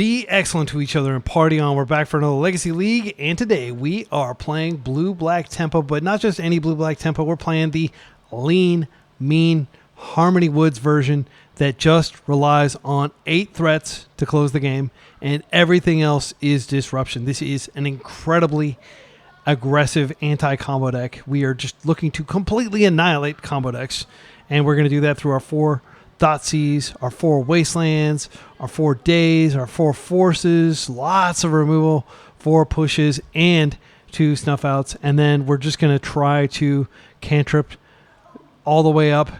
Be excellent to each other and party on. We're back for another Legacy League, and today we are playing blue-black tempo, but not just any blue-black tempo. We're playing the lean, mean Harmony Woods version that just relies on 8 threats to close the game, and everything else is disruption. This is an incredibly aggressive anti-combo deck. We are just looking to completely annihilate combo decks, and we're going to do that through our 4 Thoughtseize, our 4 Wastelands, our 4 Days, our 4 Forces, lots of removal, 4 pushes, and 2 Snuff Outs. And then we're just going to try to cantrip all the way up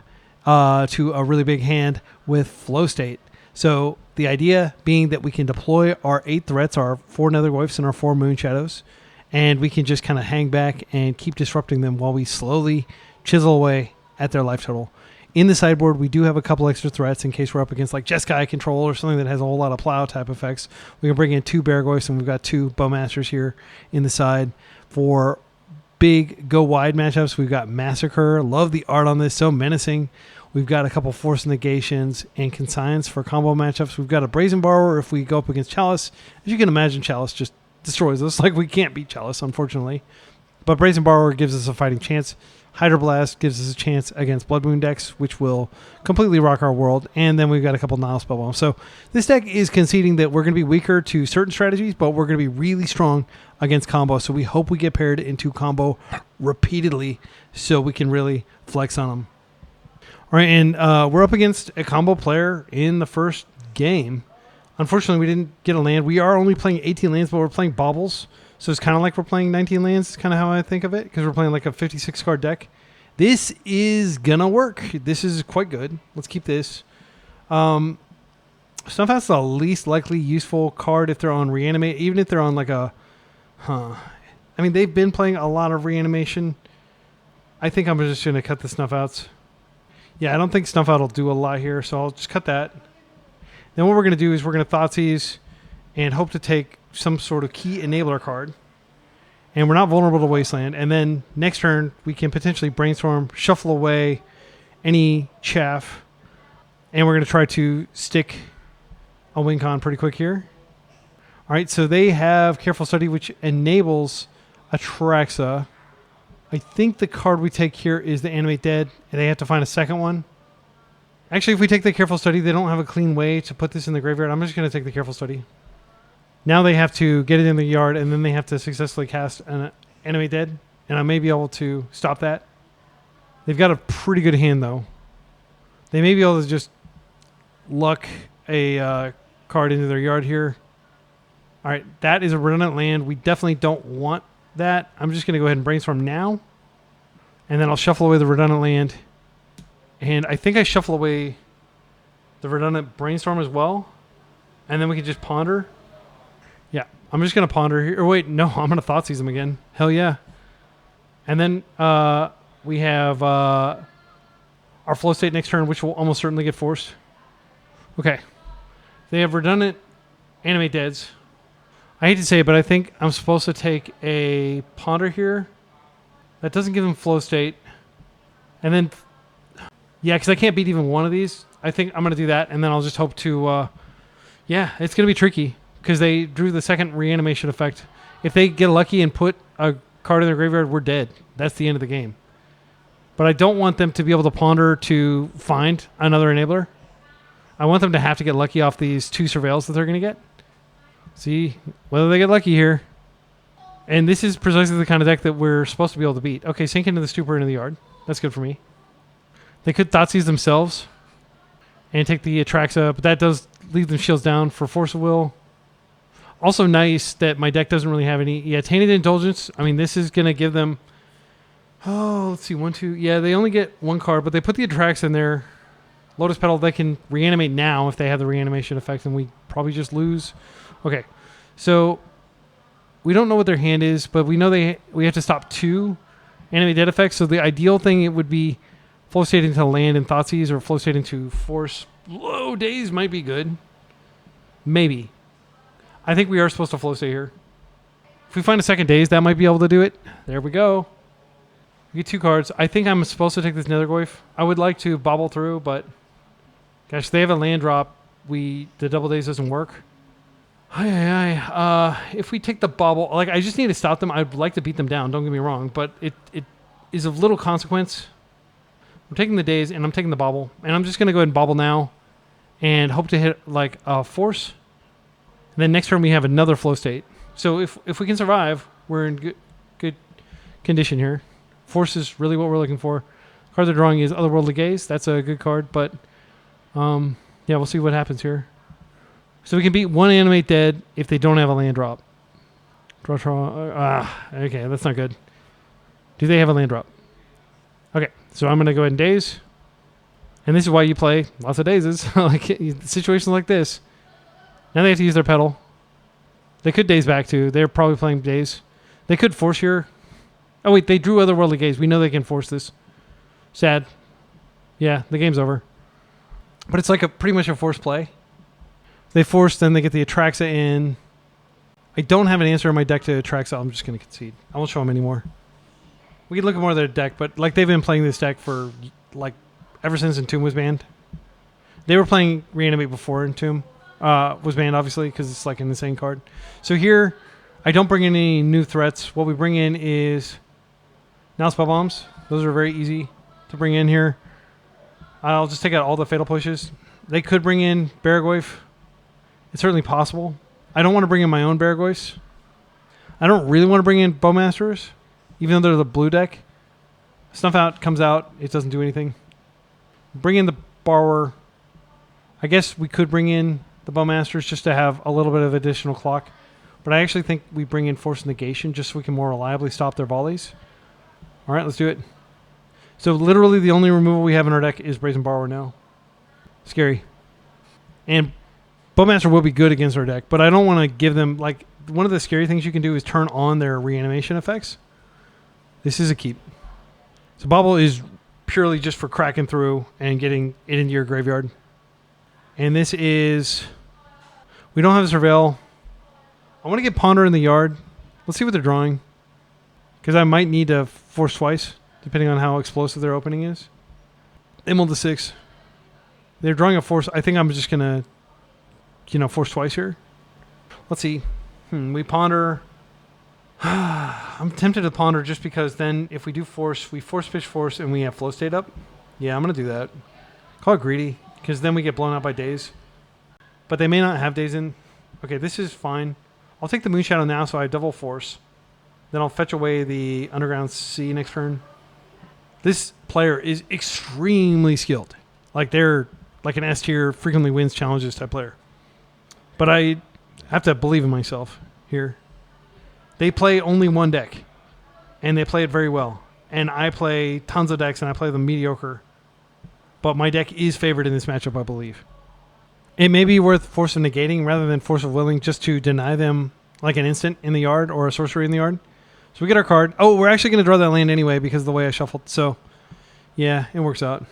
to a really big hand with Flow State. So the idea being that we can deploy our 8 threats, our 4 Nethergoyfs and our 4 Moonshadows, and we can just kind of hang back and keep disrupting them while we slowly chisel away at their life total. In the sideboard, we do have a couple extra threats in case we're up against like Jeskai Control or something that has a whole lot of plow type effects. We can bring in 2 Beargoyfs, and we've got 2 Bowmasters here in the side. For big go wide matchups, we've got Massacre. Love the art on this, so menacing. We've got a couple Force Negations and Consigns for combo matchups. We've got a Brazen Borrower if we go up against Chalice. As you can imagine, Chalice just destroys us. Like, we can't beat Chalice, unfortunately. But Brazen Borrower gives us a fighting chance. Hydroblast gives us a chance against Blood Moon decks, which will completely rock our world. And then we've got a couple Nile Spellbombs. So this deck is conceding that we're going to be weaker to certain strategies, but we're going to be really strong against combo. So we hope we get paired into combo repeatedly so we can really flex on them. All right, and we're up against a combo player in the first game. Unfortunately, we didn't get a land. We are only playing 18 lands, but we're playing baubles. So it's kind of like we're playing 19 lands. It's kind of how I think of it, because we're playing like a 56 card deck. This is going to work. This is quite good. Let's keep this. Snuff Out's the least likely useful card if they're on Reanimate, even if they're on like a... I mean, they've been playing a lot of Reanimation. I think I'm just going to cut the Snuff Outs. Yeah, I don't think Snuff Out will do a lot here, so I'll just cut that. Then what we're going to do is we're going to Thoughtseize and hope to take some sort of key enabler card. And we're not vulnerable to Wasteland. And then next turn, we can potentially Brainstorm, shuffle away any chaff. And we're going to try to stick a win con pretty quick here. All right, so they have Careful Study, which enables Atraxa. I think the card we take here is the Animate Dead, and they have to find a second one. Actually, if we take the Careful Study, they don't have a clean way to put this in the graveyard. I'm just going to take the Careful Study. Now they have to get it in the yard, and then they have to successfully cast an Animate Dead, and I may be able to stop that. They've got a pretty good hand, though. They may be able to just luck a card into their yard here. All right, that is a redundant land. We definitely don't want that. I'm just going to go ahead and Brainstorm now, and then I'll shuffle away the redundant land. And I think I shuffle away the redundant Brainstorm as well, and then we can just Ponder. Yeah, I'm just going to Ponder here. Or wait, no, I'm going to Thoughtseize them again. Hell yeah. And then we have our Flow State next turn, which will almost certainly get forced. Okay. They have redundant Animate Deads. I hate to say it, but I think I'm supposed to take a Ponder here. That doesn't give them Flow State. And then, yeah, because I can't beat even one of these. I think I'm going to do that, and then I'll just hope to, yeah, it's going to be tricky, because they drew the second Reanimation effect. If they get lucky and put a card in their graveyard, we're dead. That's the end of the game. But I don't want them to be able to Ponder to find another Enabler. I want them to have to get lucky off these 2 Surveils that they're going to get. See whether they get lucky here. And this is precisely the kind of deck that we're supposed to be able to beat. Okay, sink into the Stupor into the yard. That's good for me. They could Thoughtseize themselves and take the Atraxa, but that does leave them shields down for Force of Will. Also nice that my deck doesn't really have any... Yeah, Tainted Indulgence. I mean, this is going to give them... Oh, let's see. 1, 2... Yeah, they only get 1 card, but they put the Atraxa in there. Lotus Petal, they can reanimate now if they have the reanimation effect, and we probably just lose. Okay, so we don't know what their hand is, but we know we have to stop 2 Animate Dead effects, so the ideal thing it would be Flow State into land and Thoughtseize, or Flow State into Force. Low Days might be good. Maybe. I think we are supposed to Flow State here. If we find a second Daze, that might be able to do it. There we go. We get 2 cards. I think I'm supposed to take this Nethergoyf. I would like to bobble through, but gosh, they have a land drop. The Double Daze doesn't work. If we take the bobble, like I just need to stop them. I'd like to beat them down. Don't get me wrong, but it is of little consequence. I'm taking the days and I'm taking the bobble, and I'm just gonna go ahead and bobble now, and hope to hit like a force. And then next turn we have another flow state. So if we can survive, we're in good condition here. Force is really what we're looking for. Card they're drawing is Otherworldly Gaze. That's a good card, but yeah, we'll see what happens here. So we can beat one Animate Dead if they don't have a land drop. Draw. Okay, that's not good. Do they have a land drop? Okay, so I'm going to go ahead and daze. And this is why you play lots of dazes. Like situations like this. Now they have to use their pedal. They could daze back too. They're probably playing daze. They could force here. Oh wait, they drew Otherworldly Gaze. We know they can force this. Sad. Yeah, the game's over. But it's like pretty much a forced play. They force, then they get the Atraxa in. I don't have an answer in my deck to Atraxa. I'm just going to concede. I won't show them anymore. We can look at more of their deck, but like they've been playing this deck for like ever since Entomb was banned. They were playing Reanimate before Entomb was banned, obviously, because it's like an insane card. So here, I don't bring in any new threats. What we bring in is now Spell Bombs. Those are very easy to bring in here. I'll just take out all the Fatal Pushes. They could bring in Barragoyf. It's certainly possible. I don't want to bring in my own Barragoyfs. I don't really want to bring in Bowmasters, even though they're the blue deck. Snuff Out comes out. It doesn't do anything. Bring in the Borrower. I guess we could bring in the Bowmasters just to have a little bit of additional clock. But I actually think we bring in Force Negation just so we can more reliably stop their volleys. All right, let's do it. So literally the only removal we have in our deck is Brazen Borrower now. Scary. And Bowmaster will be good against our deck, but I don't want to give them, like, one of the scary things you can do is turn on their reanimation effects. This is a keep. So Bobble is purely just for cracking through and getting it into your graveyard. And this is... We don't have a Surveil. I want to get Ponder in the yard. Let's see what they're drawing. Because I might need to force twice, depending on how explosive their opening is. Emerald to 6. They're drawing a force. I think I'm just going to, force twice here. Let's see. We ponder. I'm tempted to ponder just because then if we do force, we force pitch force and we have flow state up. Yeah, I'm going to do that. Call it greedy because then we get blown out by days. But they may not have days in. Okay, this is fine. I'll take the Moonshadow now so I double force. Then I'll fetch away the Underground Sea next turn. This player is extremely skilled. Like they're like an S tier, frequently wins challenges type player. But I have to believe in myself here. They play only one deck, and they play it very well. And I play tons of decks, and I play them mediocre. But my deck is favored in this matchup, I believe. It may be worth Force of Negating rather than Force of Willing just to deny them like an instant in the yard or a sorcery in the yard. So we get our card. Oh, we're actually going to draw that land anyway because of the way I shuffled. So, yeah, it works out.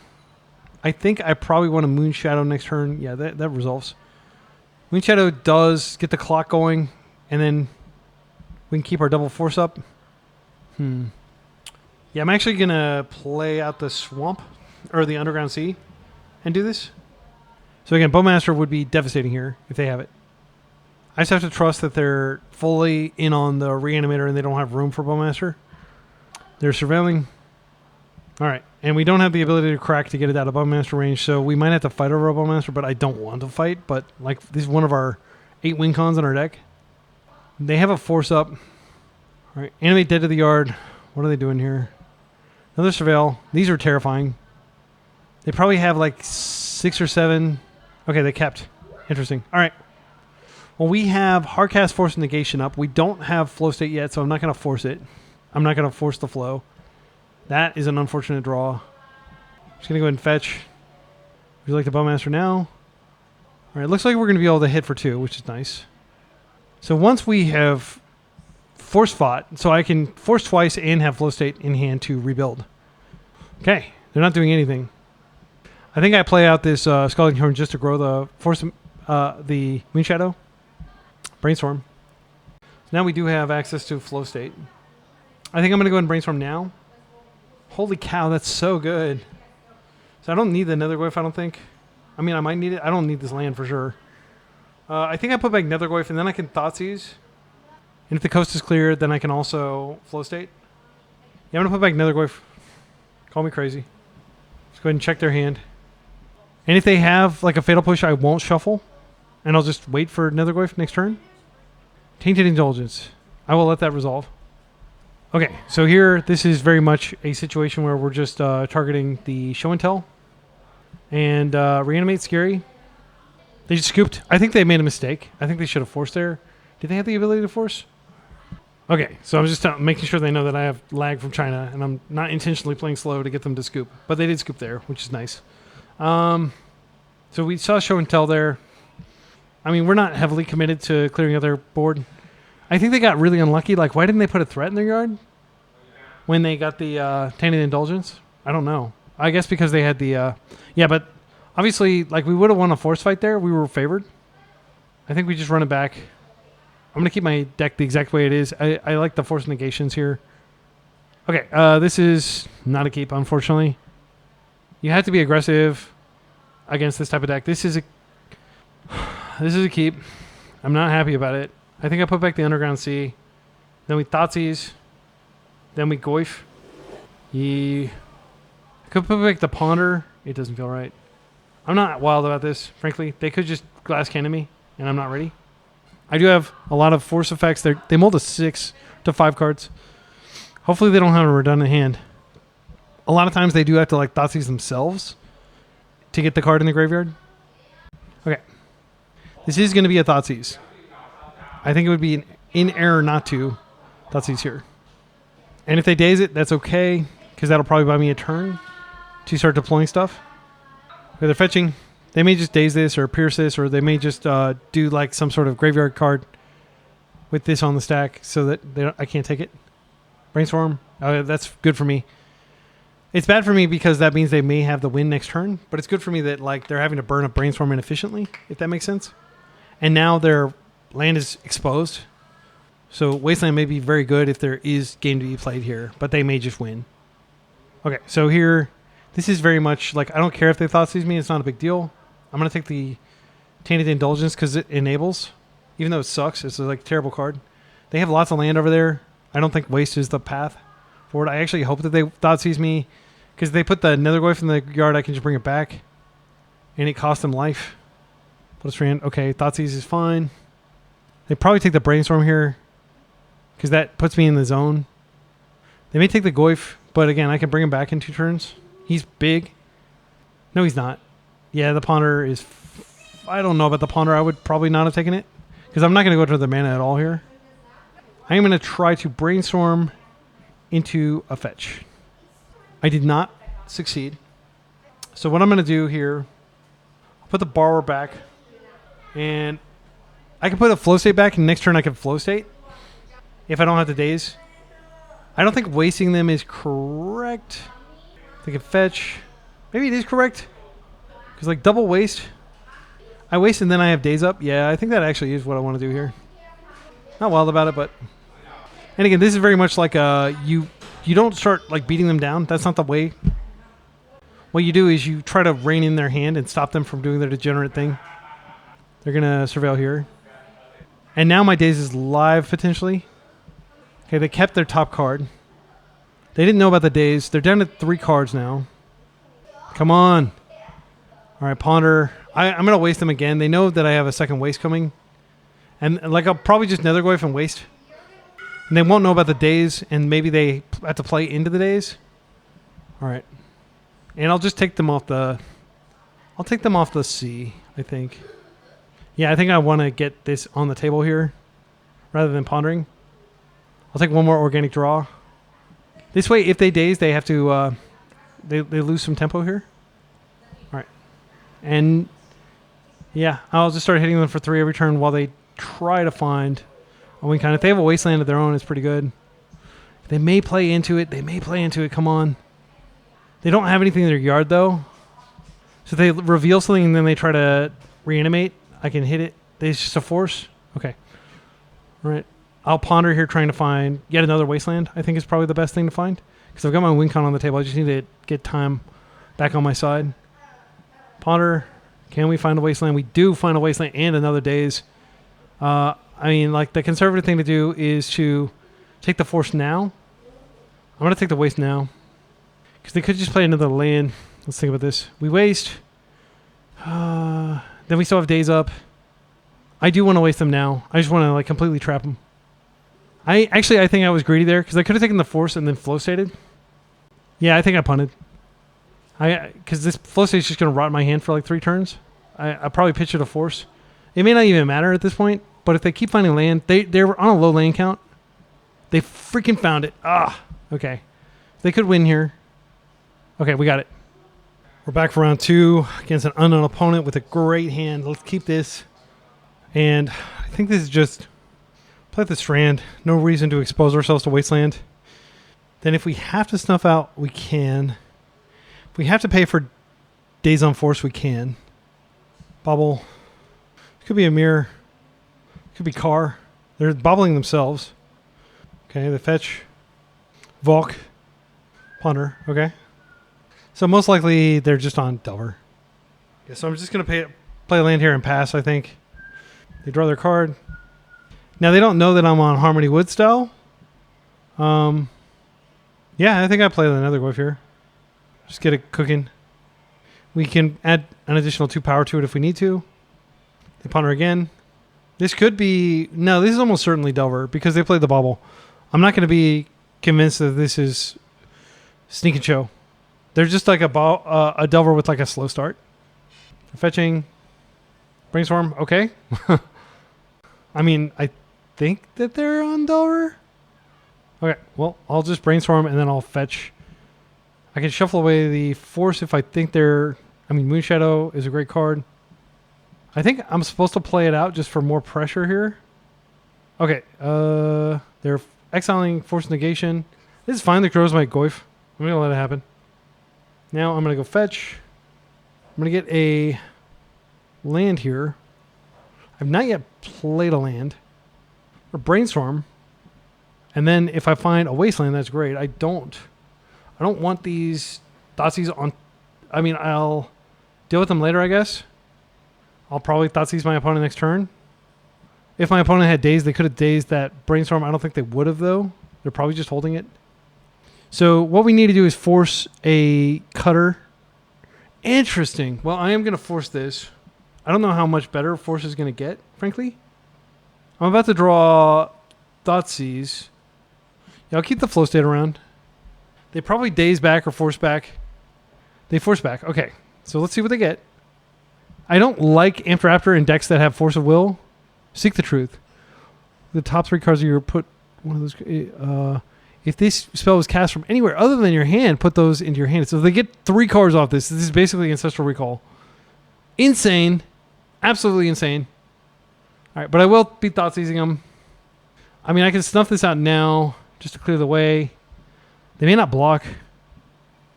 I think I probably want a Moonshadow next turn. Yeah, that resolves. Moonshadow does get the clock going, and then we can keep our double force up. Yeah, I'm actually going to play out the Swamp, or the Underground Sea, and do this. So again, Bowmaster would be devastating here if they have it. I just have to trust that they're fully in on the Reanimator and they don't have room for Bowmaster. They're surveilling. All right, and we don't have the ability to crack to get it out of Bowmaster range, so we might have to fight over a Bowmaster, but I don't want to fight. But like this is one of our 8 win cons on our deck. They have a force up. All right, Animate Dead to the yard. What are they doing here? Another Surveil. These are terrifying. They probably have like 6 or 7. Okay, they kept. Interesting. All right. Well, we have Hardcast Force Negation up. We don't have Flow State yet, so I'm not going to force it. I'm not going to force the flow. That is an unfortunate draw. Just going to go ahead and fetch. Would you like the Bowmaster now? All right, looks like we're going to be able to hit for 2, which is nice. So once we have force fought, so I can force twice and have Flow State in hand to rebuild. Okay, they're not doing anything. I think I play out this Scalding Horn just to grow the force, the Moonshadow. Brainstorm. So now we do have access to Flow State. I think I'm going to go ahead and Brainstorm now. Holy cow, that's so good. So I don't need the Nethergoyf, I don't think. I mean, I might need it. I don't need this land for sure. I think I put back Nethergoyf, and then I can Thoughtseize. And if the coast is clear, then I can also Flow State. Yeah, I'm going to put back Nethergoyf. Call me crazy. Let's go ahead and check their hand. And if they have like a Fatal Push, I won't shuffle. And I'll just wait for Nethergoyf next turn. Tainted Indulgence. I will let that resolve. Okay, so here, this is very much a situation where we're just targeting the Show and Tell. And Reanimate Scary. They just scooped. I think they made a mistake. I think they should have forced there. Did they have the ability to force? Okay, so I'm just making sure they know that I have lag from China, and I'm not intentionally playing slow to get them to scoop. But they did scoop there, which is nice. So we saw Show and Tell there. I mean, we're not heavily committed to clearing out their board. I think they got really unlucky. Like, why didn't they put a threat in their yard when they got the Tainted Indulgence? I don't know. I guess because they had the... yeah, but obviously, like, we would have won a force fight there. We were favored. I think we just run it back. I'm going to keep my deck the exact way it is. I like the force negations here. Okay, this is not a keep, unfortunately. You have to be aggressive against this type of deck. This is a keep. I'm not happy about it. I think I put back the Underground Sea. Then we Thoughtseize. Then we Goyf. I could put back the Ponder. It doesn't feel right. I'm not wild about this, frankly. They could just Glass Cannon me, and I'm not ready. I do have a lot of force effects. They mold to 6 to 5 cards. Hopefully they don't have a redundant hand. A lot of times they do have to like Thoughtseize themselves to get the card in the graveyard. Okay. This is going to be a Thoughtseize. I think it would be in error not to Thoughtseize here. And if they daze it, that's okay, because that'll probably buy me a turn to start deploying stuff. Okay, they're fetching. They may just daze this or pierce this, or they may just do like some sort of graveyard card with this on the stack so that I can't take it. Brainstorm. That's good for me. It's bad for me because that means they may have the win next turn, but it's good for me that like they're having to burn a Brainstorm inefficiently, if that makes sense. And now their land is exposed. So Wasteland may be very good if there is game to be played here, but they may just win. Okay, so here, this is very much like, I don't care if they Thoughtseize me, it's not a big deal. I'm going to take the Tainted Indulgence because it enables, even though it sucks, it's like a terrible card. They have lots of land over there. I don't think waste is the path forward. I actually hope that they Thoughtseize me, because if they put the Nethergoyf in the yard, I can just bring it back, and it costs them life. Plus Rand. Okay, Thoughtseize is fine. They probably take the Brainstorm here, because that puts me in the zone. They may take the Goyf, but again, I can bring him back in 2 turns. He's big. No, he's not. Yeah, the Ponder is... I don't know about the Ponder. I would probably not have taken it, because I'm not going to go to the mana at all here. I am going to try to Brainstorm into a fetch. I did not succeed. So what I'm going to do here, I'll put the Borrower back, and I can put a Flow State back, and next turn I can Flow State if I don't have the daze. I don't think wasting them is correct. They can fetch. Maybe it is correct. Because like double waste. I waste and then I have days up. Yeah, I think that actually is what I want to do here. Not wild about it, but... And again, this is very much like you don't start like beating them down. That's not the way. What you do is you try to rein in their hand and stop them from doing their degenerate thing. They're going to Surveil here. And now my daze is live potentially. Okay, they kept their top card. They didn't know about the daze. They're down to 3 cards now. Come on. All right, Ponder. I'm going to waste them again. They know that I have a second waste coming. And like I'll probably just Nethergoyf and waste. And they won't know about the daze, and maybe they have to play into the daze. All right. And I'll just take them off the... I'll take them off the C, I think. Yeah, I think I want to get this on the table here rather than pondering. I'll take one more organic draw. This way, if they daze, they have to... They lose some tempo here. All right. And yeah, I'll just start hitting them for 3 every turn while they try to find a win con. If they have a wasteland of their own, it's pretty good. They may play into it. They may play into it. Come on. They don't have anything in their yard, though. So if they reveal something and then they try to reanimate, I can hit it. It's just a force. Okay. All right. I'll ponder here trying to find yet another wasteland. I think is probably the best thing to find. Because I've got my win con on the table. I just need to get time back on my side. Ponder. Can we find a wasteland? We do find a wasteland and another daze. I mean, like, the conservative thing to do is to take the force now. I'm going to take the waste now. Because they could just play another land. Let's think about this. We waste. Then we still have days up. I do want to waste them now. I just want to, like, completely trap them. I think I was greedy there because I could have taken the force and then flow stated. Yeah, I think I punted. Because this flow state is just going to rot my hand for like 3 turns. I probably pitch it a force. It may not even matter at this point, but if they keep finding land, they're on a low land count. They freaking found it. Ah, okay. They could win here. Okay, we got it. We're back for round 2 against an unknown opponent with a great hand. Let's keep this. And I think this is just play the Strand. No reason to expose ourselves to Wasteland. Then if we have to snuff out, we can. If we have to pay for Days on Force, we can. Bobble. Could be a mirror. Could be car. They're bobbling themselves. Okay, the fetch. Volk. Ponder. Okay. So most likely they're just on Delver. Okay, so I'm just going to play land here and pass, I think. They draw their card. Now they don't know that I'm on Harmony Wood style. Yeah, I think I play the Nethergoyf here. Just get it cooking. We can add an additional 2 power to it if we need to. They ponder again. This could be... No, this is almost certainly Delver because they played the bobble. I'm not going to be convinced that this is Sneak and Show. They're just like a Delver with like a slow start. Fetching. Brainstorm. Okay. I mean, I think that they're on Delver. Okay, well, I'll just Brainstorm and then I'll fetch. I can shuffle away the Force if I think they're... I mean, Moonshadow is a great card. I think I'm supposed to play it out just for more pressure here. Okay, they're exiling Force Negation. This is fine. They grows my Goyf. I'm going to let it happen. Now I'm going to go fetch. I'm going to get a land here. I've not yet played a land. Or Brainstorm. And then if I find a Wasteland, that's great. I don't want these Thoughtseize on... I mean, I'll deal with them later, I guess. I'll probably Thoughtseize my opponent next turn. If my opponent had Daze, they could have dazed that Brainstorm. I don't think they would have, though. They're probably just holding it. So what we need to do is force a Cutter. Interesting. Well, I am going to force this. I don't know how much better Force is going to get, frankly. I'm about to draw Thoughtseize. Yeah, I'll keep the flow state around. They probably daze back or force back. They force back. Okay, so let's see what they get. I don't like Amped Raptor in decks that have Force of Will. Seek the Truth. The top 3 cards of your put one of those. If this spell was cast from anywhere other than your hand, put those into your hand. So if they get 3 cards off this. This is basically Ancestral Recall. Insane. Absolutely insane. All right, but I will be Thoughtseizing them. I mean, I can snuff this out now just to clear the way. They may not block.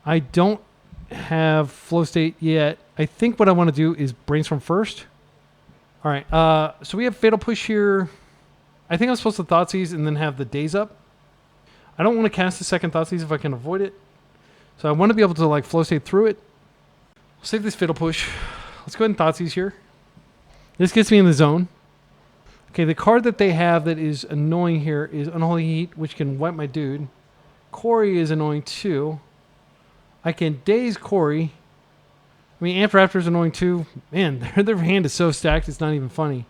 I don't have flow state yet. I think what I want to do is Brainstorm first. All right, so we have Fatal Push here. I think I'm supposed to Thoughtseize and then have the Daze up. I don't want to cast a second Thoughtseize if I can avoid it. So I want to be able to like flow state through it. I'll save this Fatal Push. Let's go ahead and Thoughtseize here. This gets me in the zone. Okay, the card that they have that is annoying here is Unholy Heat, which can wipe my dude. Corey is annoying too. I can Daze Corey. I mean, Amped Raptor is annoying too. Man, their hand is so stacked, it's not even funny.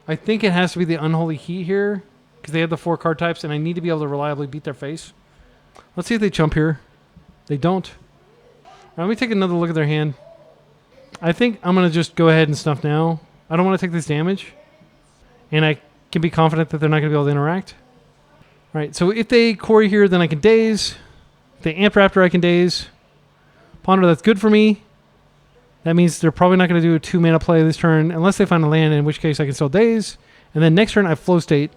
I think it has to be the Unholy Heat here because they have the 4 card types, and I need to be able to reliably beat their face. Let's see if they jump here. They don't. Now, let me take another look at their hand. I think I'm going to just go ahead and snuff now. I don't want to take this damage. And I can be confident that they're not going to be able to interact. All right, so if they Corey here, then I can Daze. If they Amped Raptor, I can Daze. Ponder, that's good for me. That means they're probably not going to do a 2-mana play this turn unless they find a land, in which case I can still Daze. And then next turn, I Flow State.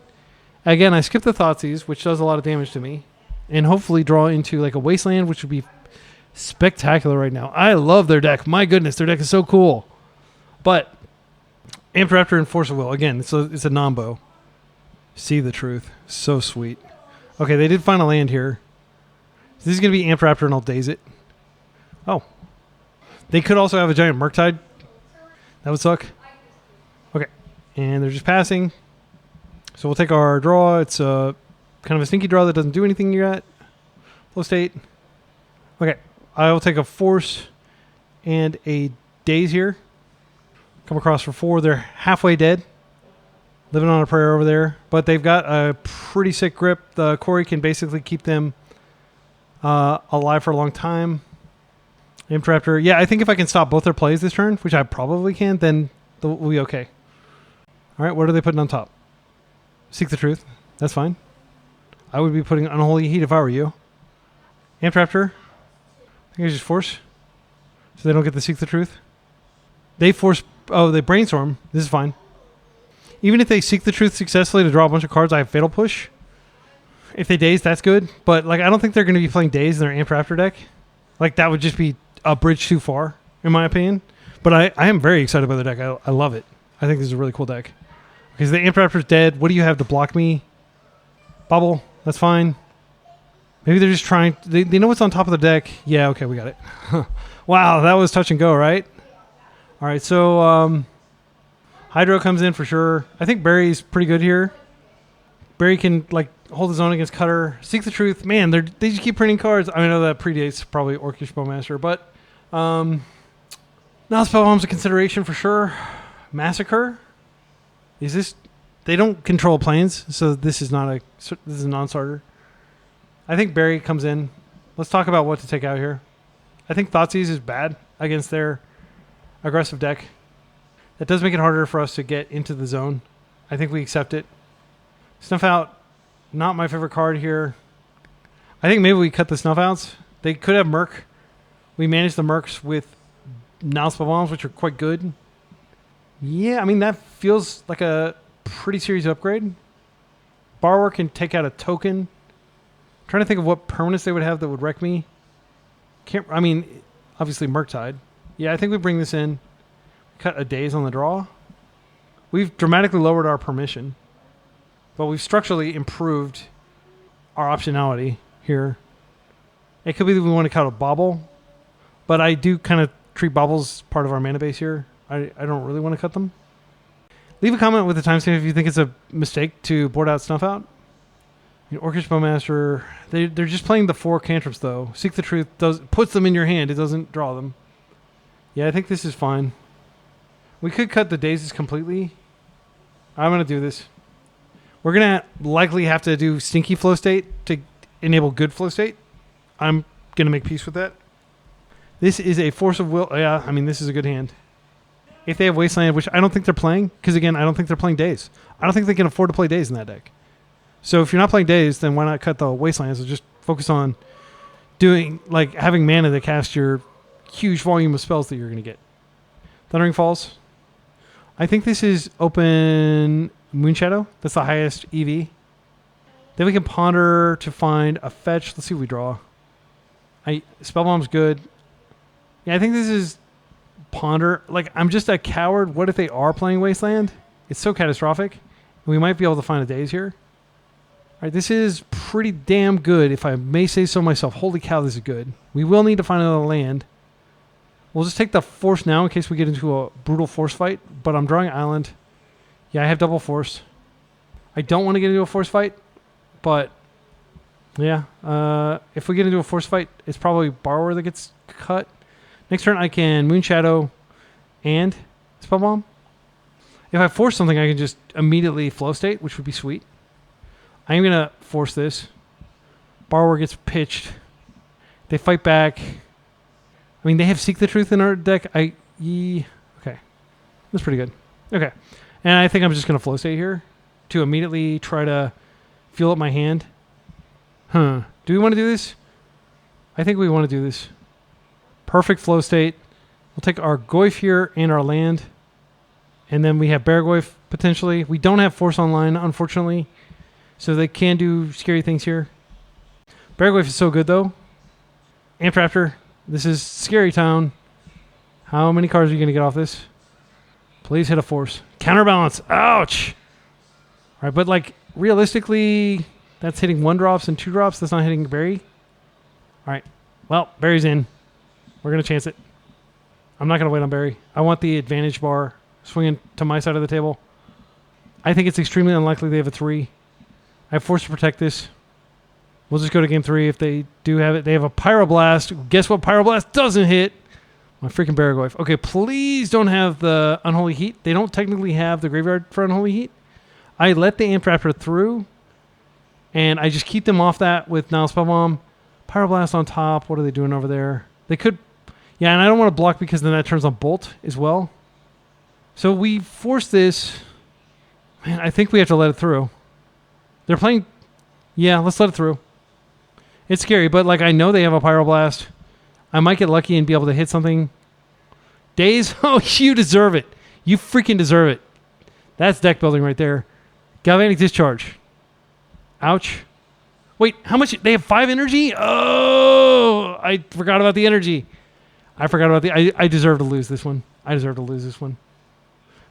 Again, I skip the Thoughtseize, which does a lot of damage to me. And hopefully draw into like a Wasteland, which would be spectacular right now. I love their deck. My goodness, their deck is so cool. But Amped Raptor and Force of Will. Again, it's a Nombo. See the Truth. So sweet. Okay, they did find a land here. This is going to be Amped Raptor and I'll Daze it. Oh. They could also have a giant Murktide. That would suck. Okay. And they're just passing. So we'll take our draw. It's kind of a stinky draw that doesn't do anything yet. Flow state. Okay. I will take a force and a daze here. Come across for 4. They're halfway dead. Living on a prayer over there. But they've got a pretty sick grip. The Quarry can basically keep them alive for a long time. Imp Raptor. Yeah, I think if I can stop both their plays this turn, which I probably can, then we'll be okay. All right, what are they putting on top? Seek the Truth. That's fine. I would be putting Unholy Heat if I were you. Imp Raptor. I think I just force. So they don't get the Seek the Truth. They force... Oh, they Brainstorm. This is fine. Even if they Seek the Truth successfully to draw a bunch of cards, I have Fatal Push. If they Daze, that's good. But like, I don't think they're going to be playing Daze in their Amp Raptor deck. Like, that would just be a bridge too far, in my opinion. But I am very excited by the deck. I love it. I think this is a really cool deck. Because the Amp Raptor's dead. What do you have to block me? Bubble. That's fine. Maybe they're just trying... They know what's on top of the deck. Yeah, okay, we got it. Wow, that was touch and go, right? All right, so Hydro comes in for sure. I think Barry's pretty good here. Barry can like hold his own against Cutter. Seek the Truth. Man, they just keep printing cards. I know that predates probably Orcish Bowmaster, but now Spellbomb's a consideration for sure. Massacre. Is this... They don't control planes, so this is not this is a non-starter. I think Barry comes in. Let's talk about what to take out here. I think Thoughtseize is bad against their aggressive deck. That does make it harder for us to get into the zone. I think we accept it. Snuff Out, not my favorite card here. I think maybe we cut the Snuff Outs. They could have Murk. We manage the Murks with now Spellbombs, which are quite good. Yeah, I mean, that feels like a pretty serious upgrade. Borrower can take out a token. I'm trying to think of what permanents they would have that would wreck me. I mean, obviously Murktide. Yeah, I think we bring this in. Cut a Daze on the draw. We've dramatically lowered our permission. But we've structurally improved our optionality here. It could be that we want to cut a Bobble. But I do kind of treat Bobbles part of our mana base here. I don't really want to cut them. Leave a comment with the timestamp if you think it's a mistake to board out Snuff Out. Orcish Bowmaster, they're just playing the 4 cantrips though. Seek the Truth puts them in your hand. It doesn't draw them. Yeah, I think this is fine. We could cut the Dazes completely. I'm going to do this. We're going to likely have to do Stinky Flow State to enable good Flow State. I'm going to make peace with that. This is a Force of Will. Yeah, I mean, this is a good hand. If they have Wasteland, which I don't think they're playing, because again, I don't think they're playing Daze. I don't think they can afford to play Daze in that deck. So if you're not playing Daze, then why not cut the Wastelands and just focus on doing, like, having mana to cast your huge volume of spells that you're going to get. Thundering Falls. I think this is open Moonshadow. That's the highest EV. Then we can ponder to find a fetch. Let's see what we draw. Spellbomb's good. Yeah, I think this is ponder. Like, I'm just a coward. What if they are playing Wasteland? It's so catastrophic. We might be able to find a Daze here. All right, this is pretty damn good, if I may say so myself. Holy cow, this is good. We will need to find another land. We'll just take the Force now in case we get into a brutal Force fight. But I'm drawing Island. Yeah, I have double Force. I don't want to get into a Force fight. But, yeah. If we get into a Force fight, it's probably Borrower that gets cut. Next turn, I can Moonshadow and Spellbomb. If I force something, I can just immediately Flow State, which would be sweet. I am going to force this. Borrower gets pitched. They fight back. I mean, they have Seek the Truth in our deck. Okay. That's pretty good. Okay. And I think I'm just going to Flow State here to immediately try to fuel up my hand. Do we want to do this? I think we want to do this. Perfect Flow State. We'll take our Goyf here and our land. And then we have Beargoyf potentially. We don't have Force Online, unfortunately. So they can do scary things here. Beargoyf is so good, though. Amp Raptor. This is Scary Town. How many cards are you going to get off this? Please hit a Force. Counterbalance. Ouch! All right, but like, realistically, that's hitting 1-drops and 2-drops. That's not hitting Barry. All right. Well, Barry's in. We're going to chance it. I'm not going to wait on Barry. I want the advantage bar swinging to my side of the table. I think it's extremely unlikely they have a 3. I have force to protect this. We'll just go to game 3 if they do have it. They have a Pyroblast. Guess what Pyroblast doesn't hit? My freaking Barragoyf. Okay, please don't have the Unholy Heat. They don't technically have the graveyard for Unholy Heat. I let the Amp Raptor through, and I just keep them off that with Nile Spellbomb. Pyroblast on top. What are they doing over there? They could... Yeah, and I don't want to block because then that turns on Bolt as well. So we force this... Man, I think we have to let it through. They're playing... Yeah, let's let it through. It's scary, but like I know they have a Pyroblast. I might get lucky and be able to hit something. Daze? Oh, you deserve it. You freaking deserve it. That's deck building right there. Galvanic Discharge. Ouch. Wait, how much? They have 5 energy? Oh, I forgot about the energy. I forgot about the... I deserve to lose this one. I deserve to lose this one.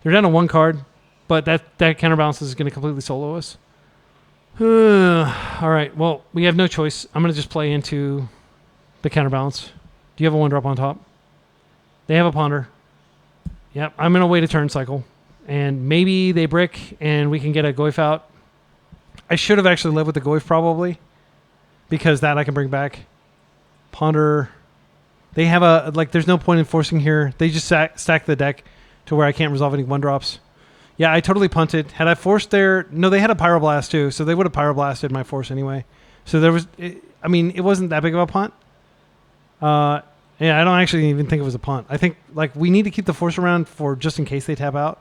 They're down to 1 card, but that counterbalance is going to completely solo us. All right, well, we have no choice. I'm going to just play into the counterbalance. Do you have a 1-drop on top? They have a Ponder. Yep, I'm going to wait a turn cycle. And maybe they brick and we can get a Goyf out. I should have actually led with the Goyf probably, because that I can bring back. Ponder. They have a... Like, there's no point in forcing here. They just stack the deck to where I can't resolve any 1-drops. Yeah, I totally punted. Had I forced their... No, they had a Pyroblast too, so they would have Pyroblasted my force anyway. So there was... I mean, it wasn't that big of a punt. Yeah, I don't actually even think it was a punt. I think, like, we need to keep the force around for just in case they tap out.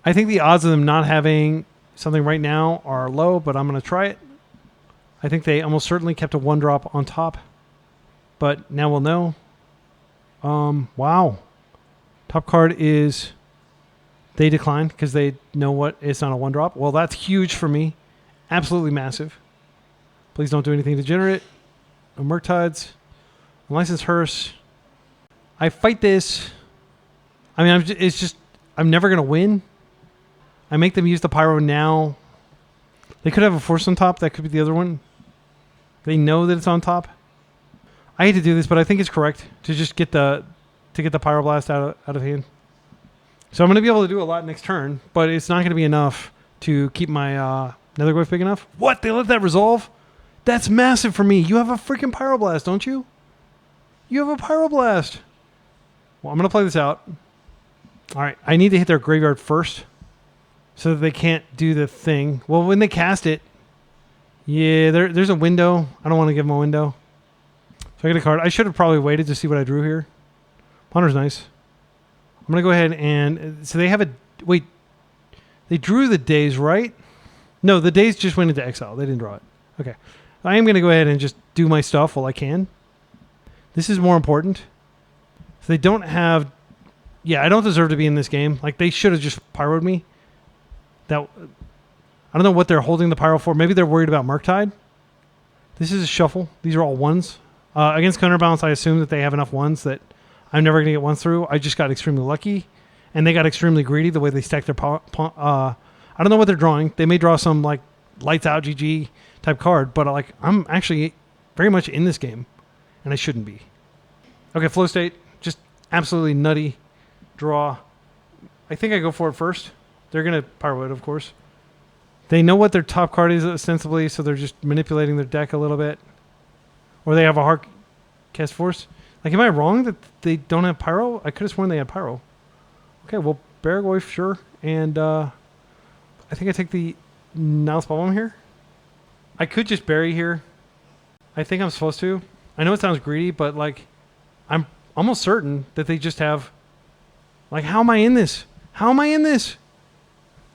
I think the odds of them not having something right now are low, but I'm going to try it. I think they almost certainly kept a 1-drop on top. But now we'll know. Wow. Top card is... They decline because they know what it's not a 1-drop. Well, that's huge for me. Absolutely massive. Please don't do anything degenerate. No Murktides. Unlicensed Hearse. I fight this. I mean, it's just... I'm never going to win. I make them use the Pyro now. They could have a force on top. That could be the other one. They know that it's on top. I hate to do this, but I think it's correct to just get the Pyroblast out of hand. So I'm going to be able to do a lot next turn, but it's not going to be enough to keep my Nethergoyf big enough. What? They let that resolve? That's massive for me. You have a freaking Pyroblast, don't you? You have a Pyroblast. Well, I'm going to play this out. All right. I need to hit their graveyard first so that they can't do the thing. Well, when they cast it, yeah, there's a window. I don't want to give them a window. So I get a card. I should have probably waited to see what I drew here. Ponder's nice. I'm going to go ahead and... So they have a... Wait. They drew the Daze, right? No, the Daze just went into exile. They didn't draw it. Okay. I am going to go ahead and just do my stuff while I can. This is more important. So they don't have... Yeah, I don't deserve to be in this game. Like, they should have just pyroed me. That... I don't know what they're holding the pyro for. Maybe they're worried about Murktide. This is a shuffle. These are all 1s. Against counterbalance, I assume that they have enough 1s that I'm never going to get 1 through. I just got extremely lucky. And they got extremely greedy the way they stacked their... I don't know what they're drawing. They may draw some, like, lights out GG type card. But, like, I'm actually very much in this game. And I shouldn't be. Okay, flow state. Just absolutely nutty draw. I think I go for it first. They're going to pyro it, of course. They know what their top card is ostensibly, so they're just manipulating their deck a little bit. Or they have a hard cast force. Like, am I wrong that they don't have pyro? I could have sworn they had pyro. Okay, well, Barragoyf, sure. And I think I take the Nile Spellbomb here. I could just bury here. I think I'm supposed to. I know it sounds greedy, but, like, I'm almost certain that they just have... Like, how am I in this? How am I in this?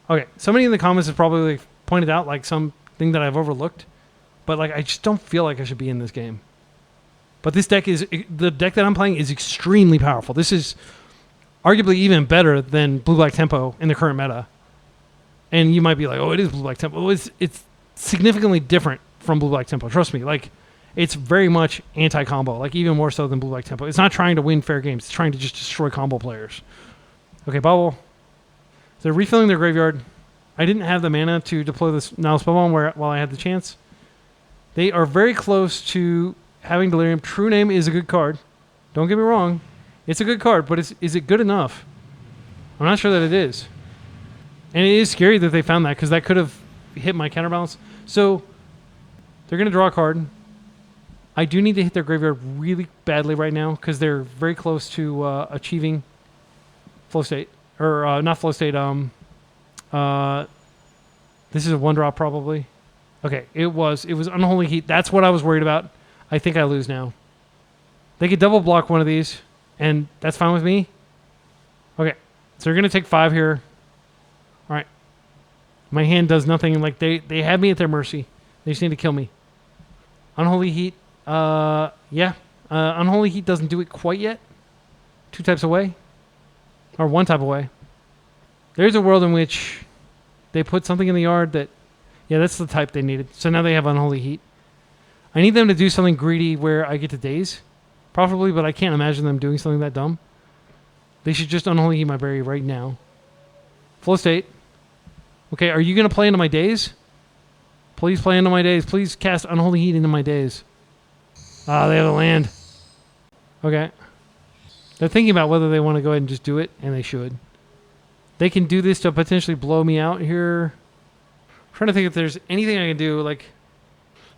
Okay, somebody in the comments has probably, like, pointed out, like, something that I've overlooked. But, like, I just don't feel like I should be in this game. But this deck is... The deck that I'm playing is extremely powerful. This is arguably even better than Blue-Black Tempo in the current meta. And you might be like, oh, it is Blue-Black Tempo. Well, it's significantly different from Blue-Black Tempo. Trust me. Like, it's very much anti-combo. Like, even more so than Blue-Black Tempo. It's not trying to win fair games. It's trying to just destroy combo players. Okay, bubble. They're refilling their graveyard. I didn't have the mana to deploy this Nile Spellbomb while I had the chance. They are very close to having Delirium. True Name is a good card. Don't get me wrong. It's a good card, but is it good enough? I'm not sure that it is. And it is scary that they found that, because that could have hit my counterbalance. So they're going to draw a card. I do need to hit their graveyard really badly right now, because they're very close to achieving flow state. Or not flow state. This is a 1-drop probably. Okay, it was Unholy Heat. That's what I was worried about. I think I lose now. They could double block one of these, and that's fine with me. Okay, so they're going to take 5 here. All right. My hand does nothing. Like, they had me at their mercy. They just need to kill me. Unholy Heat. Yeah. Unholy Heat doesn't do it quite yet. 2 types away. Or 1 type away. There's a world in which they put something in the yard that... Yeah, that's the type they needed. So now they have Unholy Heat. I need them to do something greedy where I get to daze. Probably, but I can't imagine them doing something that dumb. They should just Unholy Heat my berry right now. Flow state. Okay, are you going to play into my daze? Please play into my daze. Please cast Unholy Heat into my daze. Ah, they have a land. Okay. They're thinking about whether they want to go ahead and just do it, and they should. They can do this to potentially blow me out here. I'm trying to think if there's anything I can do. Like,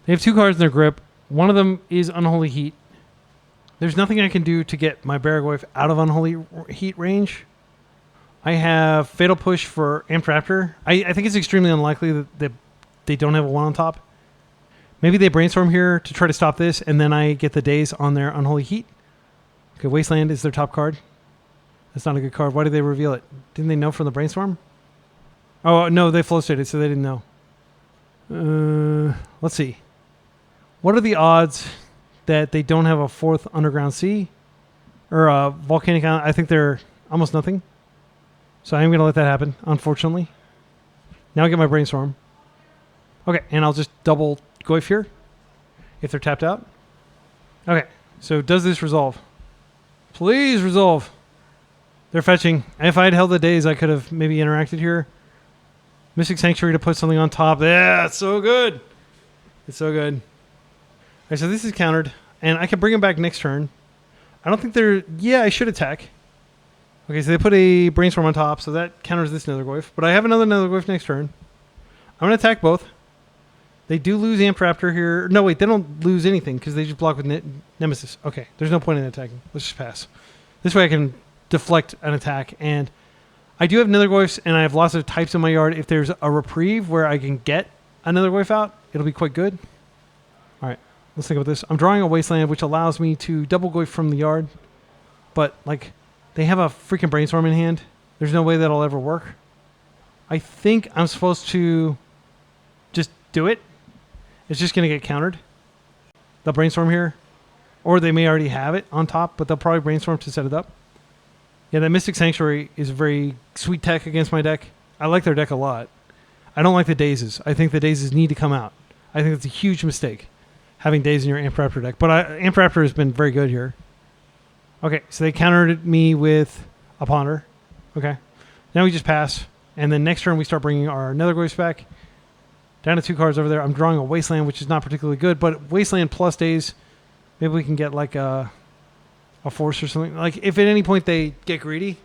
they have 2 cards in their grip. One of them is Unholy Heat. There's nothing I can do to get my Tarmogoyf out of Unholy Heat range. I have Fatal Push for Amped Raptor. I think it's extremely unlikely that they don't have a 1 on top. Maybe they brainstorm here to try to stop this, and then I get the daze on their Unholy Heat. Okay, Wasteland is their top card. That's not a good card. Why did they reveal it? Didn't they know from the brainstorm? Oh, no, they flow stated, so they didn't know. Let's see. What are the odds that they don't have a 4th Underground Sea? Or a Volcanic Island? I think they're almost nothing. So I'm going to let that happen, unfortunately. Now I get my brainstorm. Okay, and I'll just double Goyf here if they're tapped out. Okay, so does this resolve? Please resolve. They're fetching. If I had held the days, I could have maybe interacted here. Mystic Sanctuary to put something on top. Yeah, it's so good. It's so good. All right, so this is countered, and I can bring them back next turn. I don't think they're... Yeah, I should attack. Okay, so they put a Brainstorm on top, so that counters this Nethergoyf. But I have another Nethergoyf next turn. I'm going to attack both. They do lose Amped Raptor here. No, wait, they don't lose anything because they just block with Nemesis. Okay, there's no point in attacking. Let's just pass. This way I can deflect an attack. And I do have Nethergoyfs, and I have lots of types in my yard. If there's a reprieve where I can get a Nethergoyf out, it'll be quite good. All right, let's think about this. I'm drawing a Wasteland, which allows me to double Goyf from the yard. But, like, they have a freaking Brainstorm in hand. There's no way that'll ever work. I think I'm supposed to just do it. It's just going to get countered. They'll Brainstorm here. Or they may already have it on top, but they'll probably Brainstorm to set it up. Yeah, that Mystic Sanctuary is very sweet tech against my deck. I like their deck a lot. I don't like the Dazes. I think the Dazes need to come out. I think it's a huge mistake, having Daze in your Amped Raptor deck. But Amped Raptor has been very good here. Okay, so they countered me with a Ponder. Okay. Now we just pass. And then next turn we start bringing our Nethergoyfs back. Down to 2 cards over there. I'm drawing a Wasteland, which is not particularly good, but Wasteland plus Daze, maybe we can get like a Force or something. Like if at any point they get greedy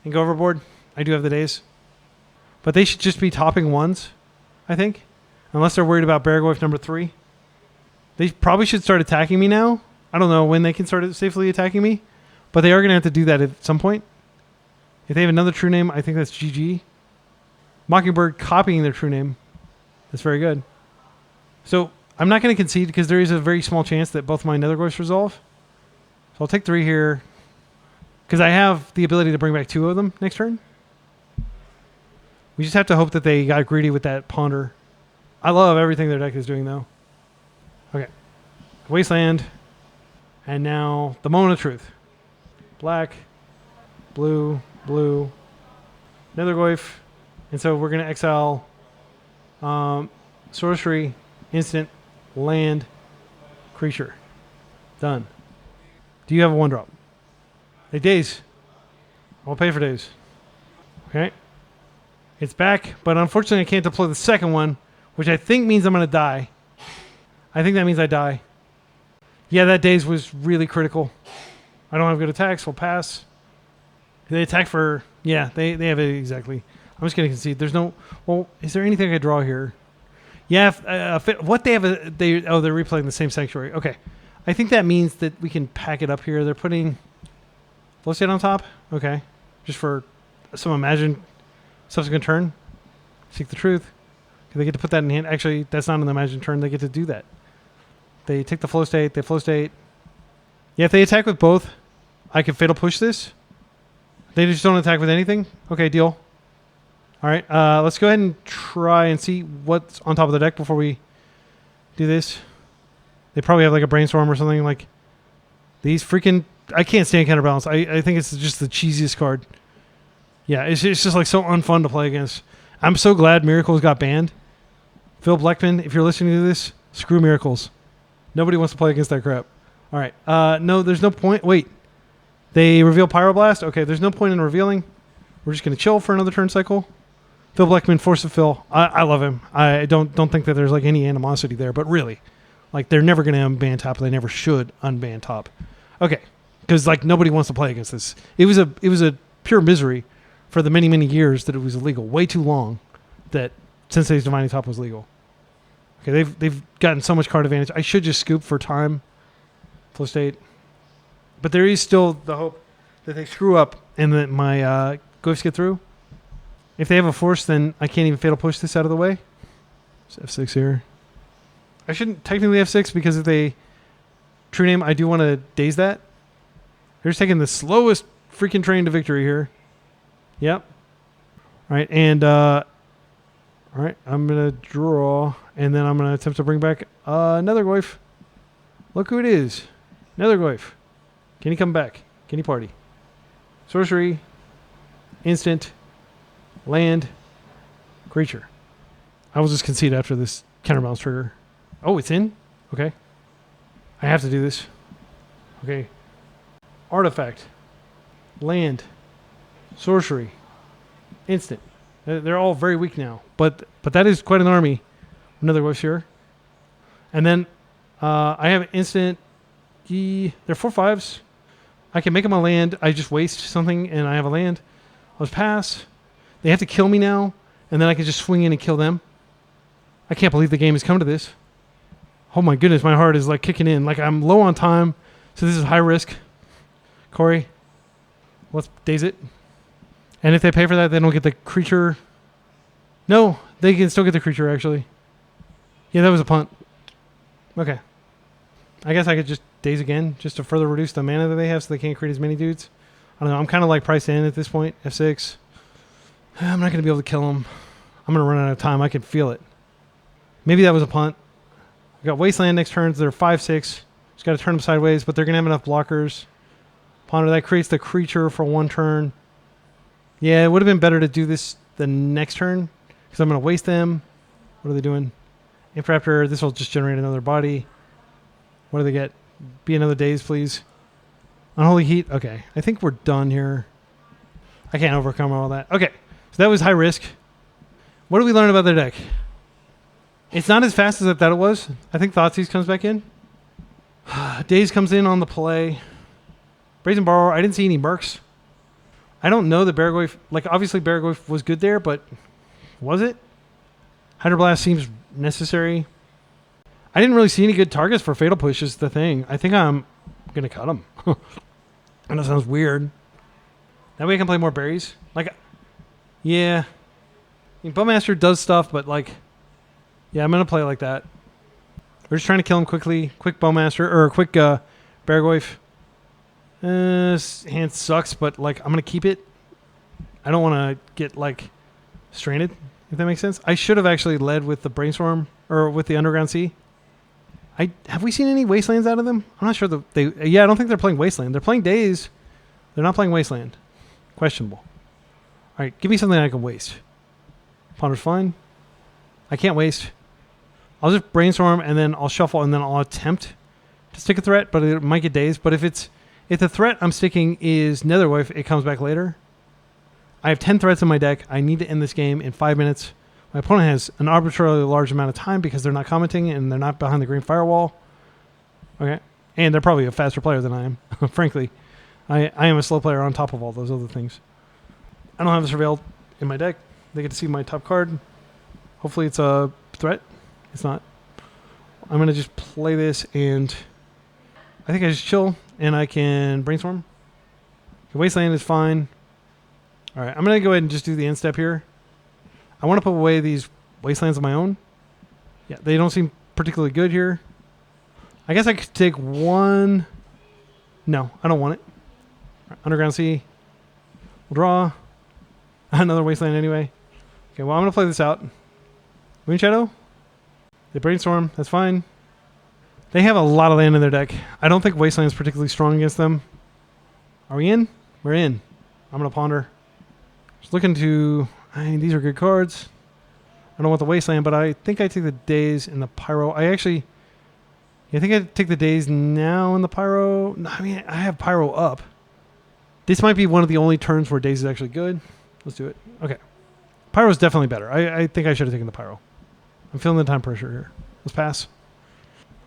and go overboard, I do have the Daze. But they should just be topping 1s, I think. Unless they're worried about Tarmogoyf number 3. They probably should start attacking me now. I don't know when they can start safely attacking me, but they are going to have to do that at some point. If they have another true name, I think that's GG. Mockingbird copying their true name. That's very good. So I'm not going to concede because there is a very small chance that both my Nethergoyfs resolve. So I'll take 3 here because I have the ability to bring back 2 of them next turn. We just have to hope that they got greedy with that Ponder. I love everything their deck is doing, though. Okay. Wasteland. And now the Moment of Truth. Black, blue, blue, Nethergoyf. And so we're going to exile sorcery, instant, land, creature. Done. Do you have a 1-drop? Hey, Daze. I'll pay for Daze. Okay. It's back, but unfortunately I can't deploy the second one, which I think means I'm going to die. I think that means I die. Yeah, that Daze was really critical. I don't have good attacks. We'll pass. They attack for... Yeah, they have it exactly. I'm just going to concede. There's no... Well, is there anything I could draw here? Yeah, what they have... they're replaying the same Sanctuary. Okay. I think that means that we can pack it up here. They're putting flow state on top. Okay. Just for some imagined subsequent turn. Seek the truth. They get to put that in hand. Actually, that's not an imagined turn. They get to do that. They take the flow state. They flow state. Yeah, if they attack with both, I can fatal push this. They just don't attack with anything? Okay, deal. All right, let's go ahead and try and see what's on top of the deck before we do this. They probably have like a brainstorm or something like these freaking... I can't stand counterbalance. I think it's just the cheesiest card. Yeah, it's just like so unfun to play against. I'm so glad Miracles got banned. Phil Blackman, if you're listening to this, screw Miracles. Nobody wants to play against that crap. All right. No, there's no point. Wait. They reveal Pyroblast? Okay, there's no point in revealing. We're just going to chill for another turn cycle. Phil Blackman, Force of Phil. I love him. I don't think that there's like any animosity there, but really, like they're never going to unban top. They never should unban top. Okay, because like nobody wants to play against this. It was a pure misery for the many years that it was illegal. Way too long that Sensei's Divining Top was legal. Okay, they've gotten so much card advantage. I should just scoop for time. Flow state. But there is still the hope that they screw up and that my Goyfs get through. If they have a force, then I can't even fatal push this out of the way. So F6 here. I shouldn't technically F6 because if they true name, I do want to daze that. They're just taking the slowest freaking train to victory here. Yep. All right, and all right, I'm gonna draw, and then I'm gonna attempt to bring back Nethergoyf. Look who it is, Nethergoyf. Can he come back? Can he party? Sorcery, instant, land, creature. I will just concede after this counterbalance trigger. Oh, it's in? Okay. I have to do this. Okay. Artifact, land, sorcery, instant. They're all very weak now, but that is quite an army. Another Goyfs here. And then I have instant. They're 4/5s. I can make them a land. I just waste something, and I have a land. Let's pass. They have to kill me now, and then I can just swing in and kill them. I can't believe the game has come to this. Oh my goodness, my heart is like kicking in. Like I'm low on time, so this is high risk. Corey, let's daze it. And if they pay for that, they don't get the creature. No, they can still get the creature, actually. Yeah, that was a punt. Okay. I guess I could just daze again, just to further reduce the mana that they have so they can't create as many dudes. I don't know. I'm kind of like priced in at this point. F6. I'm not going to be able to kill them. I'm going to run out of time. I can feel it. Maybe that was a punt. I got Wasteland next turn. They're 5/6. Just got to turn them sideways, but they're going to have enough blockers. Ponder, that creates the creature for one turn. Yeah, it would have been better to do this the next turn because I'm going to waste them. What are they doing? Impraptor, this will just generate another body. What do they get? Be another daze, please. Unholy Heat. Okay, I think we're done here. I can't overcome all that. Okay, so that was high risk. What did we learn about their deck? It's not as fast as I thought it was. I think Thoughtseize comes back in. Daze comes in on the play. Brazen Borrower. I didn't see any Mercs. I don't know that Barragoyf... Like, obviously Barragoyf was good there, but... Was it? Hydroblast seems necessary. I didn't really see any good targets for Fatal Push is the thing. I think I'm going to cut them. I know it sounds weird. That way I can play more berries. Like, yeah. I mean, Bowmaster does stuff, but like... Yeah, I'm going to play like that. We're just trying to kill him quickly. Quick Bowmaster, or quick Barragoyf. Hand sucks, but like I'm going to keep it. I don't want to get like stranded, if that makes sense. I should have actually led with the Brainstorm, or with the Underground Sea. Have we seen any Wastelands out of them? I'm not sure. Yeah, I don't think they're playing Wasteland. They're playing Daze. They're not playing Wasteland. Questionable. All right, give me something I can waste. Ponder's fine. I can't waste. I'll just Brainstorm, and then I'll shuffle, and then I'll attempt to stick a threat, but it might get dazed. But if the threat I'm sticking is Nethergoyf, it comes back later. I have 10 threats in my deck. I need to end this game in 5 minutes. My opponent has an arbitrarily large amount of time because they're not commenting and they're not behind the green firewall. Okay. And they're probably a faster player than I am, frankly. I am a slow player on top of all those other things. I don't have a Surveil in my deck. They get to see my top card. Hopefully it's a threat. It's not. I'm going to just play this, and I think I just chill, and I can brainstorm. The Wasteland is fine. All right, I'm going to go ahead and just do the end step here. I want to put away these Wastelands of my own. Yeah, they don't seem particularly good here. I guess I could take one. No, I don't want it. Right, Underground Sea. We'll draw. Another Wasteland anyway. Okay, well, I'm going to play this out. Moonshadow. They brainstorm. That's fine. They have a lot of land in their deck. I don't think Wasteland is particularly strong against them. Are we in? We're in. I'm going to ponder. Just looking to... I mean, these are good cards. I don't want the Wasteland, but I think I take the Daze and the Pyro. I think I take the Daze now in the Pyro. No, I mean, I have Pyro up. This might be one of the only turns where Daze is actually good. Let's do it. Okay. Pyro's definitely better. I think I should have taken the Pyro. I'm feeling the time pressure here. Let's pass.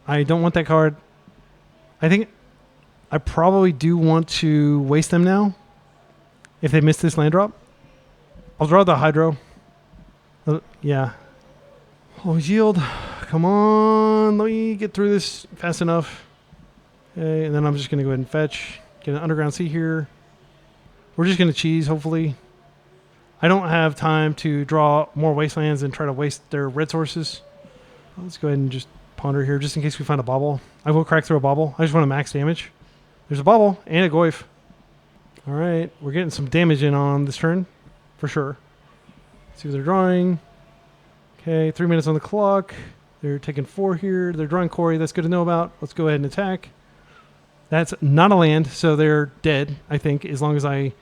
I don't want that card. I think I probably do want to waste them now. If they miss this land drop. I'll draw the Hydro. Yeah. Oh, yield. Come on. Let me get through this fast enough. Okay, and then I'm just going to go ahead and fetch. Get an Underground Sea here. We're just going to cheese, hopefully. I don't have time to draw more Wastelands and try to waste their red sources. Let's go ahead and just ponder here just in case we find a bobble. I will crack through a bobble. I just want to max damage. There's a bobble and a Goyf. All right. We're getting some damage in on this turn for sure. Let's see what they're drawing. Okay. 3 minutes on the clock. They're taking 4 here. They're drawing Corey. That's good to know about. Let's go ahead and attack. That's not a land, so they're dead, I think, as long as I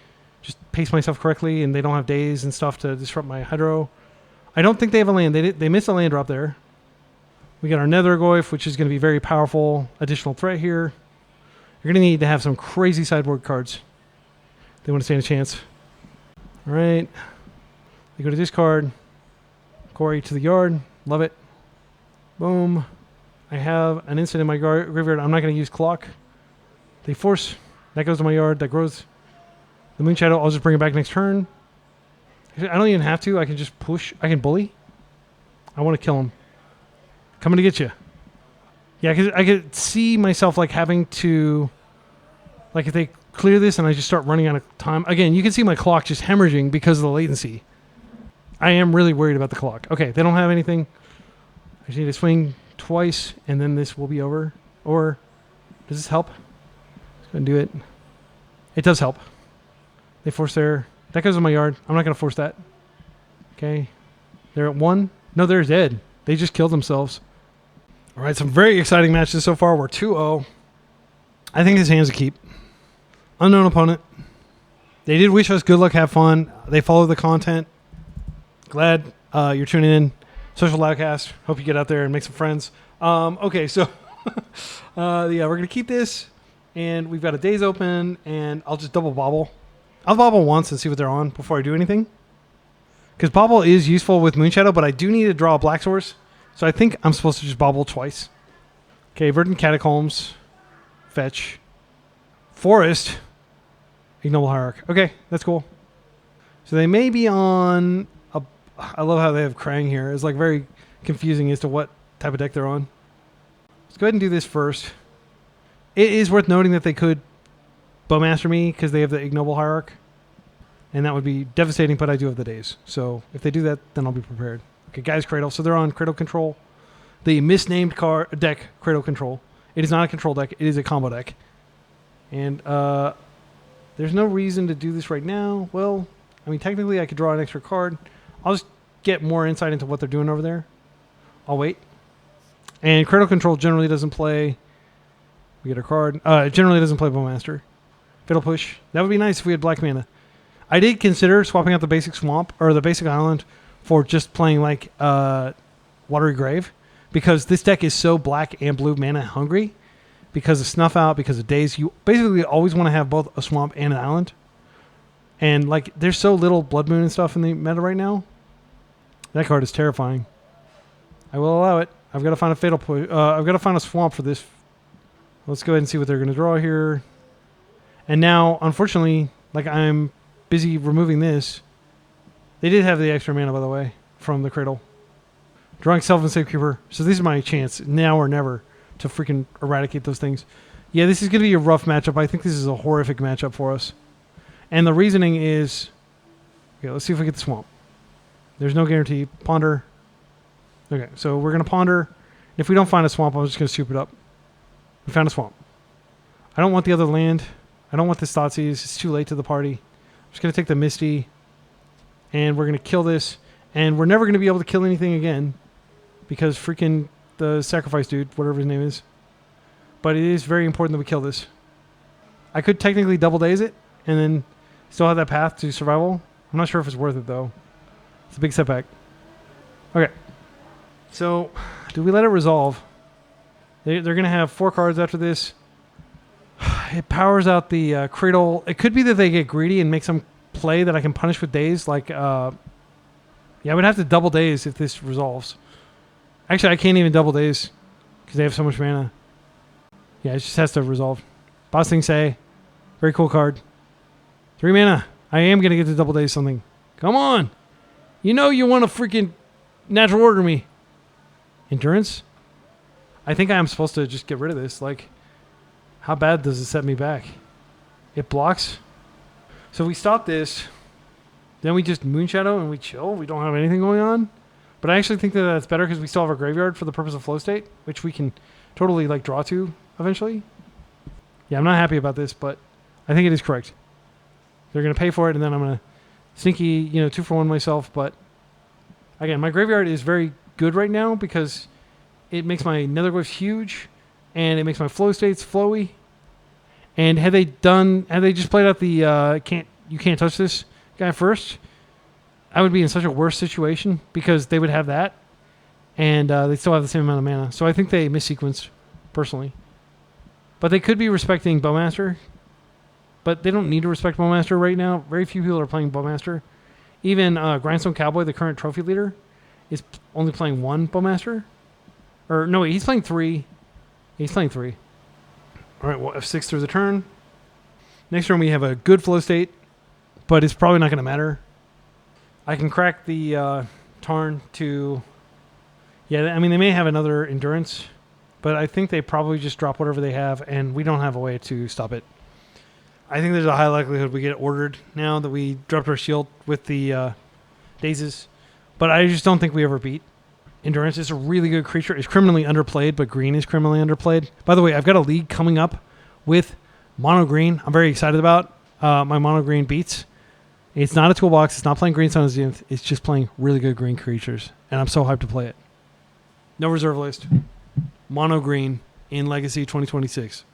just pace myself correctly and they don't have days and stuff to disrupt my Hydro. I don't think they have a land. They missed a land drop there. We got our Nethergoyf, which is going to be very powerful additional threat here. You're going to need to have some crazy sideboard cards. They want to stand a chance. All right. They go to discard. Corey to the yard. Love it. Boom. I have an instant in my graveyard. I'm not going to use clock. They force. That goes to my yard. That grows. The Moonshadow, I'll just bring it back next turn. I don't even have to. I can just push. I can bully. I want to kill him. Coming to get you. Yeah, because I could see myself like having to... Like if they clear this and I just start running out of time. Again, you can see my clock just hemorrhaging because of the latency. I am really worried about the clock. Okay, they don't have anything. I just need to swing twice and then this will be over. Or does this help? Let's go and do it. It does help. They force their... That goes in my yard. I'm not going to force that. Okay. They're at 1. No, they're dead. They just killed themselves. All right, some very exciting matches so far. We're 2-0. I think this hand's a keep. Unknown opponent. They did wish us good luck, have fun. They follow the content. Glad you're tuning in. Socialoutcast. Hope you get out there and make some friends. Okay, so yeah, we're going to keep this. And we've got a days open, and I'll just double bobble. I'll bobble once and see what they're on before I do anything. Because bobble is useful with Moonshadow, but I do need to draw a black source. So I think I'm supposed to just bobble twice. Okay, Verdant Catacombs. Fetch. Forest. Ignoble Hierarch. Okay, that's cool. So they may be on... I love how they have Krang here. It's like very confusing as to what type of deck they're on. Let's go ahead and do this first. It is worth noting that they could Bowmaster me because they have the Ignoble Hierarch. And that would be devastating, but I do have the days. So if they do that, then I'll be prepared. Okay, guys, Cradle. So they're on Cradle Control. The misnamed deck, Cradle Control. It is not a control deck. It is a combo deck. And there's no reason to do this right now. Well, I mean, technically I could draw an extra card. I'll just get more insight into what they're doing over there. I'll wait. And Cradle Control generally doesn't play... We get a card. It generally doesn't play Bowmaster. Fatal Push. That would be nice if we had black mana. I did consider swapping out the basic swamp or the basic island for just playing like Watery Grave because this deck is so black and blue mana hungry because of Snuff Out, because of Days. You basically always want to have both a swamp and an island. And like there's so little Blood Moon and stuff in the meta right now. That card is terrifying. I will allow it. I've got to find a Fatal Push. I've got to find a swamp for this. Let's go ahead and see what they're going to draw here. And now, unfortunately, like I'm busy removing this. They did have the extra mana, by the way, from the Cradle. Drawing Self and Safekeeper. So this is my chance, now or never, to freaking eradicate those things. Yeah, this is going to be a rough matchup. I think this is a horrific matchup for us. And the reasoning is... Okay, let's see if we get the Swamp. There's no guarantee. Ponder. Okay, so we're going to Ponder. If we don't find a Swamp, I'm just going to soup it up. We found a Swamp. I don't want the other land. I don't want the Thoughtseize. It's too late to the party. I'm just going to take the Misty. And we're going to kill this. And we're never going to be able to kill anything again. Because freaking the Sacrifice dude, whatever his name is. But it is very important that we kill this. I could technically double daze it. And then still have that path to survival. I'm not sure if it's worth it though. It's a big setback. Okay. So, do we let it resolve? They're going to have 4 cards after this. It powers out the Cradle. It could be that they get greedy and make some play that I can punish with daze. Like, yeah, I would have to double daze if this resolves. Actually, I can't even double daze because they have so much mana. Yeah, it just has to resolve. Boss Thing Say. Very cool card. 3 mana. I am going to get to double daze something. Come on. You know you want to freaking natural order me. Endurance? I think I am supposed to just get rid of this. Like, how bad does it set me back? It blocks. So we stop this. Then we just Moonshadow and we chill. We don't have anything going on. But I actually think that that's better because we still have our graveyard for the purpose of flow state, which we can totally like draw to eventually. Yeah, I'm not happy about this, but I think it is correct. They're going to pay for it, and then I'm going to sneaky, 2-for-1 myself. But again, my graveyard is very good right now because it makes my Nethergoyf huge, and it makes my flow states flowy. And had they just played out the you can't touch this guy first, I would be in such a worse situation because they would have that, and they still have the same amount of mana. So I think they missequenced, personally. But they could be respecting Bowmaster, but they don't need to respect Bowmaster right now. Very few people are playing Bowmaster. Even Grindstone Cowboy, the current trophy leader, is only playing 1 Bowmaster. Or no, wait, he's playing 3. He's playing 3. All right, well, F6 through the turn. Next turn we have a good flow state, but it's probably not going to matter. I can crack the Tarn to... Yeah, I mean, they may have another Endurance, but I think they probably just drop whatever they have, and we don't have a way to stop it. I think there's a high likelihood we get ordered now that we dropped our shield with the dazes, but I just don't think we ever beat Endurance. It's a really good creature. It's criminally underplayed, but green is criminally underplayed. By the way, I've got a league coming up with mono green. I'm very excited about my mono green beats. It's not a toolbox. It's not playing Green Sun Zenith. It's just playing really good green creatures, and I'm so hyped to play it. No reserve list. Mono green in Legacy 2026.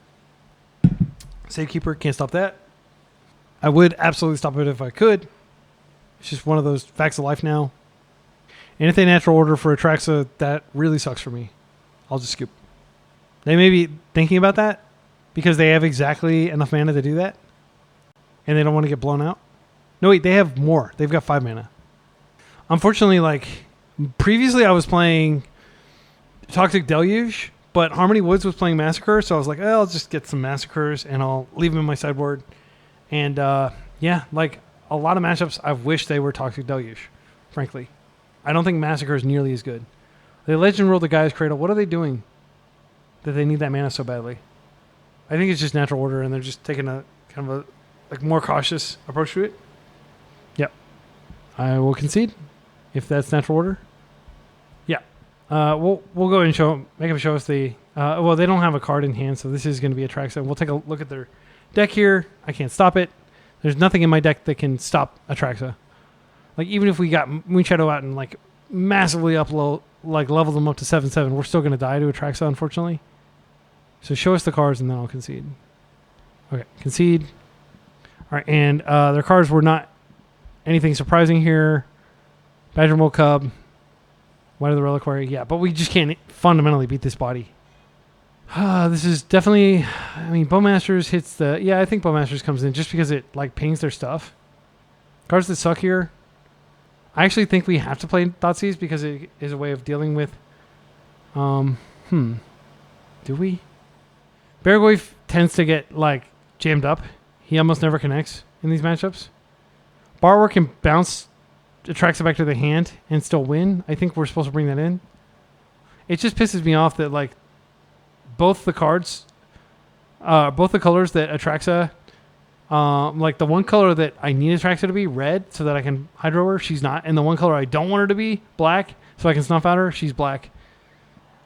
Safekeeper, can't stop that. I would absolutely stop it if I could. It's just one of those facts of life now. And if they natural order for Atraxa, that really sucks for me. I'll just scoop. They may be thinking about that because they have exactly enough mana to do that. And they don't want to get blown out. No, wait, they have more. They've got 5 mana. Unfortunately, like, previously I was playing Toxic Deluge, but Harmony Woods was playing Massacre, so I was like, oh, I'll just get some Massacres and I'll leave them in my sideboard. And, yeah, like, a lot of matchups, I wish they were Toxic Deluge, frankly. I don't think Massacre is nearly as good. They Legend Rule the Guy's Cradle. What are they doing that they need that mana so badly? I think it's just natural order, and they're just taking a kind of a like more cautious approach to it. Yep. I will concede if that's natural order. Yeah. We'll go ahead and make them show us the... well, they don't have a card in hand, so this is going to be a Atraxa. We'll take a look at their deck here. I can't stop it. There's nothing in my deck that can stop Atraxa. Like, even if we got Moonshadow out and, like, massively leveled them up to 7/7, we're still going to die to Atraxa, unfortunately. So show us the cards, and then I'll concede. Okay, concede. All right, and their cards were not anything surprising here. Badger Mole Cub. White of the Reliquary. Yeah, but we just can't fundamentally beat this body. This is definitely... I mean, Bowmasters hits the... Yeah, I think Bowmasters comes in just because it, like, pings their stuff. Cards that suck here. I actually think we have to play Thoughtseize because it is a way of dealing with... Do we? Tarmogoyf tends to get, like, jammed up He almost never connects in these matchups. Borrower can bounce Atraxa back to the hand and still win. I think we're supposed to bring that in. It just pisses me off that like both the colors that Atraxa, like the one color that I need Atraxa to be red so that I can hydro her, she's not. And the one color I don't want her to be black so I can snuff out her, she's black.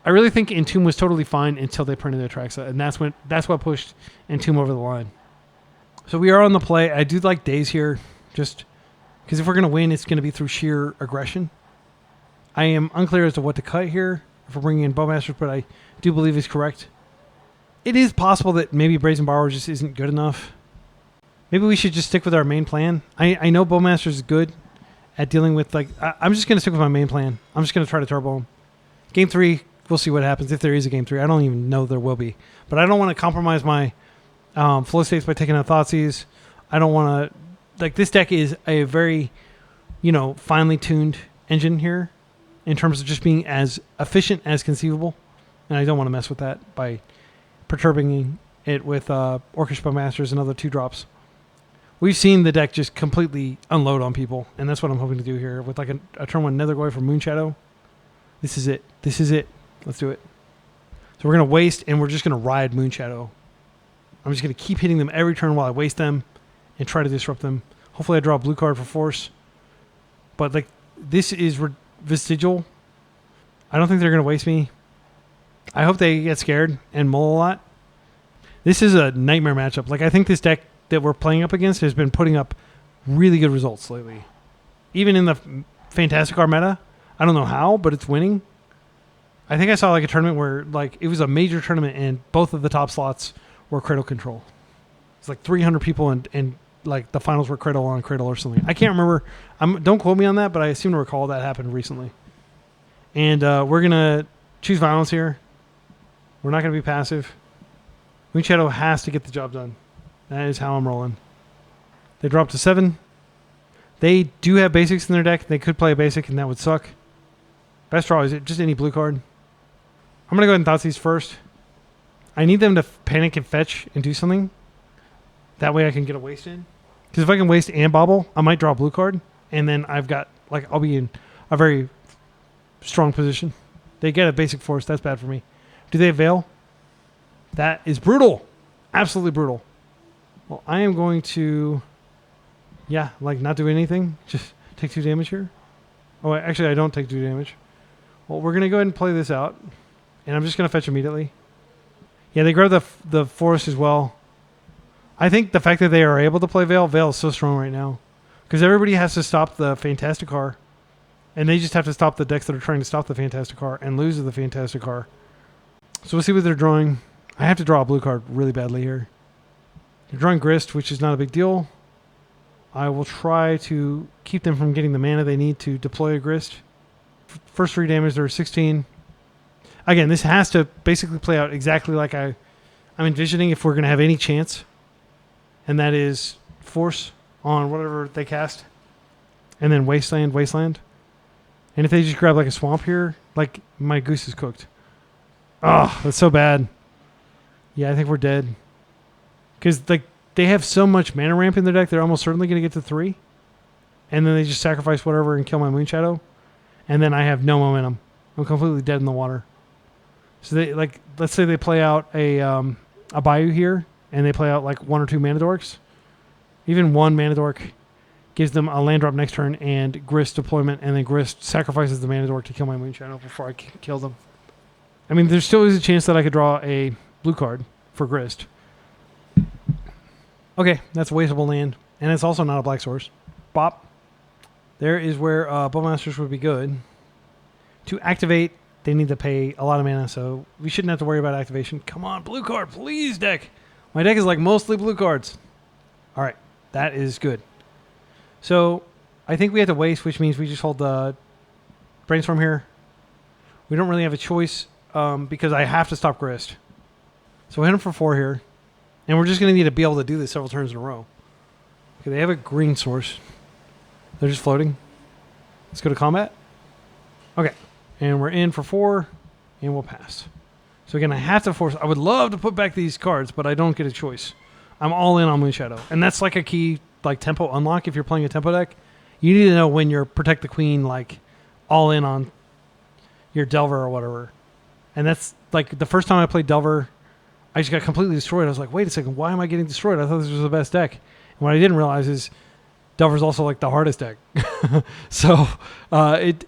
I really think Entomb was totally fine until they printed Atraxa, and that's what pushed Entomb over the line. So we are on the play. I do like Daze here, just because if we're going to win, it's going to be through sheer aggression. I am unclear as to what to cut here if we're bringing in Bowmasters, but I do believe he's correct. It is possible that maybe Brazen Borrower just isn't good enough. Maybe we should just stick with our main plan. I know Bowmasters is good at dealing with, like, I'm just going to stick with my main plan. I'm just going to try to turbo him. Game 3, we'll see what happens if there is a game 3. I don't even know there will be. But I don't want to compromise my flow states by taking out Thoughtseize. I don't want to... Like, this deck is a very, finely tuned engine here in terms of just being as efficient as conceivable. And I don't want to mess with that by perturbing it with Orcish Bowmasters and other 2-drops. We've seen the deck just completely unload on people, and that's what I'm hoping to do here with like a turn 1 Nethergoyf or Moonshadow. This is it. This is it. Let's do it. So we're going to waste, and we're just going to ride Moonshadow. I'm just going to keep hitting them every turn while I waste them and try to disrupt them. Hopefully I draw a blue card for force. But like this is vestigial. I don't think they're going to waste me. I hope they get scared and mull a lot. This is a nightmare matchup. Like I think this deck that we're playing up against has been putting up really good results lately. Even in the Fantastic Car meta. I don't know how, but it's winning. I think I saw like a tournament where like it was a major tournament and both of the top slots were Cradle Control. It's like 300 people and like the finals were Cradle on Cradle or something. I can't remember. Don't quote me on that, but I seem to recall that happened recently. And we're going to choose violence here. We're not going to be passive. Moonshadow has to get the job done. That is how I'm rolling. They drop to 7. They do have basics in their deck. They could play a basic and that would suck. Best draw is it just any blue card. I'm going to go ahead and Thoughtseize first. I need them to panic and fetch and do something. That way I can get a waste in. Because if I can waste and bobble, I might draw a blue card. And then I've got, like, I'll be in a very strong position. They get a basic force. That's bad for me. Do they Veil? That is brutal. Absolutely brutal. Well, I am going to, not do anything. Just take 2 damage here. Oh, actually, I don't take 2 damage. Well, we're going to go ahead and play this out. And I'm just going to fetch immediately. Yeah, they grab the forest as well. I think the fact that they are able to play Veil is so strong right now. Because everybody has to stop the Fantastic Car. And they just have to stop the decks that are trying to stop the Fantastic Car and lose to the Fantastic Car. So we'll see what they're drawing. I have to draw a blue card really badly here. They're drawing Grist, which is not a big deal. I will try to keep them from getting the mana they need to deploy a Grist. First 3 damage, they're 16. Again, this has to basically play out exactly like I'm envisioning if we're going to have any chance. And that is force on whatever they cast. And then wasteland. And if they just grab like a swamp here, like my goose is cooked. Oh, that's so bad. Yeah, I think we're dead. Because like they have so much mana ramp in their deck, they're almost certainly going to get to 3. And then they just sacrifice whatever and kill my Moonshadow. And then I have no momentum. I'm completely dead in the water. So they let's say they play out a Bayou here, and they play out like 1 or 2 Mana Dorks. Even 1 Mana Dork gives them a land drop next turn and Grist deployment, and then Grist sacrifices the Mana Dork to kill my Moonshadow before I kill them. I mean, there still is a chance that I could draw a blue card for Grist. Okay, that's a wasteable land, and it's also not a black source. Bop. There is where Bowmasters would be good. To activate, they need to pay a lot of mana, so we shouldn't have to worry about activation. Come on, blue card, please, deck. My deck is like mostly blue cards. All right, that is good. So I think we have to waste, which means we just hold the Brainstorm here. We don't really have a choice because I have to stop Grist. So we hit him for 4 here, and we're just going to need to be able to do this several turns in a row. Okay, they have a green source. They're just floating. Let's go to combat. Okay. And we're in for 4, and we'll pass. So again, I have to force... I would love to put back these cards, but I don't get a choice. I'm all in on Moonshadow. And that's like a key like tempo unlock if you're playing a tempo deck. You need to know when you're Protect the Queen like all in on your Delver or whatever. And that's like the first time I played Delver, I just got completely destroyed. I was like, wait a second, why am I getting destroyed? I thought this was the best deck. And what I didn't realize is Delver's also like the hardest deck. So it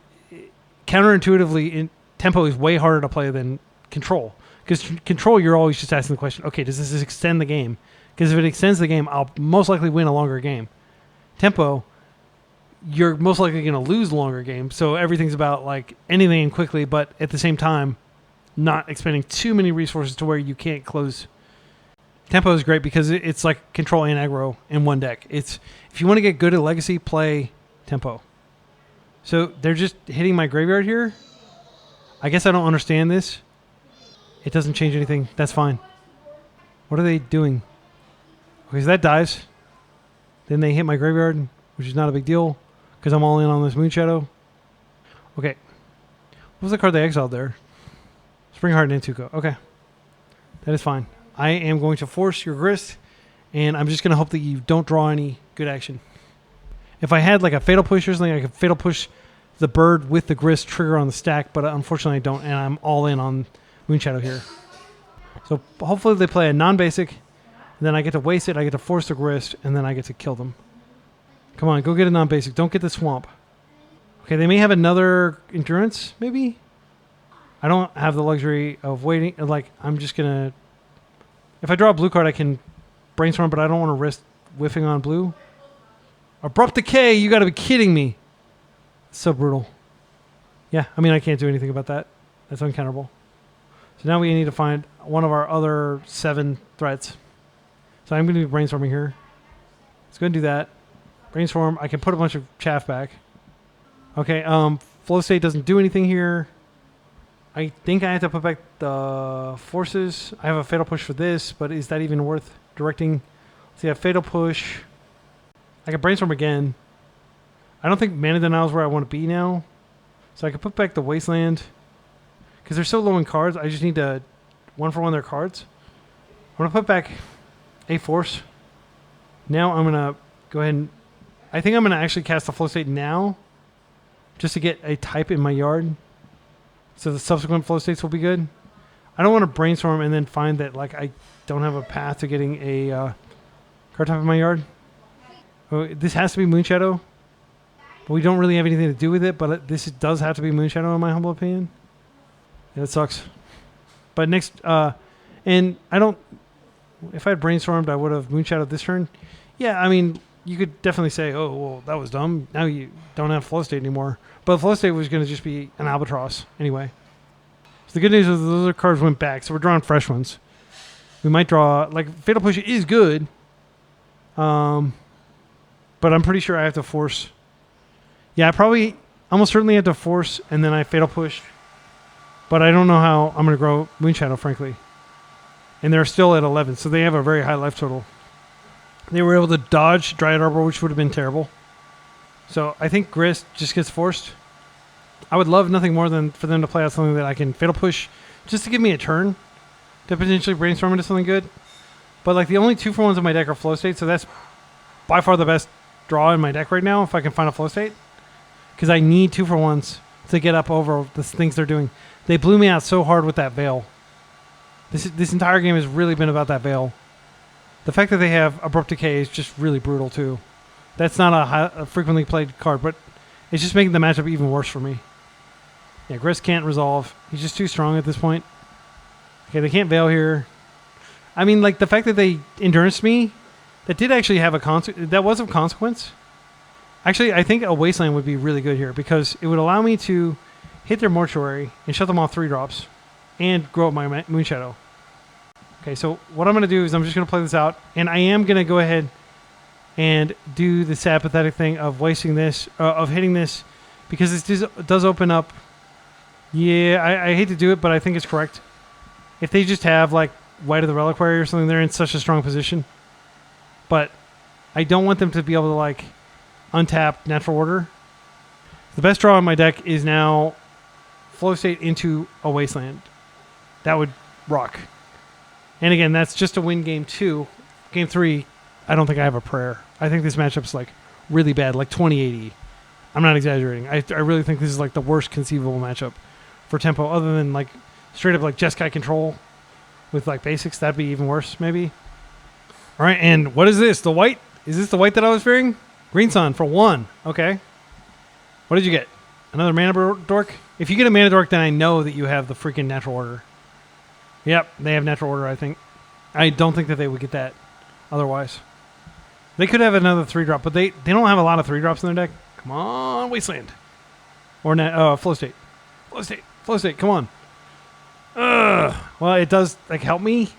counterintuitively, tempo is way harder to play than Control. Because Control, you're always just asking the question, okay, does this extend the game? Because if it extends the game, I'll most likely win a longer game. Tempo, you're most likely going to lose a longer game. So everything's about like anything quickly, but at the same time, not expending too many resources to where you can't close. Tempo is great because it's like Control and aggro in one deck. It's if you want to get good at Legacy, play Tempo. So they're just hitting my graveyard here. I guess I don't understand this. It doesn't change anything. That's fine. What are they doing? Okay, so that dies. Then they hit my graveyard, which is not a big deal because I'm all in on this Moonshadow. Okay. What was the card they exiled there? Springheart and Intuko. Okay. That is fine. I am going to force your Grist, and I'm just going to hope that you don't draw any good action. If I had like a Fatal Push or something, I could Fatal Push the bird with the Grist trigger on the stack, but unfortunately I don't, and I'm all in on Moonshadow here. So hopefully they play a non-basic, and then I get to waste it, I get to force the Grist, and then I get to kill them. Come on, go get a non-basic. Don't get the Swamp. Okay, they may have another Endurance, maybe? I don't have the luxury of waiting. Like, I'm just going to... If I draw a blue card, I can Brainstorm, but I don't want to risk whiffing on blue. Abrupt Decay, you got to be kidding me. It's so brutal. Yeah, I mean, I can't do anything about that. That's uncounterable. So now we need to find one of our other 7 threats. So I'm going to be Brainstorming here. Let's go and do that. Brainstorm. I can put a bunch of chaff back. Okay, Flow State doesn't do anything here. I think I have to put back the Forces. I have a Fatal Push for this, but is that even worth directing? So yeah, Fatal Push. I can Brainstorm again. I don't think Mana Denial is where I want to be now. So I can put back the Wasteland. Because they're so low in cards, I just need to 1-for-1 their cards. I'm going to put back a Force. Now I'm going to go ahead and... I think I'm going to actually cast the Flow State now. Just to get a type in my yard. So the subsequent Flow States will be good. I don't want to Brainstorm and then find that like I don't have a path to getting a card type in my yard. Oh, this has to be Moonshadow. But we don't really have anything to do with it. But this does have to be Moonshadow in my humble opinion. Yeah, it sucks. But next... and I don't... If I had Brainstormed, I would have Moonshadowed this turn. Yeah, I mean... You could definitely say, oh, well, that was dumb. Now you don't have Flow State anymore. But Flow State was going to just be an Albatross anyway. So the good news is those other cards went back, so we're drawing fresh ones. We might draw... Like, Fatal Push is good. But I'm pretty sure I have to force... Yeah, I probably... Almost certainly have to force, and then I Fatal Push. But I don't know how I'm going to grow Moonshadow, frankly. And they're still at 11, so they have a very high life total. They were able to dodge Dryad Arbor, which would have been terrible. So I think Grist just gets forced. I would love nothing more than for them to play out something that I can Fatal Push just to give me a turn to potentially Brainstorm into something good. But like the only 2-for-1s in my deck are Flow State, so that's by far the best draw in my deck right now if I can find a Flow State. Because I need 2-for-1s to get up over the things they're doing. They blew me out so hard with that Veil. This entire game has really been about that Veil. The fact that they have Abrupt Decay is just really brutal, too. That's not a frequently played card, but it's just making the matchup even worse for me. Yeah, Grist can't resolve. He's just too strong at this point. Okay, they can't Veil here. I mean, like, the fact that they Endurance me, that did actually have that was of consequence. Actually, I think a Wasteland would be really good here, because it would allow me to hit their Mortuary and shut them off 3-drops and grow up my Moonshadow. Okay, so what I'm going to do is I'm just going to play this out, and I am going to go ahead and do the sad, pathetic thing of wasting this, of hitting this, because this does open up. Yeah, I hate to do it, but I think it's correct. If they just have, like, White of the Reliquary or something, they're in such a strong position. But I don't want them to be able to, like, untap Natural Order. The best draw in my deck is now Flow State into a Wasteland. That would rock. And again, that's just to win game 2 game 3, I don't think I have a prayer. I think this matchup's like really bad, like 2080. I'm not exaggerating. I really think this is like the worst conceivable matchup for tempo, other than like straight up like Jeskai control with like basics. That'd be even worse, maybe. All right, and what is this? The white? Is this the white that I was fearing? Green Sun for 1. Okay. What did you get? Another mana dork? If you get a mana dork, then I know that you have the freaking natural order. Yep, they have natural order, I think. I don't think that they would get that otherwise. They could have another 3-drop, but they don't have a lot of 3-drops in their deck. Come on, Wasteland. Or Flow State. Flow State, come on. Ugh. Well, it does like help me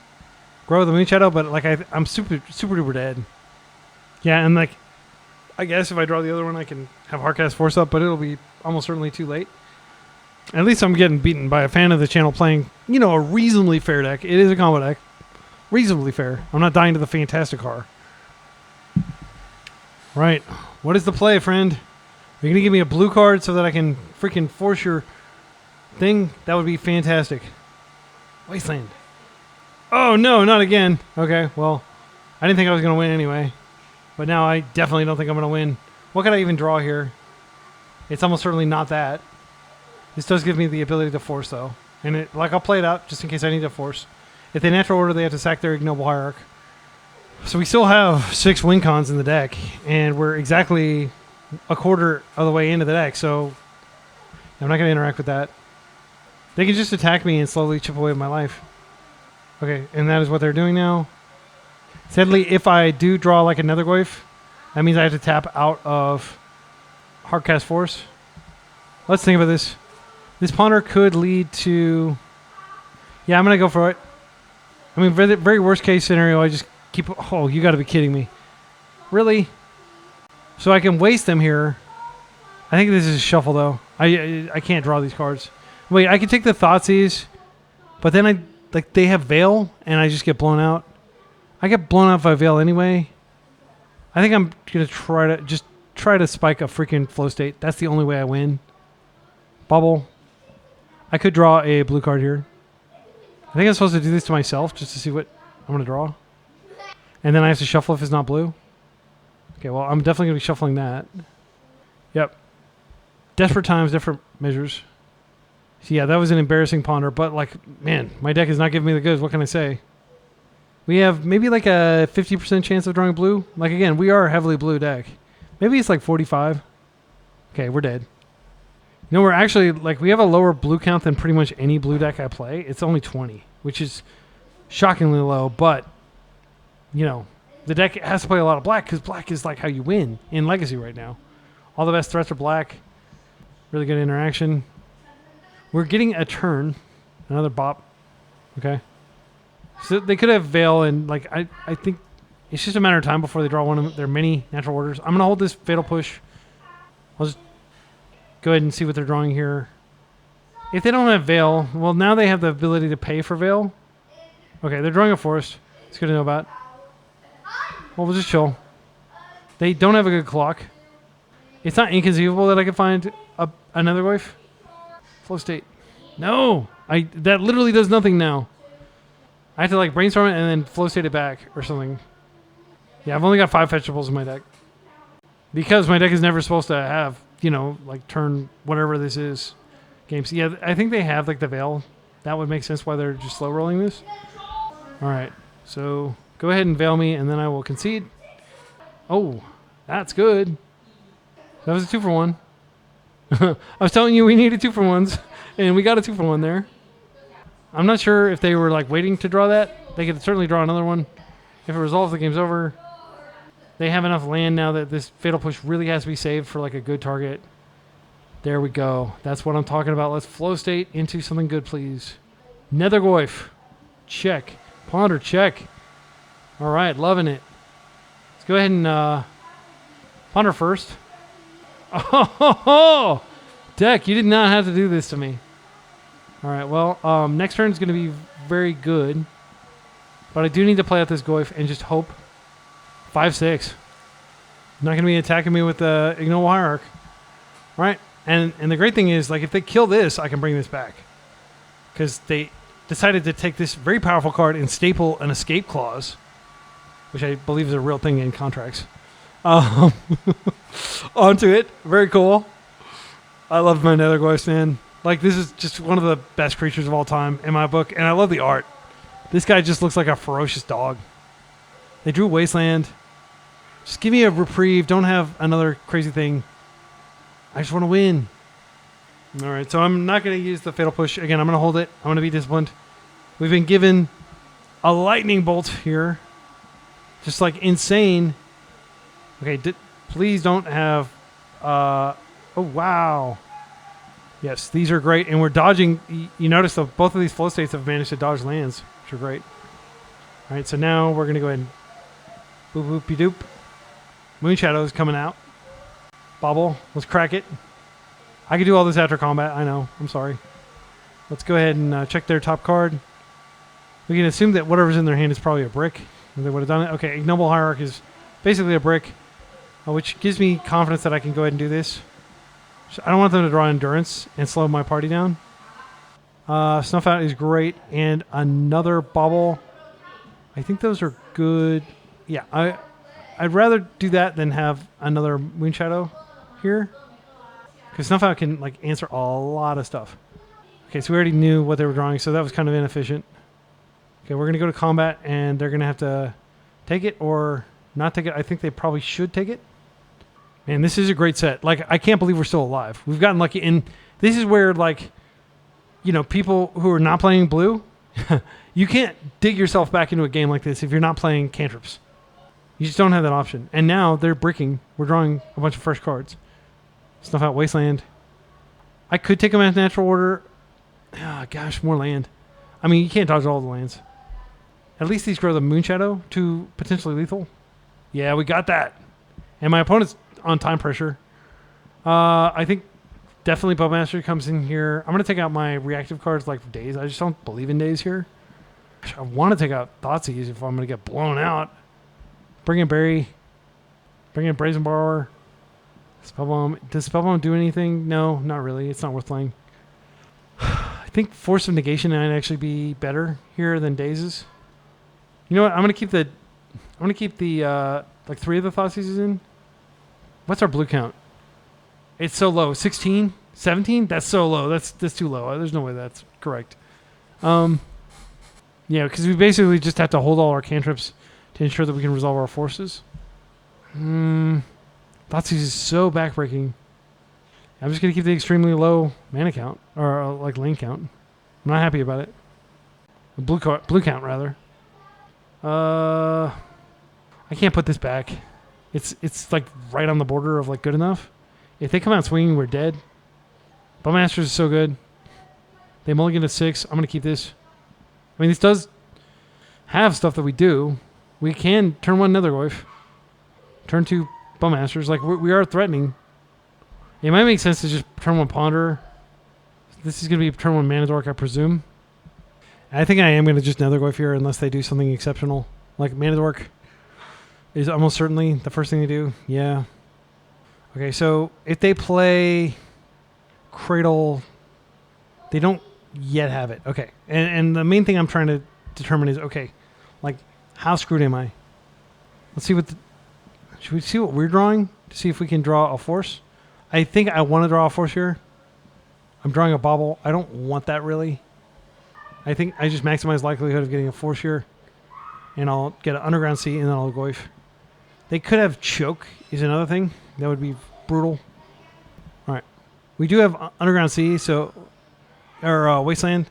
grow the Moonshadow, but like I'm super duper dead. Yeah, and like I guess if I draw the other one, I can have Hardcast Force up, but it'll be almost certainly too late. At least I'm getting beaten by a fan of the channel playing, you know, a reasonably fair deck. It is a combo deck. Reasonably fair. I'm not dying to the Fantastic car. Right. What is the play, friend? Are you going to give me a blue card so that I can freaking force your thing? That would be fantastic. Wasteland. Oh, no, not again. Okay, well, I didn't think I was going to win anyway. But now I definitely don't think I'm going to win. What could I even draw here? It's almost certainly not that. This does give me the ability to force, though. And I'll play it out just in case I need to force. If they natural order, they have to sack their Ignoble Hierarch. So we still have 6 win cons in the deck, and we're exactly a quarter of the way into the deck, so I'm not going to interact with that. They can just attack me and slowly chip away at my life. Okay, and that is what they're doing now. Sadly, if I do draw like a Nethergoyf, that means I have to tap out of Hardcast Force. Let's think about this. This Ponder could lead to... Yeah, I'm going to go for it. I mean, very, very worst case scenario, I just keep... Oh, you got to be kidding me. Really? So I can waste them here. I think this is a shuffle, though. I can't draw these cards. Wait, I can take the Thoughtseize, but then they have Veil, and I just get blown out. I get blown out by Veil anyway. I think I'm going to try to spike a freaking Flow State. That's the only way I win. Bubble. I could draw a blue card here. I think I'm supposed to do this to myself just to see what I'm going to draw. And then I have to shuffle if it's not blue. Okay, well, I'm definitely going to be shuffling that. Yep. Desperate times, different measures. So yeah, that was an embarrassing Ponder, but like, man, my deck is not giving me the goods. What can I say? We have maybe like a 50% chance of drawing blue. Like, again, we are a heavily blue deck. Maybe it's like 45. Okay, we're dead. You know, we're actually, like, we have a lower blue count than pretty much any blue deck I play. It's only 20, which is shockingly low, but, you know, the deck has to play a lot of black because black is like how you win in Legacy right now. All the best threats are black. Really good interaction. We're getting a turn. Another bop. Okay. So they could have Veil, and like I think it's just a matter of time before they draw one of their many natural orders. I'm going to hold this Fatal Push. I'll just go ahead and see what they're drawing here. If they don't have Veil, well, now they have the ability to pay for Veil. Okay, they're drawing a Forest. It's good to know about. Well, we'll just chill. They don't have a good clock. It's not inconceivable that I could find another Nethergoyf. Flow State. No! That literally does nothing now. I have to like brainstorm it and then Flow State it back or something. Yeah, I've only got 5 fetchables in my deck. Because my deck is never supposed to have, you know, like turn whatever this is games. Yeah, I think they have like the Veil. That would make sense why they're just slow rolling this. Alright, so go ahead and Veil me and then I will concede. Oh, that's good. That was a 2-for-1. I was telling you we needed 2-for-1s, and we got a 2-for-1 there. I'm not sure if they were like waiting to draw that. They could certainly draw another one. If it resolves, the game's over. They have enough land now that this Fatal Push really has to be saved for like a good target. There we go. That's what I'm talking about. Let's Flow State into something good, please. Nethergoyf. Check. Ponder, check. All right, loving it. Let's go ahead and Ponder first. Oh, deck, you did not have to do this to me. All right, well, next turn is going to be very good. But I do need to play out this Goyf and just hope. 5-6. Not going to be attacking me with the Ignoble Hierarch. All right, and the great thing is, like, if they kill this, I can bring this back. Because they decided to take this very powerful card and staple an escape clause. which I believe is a real thing in contracts. Um, onto it. Very cool. I love my Nethergoyf, man. Like, this is just one of the best creatures of all time in my book, and I love the art. This guy just looks like a ferocious dog. They drew Wasteland. Just give me a reprieve. Don't have another crazy thing. I just want to win. All right, so I'm not going to use the Fatal Push. Again, I'm going to hold it. I'm going to be disciplined. We've been given a lightning bolt here. Just like insane. Okay, please don't have... oh, wow. Yes, these are great. And we're dodging... You notice that both of these flow states have managed to dodge lands, which are great. All right, so now we're going to go ahead and... Boop, boopy doop. Moonshadow is coming out. Bobble. Let's crack it. I can do all this after combat. I know. I'm sorry. Let's go ahead and check their top card. We can assume that whatever's in their hand is probably a brick. They would have done it. Okay, Ignoble Hierarch is basically a brick, which gives me confidence that I can go ahead and do this. So I don't want them to draw Endurance and slow my party down. Snuff Out is great. And another Bobble. I think those are good. Yeah, I'd rather do that than have another Moonshadow here. Because Snuff Out can like answer a lot of stuff. Okay, so we already knew what they were drawing, so that was kind of inefficient. Okay, we're going to go to combat, and they're going to have to take it or not take it. I think they probably should take it. Man, this is a great set. Like, I can't believe we're still alive. We've gotten lucky. And this is where, like, you know, people who are not playing blue, you can't dig yourself back into a game like this if you're not playing cantrips. You just don't have that option. And now they're bricking. We're drawing a bunch of fresh cards. Snuff Out Wasteland. I could take them as natural order. Oh, gosh, more land. I mean, you can't dodge all the lands. At least these grow the Moonshadow to potentially lethal. Yeah, we got that. And my opponent's on time pressure. I think definitely Bowmaster comes in here. I'm going to take out my reactive cards like Daze. I just don't believe in Daze here. I want to take out Thoughtseize if I'm going to get blown out. Bring in Barry. Bring in Brazen Borrower. Spellbomb. Does Spellbomb do anything? No, not really. It's not worth playing. I think Force of Negation might actually be better here than Dazes. You know what? I'm gonna keep the like 3 of the Thoughtseizes in. What's our blue count? It's so low. 16? 17? That's so low. That's too low. There's no way that's correct. Yeah, because we basically just have to hold all our cantrips to ensure that we can resolve our forces. Thoughtseize is so backbreaking. I'm just going to keep the extremely low mana count, or like lane count. I'm not happy about it. Blue count, rather. I can't put this back. It's like right on the border of like good enough. If they come out swinging, we're dead. Bowmasters is so good. They mulligan to 6. I'm going to keep this. I mean, this does have stuff that we do. We can turn 1 Nethergoyf. Turn 2 Bowmasters. Like, we are threatening. It might make sense to just turn 1 Ponder. This is going to be turn 1 Manadork, I presume. I think I am going to just Nethergoyf here unless they do something exceptional. Like Manadork is almost certainly the first thing they do. Yeah. Okay, so if they play Cradle, they don't yet have it. Okay. And the main thing I'm trying to determine is, okay, like, how screwed am I? Let's see should we see what we're drawing to see if we can draw a force? I think I want to draw a force here. I'm drawing a Bobble. I don't want that really. I think I just maximize likelihood of getting a force here. And I'll get an Underground Sea and then I'll Goyf. They could have Choke is another thing. That would be brutal. All right. We do have Underground Sea, or Wasteland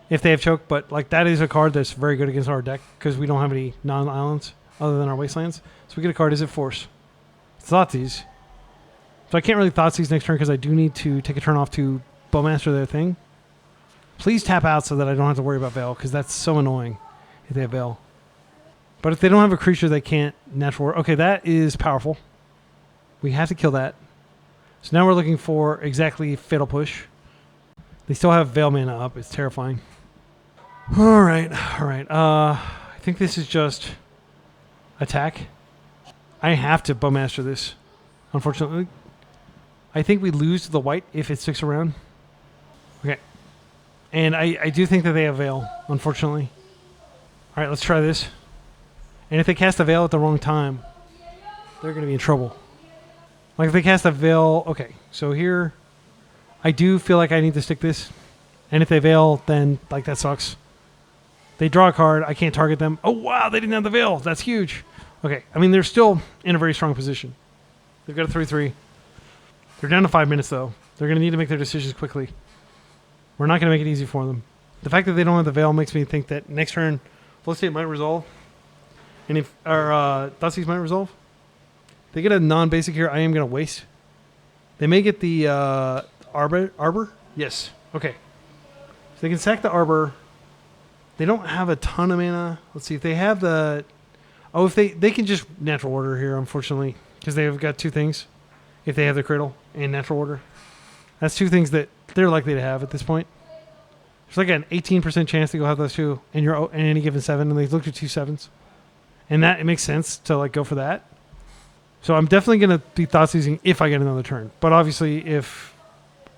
if they have Choke. But like that is a card that's very good against our deck because we don't have any non-islands other than our Wastelands. So we get a card. Is it Force? It's Thoughtseize. So I can't really Thoughtseize next turn because I do need to take a turn off to Bowmaster their thing. Please tap out so that I don't have to worry about Veil because that's so annoying if they have Veil. But if they don't have a creature they can't natural... Okay, that is powerful. We have to kill that. So now we're looking for exactly Fatal Push. They still have Veil mana up. It's terrifying. All right. I think this is just attack. I have to Bowmaster this, unfortunately. I think we lose to the white if it sticks around. Okay. And I do think that they have Veil, unfortunately. All right, let's try this. And if they cast a Veil at the wrong time, they're going to be in trouble. Like if they cast a Veil... Okay, so here, I do feel like I need to stick this. And if they Veil, then like that sucks. They draw a card. I can't target them. Oh, wow, they didn't have the Veil. That's huge. Okay, I mean, they're still in a very strong position. They've got a 3-3. They're down to 5 minutes, though. They're going to need to make their decisions quickly. We're not going to make it easy for them. The fact that they don't have the Veil makes me think that next turn, Flow State might resolve. And if our Thoughtseize might resolve. If they get a non-basic here, I am going to waste. They may get the Arbor? Yes. Okay. So they can sack the Arbor. They don't have a ton of mana. Let's see if they have the... Oh, if they can just Natural Order here, unfortunately. Because they've got two things. If they have the Cradle and Natural Order. That's two things that they're likely to have at this point. There's like an 18% chance to go have those two in any given 7, and they looked at 2 7s. And that, it makes sense to like go for that. So I'm definitely going to be Thoughtseizing if I get another turn. But obviously if...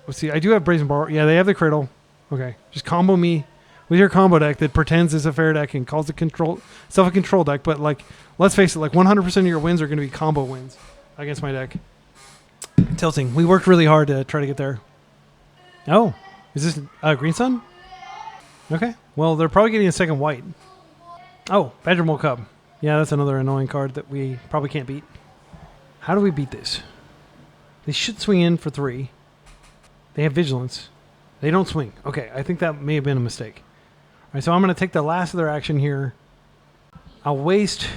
Let's see, I do have Brazen Borrower. Yeah, they have the Cradle. Okay, just combo me with your combo deck that pretends it's a fair deck and calls itself a control deck. But like, let's face it, like 100% of your wins are going to be combo wins against my deck. Tilting. We worked really hard to try to get there. Oh, is this Green Sun? Okay. Well, they're probably getting a second white. Oh, Badger Mole Cub. Yeah, that's another annoying card that we probably can't beat. How do we beat this? They should swing in for 3. They have Vigilance. They don't swing. Okay, I think that may have been a mistake. All right, so I'm going to take the last of their action here. I'll waste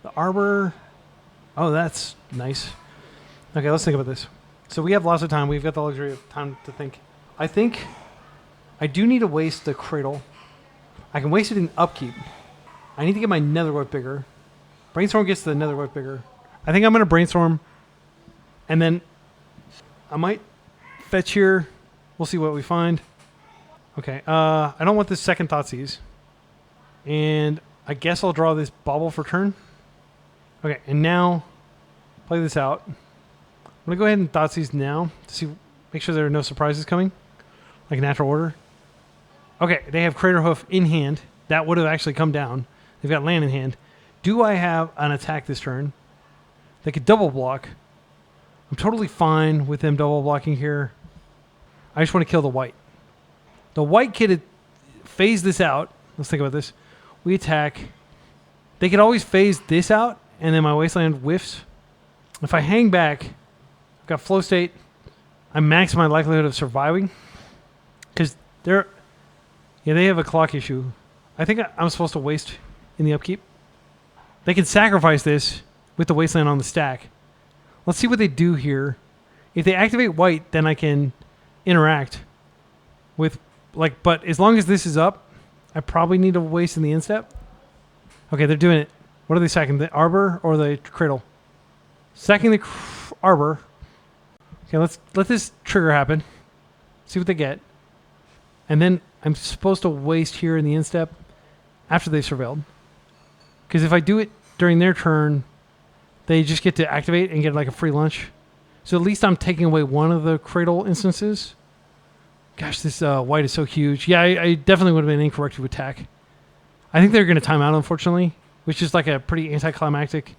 the Arbor. Oh, that's nice. Okay, let's think about this. So we have lots of time. We've got the luxury of time to think. I think I do need to waste the Cradle. I can waste it in upkeep. I need to get my Nethergoyf bigger. Brainstorm gets the Nethergoyf bigger. I think I'm going to Brainstorm. And then I might fetch here. We'll see what we find. Okay, I don't want this second Thoughtseize. And I guess I'll draw this Bauble for turn. Okay, and now play this out. I'm going to go ahead and Thoughtseize now to make sure there are no surprises coming. Like Natural Order. Okay, they have Crater Hoof in hand. That would have actually come down. They've got land in hand. Do I have an attack this turn? They could double block. I'm totally fine with them double blocking here. I just want to kill the white. The white kid phase this out. Let's think about this. We attack. They could always phase this out, and then my Wasteland whiffs. If I hang back, I've got Flow State. I max my likelihood of surviving. Because they have a clock issue. I think I'm supposed to waste in the upkeep. They can sacrifice this with the Wasteland on the stack. Let's see what they do here. If they activate white, then I can interact with, like, but as long as this is up, I probably need to waste in the instep. Okay, they're doing it. What are they sacking? The Arbor or the Cradle? Sacking the Arbor. Okay, let's let this trigger happen. See what they get. And then I'm supposed to waste here in the instep after they've surveilled. Because if I do it during their turn, they just get to activate and get like a free lunch. So at least I'm taking away one of the Cradle instances. Gosh, this white is so huge. Yeah, I definitely would have been incorrect to attack. I think they're going to time out, unfortunately, which is like a pretty anticlimactic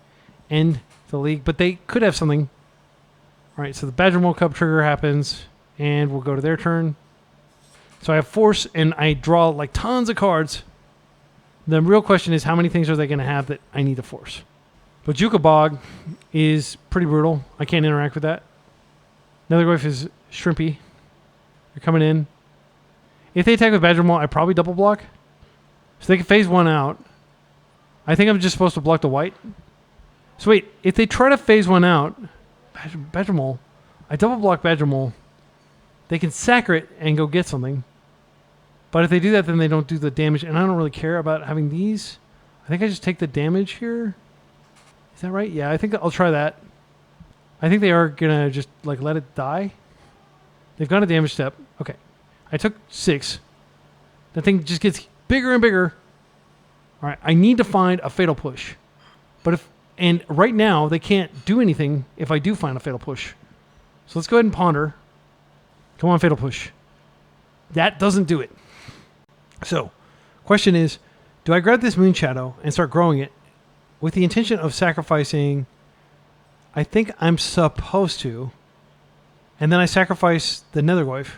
end to the league. But they could have something. All right, so the Badger Mole Cub trigger happens, and we'll go to their turn. So I have Force, and I draw like tons of cards. The real question is how many things are they going to have that I need to force? Bojuka Bog is pretty brutal. I can't interact with that. Nethergoyf is shrimpy. They're coming in. If they attack with Badger Mole, I probably double block. So they can phase one out. I think I'm just supposed to block the white. So wait, if they try to phase one out, Badger Mole, I double block Badger Mole. They can sack it and go get something. But if they do that, then they don't do the damage. And I don't really care about having these. I think I just take the damage here. Is that right? Yeah, I think I'll try that. I think they are going to just like let it die. They've got a damage step. Okay. I took 6. That thing just gets bigger and bigger. All right. I need to find a Fatal Push. And right now, they can't do anything if I do find a Fatal Push. So let's go ahead and ponder. Come on, Fatal Push. That doesn't do it. So, question is, do I grab this Moonshadow and start growing it with the intention of sacrificing, I think I'm supposed to, and then I sacrifice the Nethergoyf,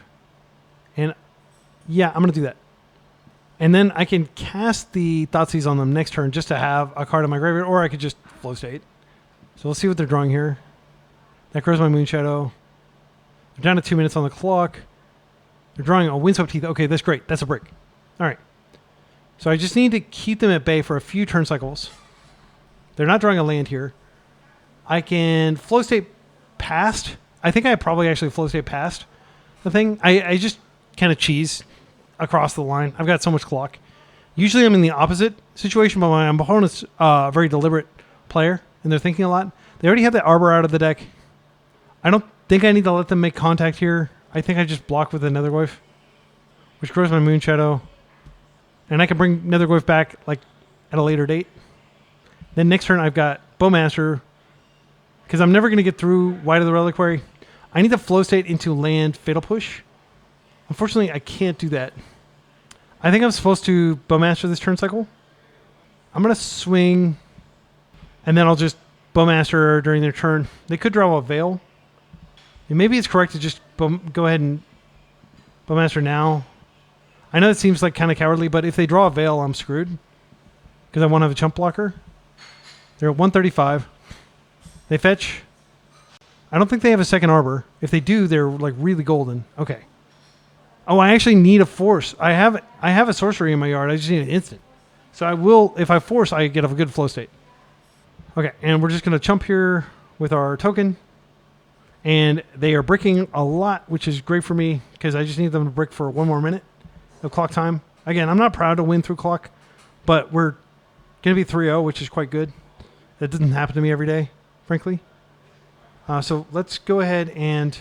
and yeah, I'm going to do that. And then I can cast the Thoughtseize on them next turn just to have a card in my graveyard, or I could just flow state. So we'll see what they're drawing here. That grows my Moonshadow. They're down to 2 minutes on the clock. They're drawing a Windswept Heath. Okay, that's great. That's a break. All right. So I just need to keep them at bay for a few turn cycles. They're not drawing a land here. I can flow state past. I think I probably actually flow state past the thing. I just kind of cheese across the line. I've got so much clock. Usually I'm in the opposite situation, but my opponent's a very deliberate player, and they're thinking a lot. They already have the Arbor out of the deck. I don't think I need to let them make contact here. I think I just block with the Nethergoyf, which grows my Moonshadow. And I can bring Nethergoyf back like at a later date. Then next turn I've got Bowmaster, because I'm never going to get through White of the Reliquary. I need to flow state into land Fatal Push. Unfortunately, I can't do that. I think I'm supposed to Bowmaster this turn cycle. I'm going to swing, and then I'll just Bowmaster during their turn. They could draw a Veil. And maybe it's correct to just go ahead and Bowmaster now. I know it seems like kind of cowardly, but if they draw a Veil, I'm screwed. Because I won't have a chump blocker. They're at 135. They fetch. I don't think they have a second Arbor. If they do, they're like really golden. Okay. Oh, I actually need a force. I have a sorcery in my yard. I just need an instant. So I will, if I force, I get a good flow state. Okay, and we're just going to chump here with our token. And they are bricking a lot, which is great for me because I just need them to brick for 1 more minute of clock time. Again, I'm not proud to win through clock, but we're going to be 3-0, which is quite good. That doesn't happen to me every day, frankly. So let's go ahead and,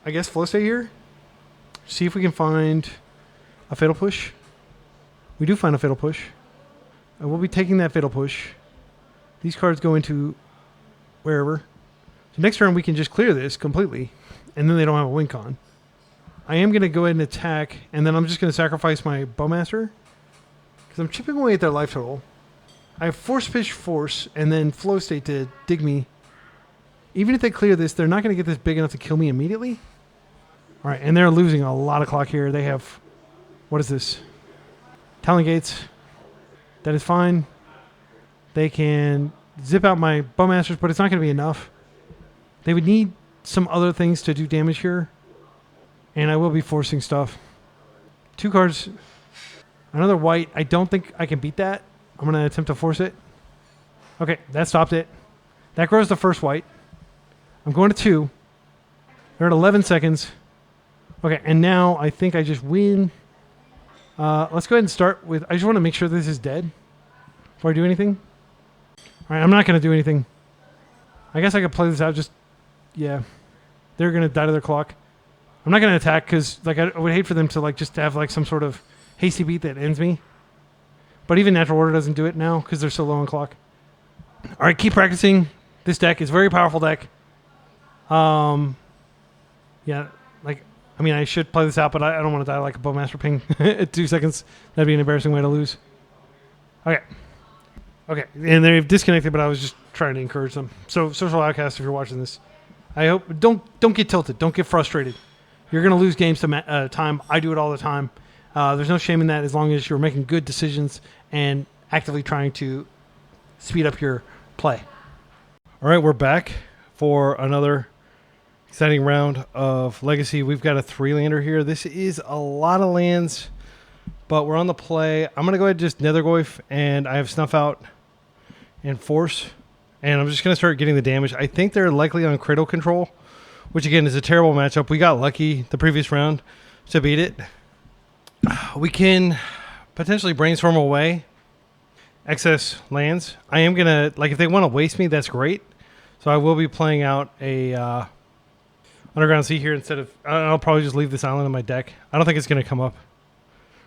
I guess, flow state here. See if we can find a Fatal Push. We do find a Fatal Push. And we'll be taking that Fatal Push. These cards go into wherever. So next turn we can just clear this completely, and then they don't have a win con. I am going to go ahead and attack, and then I'm just going to sacrifice my Bowmaster, because I'm chipping away at their life total. I have Force Pitch Force, and then Flow State to dig me. Even if they clear this, they're not going to get this big enough to kill me immediately. All right, and they're losing a lot of clock here. They have, what is this? Talon Gates. That is fine. They can zip out my Bowmasters, but it's not going to be enough. They would need some other things to do damage here. And I will be forcing stuff. 2 cards. Another white. I don't think I can beat that. I'm going to attempt to force it. Okay, that stopped it. That grows the first white. I'm going to 2. They're at 11 seconds. Okay, and now I think I just win. Let's go ahead and start with... I just want to make sure this is dead before I do anything. All right, I'm not going to do anything. I guess I could play this out just... Yeah. They're going to die to their clock. I'm not going to attack because like I would hate for them to like just have like some sort of hasty beat that ends me. But even Natural Order doesn't do it now because they're so low on clock. All right, keep practicing. This deck is a very powerful deck. Yeah, like, I mean, I should play this out, but I don't want to die like a Bowmaster ping at 2 seconds. That'd be an embarrassing way to lose. Okay. Okay, and they've disconnected, but I was just trying to encourage them. So, Social Outcast, if you're watching this, I hope don't get tilted, don't get frustrated. You're gonna lose games to time. I do it all the time. There's no shame in that as long as you're making good decisions and actively trying to speed up your play. All right, we're back for another exciting round of Legacy. We've got a 3-lander here. This is a lot of lands, but we're on the play. I'm gonna go ahead and just Nethergoyf, and I have Snuff Out and Force, and I'm just going to start getting the damage. I think they're likely on Cradle Control, which again is a terrible matchup. We got lucky the previous round to beat it. We can potentially brainstorm away excess lands. I am going to, like, if they want to waste me, that's great. So I will be playing out a Underground Sea here instead of, I'll probably just leave this island in my deck. I don't think it's going to come up.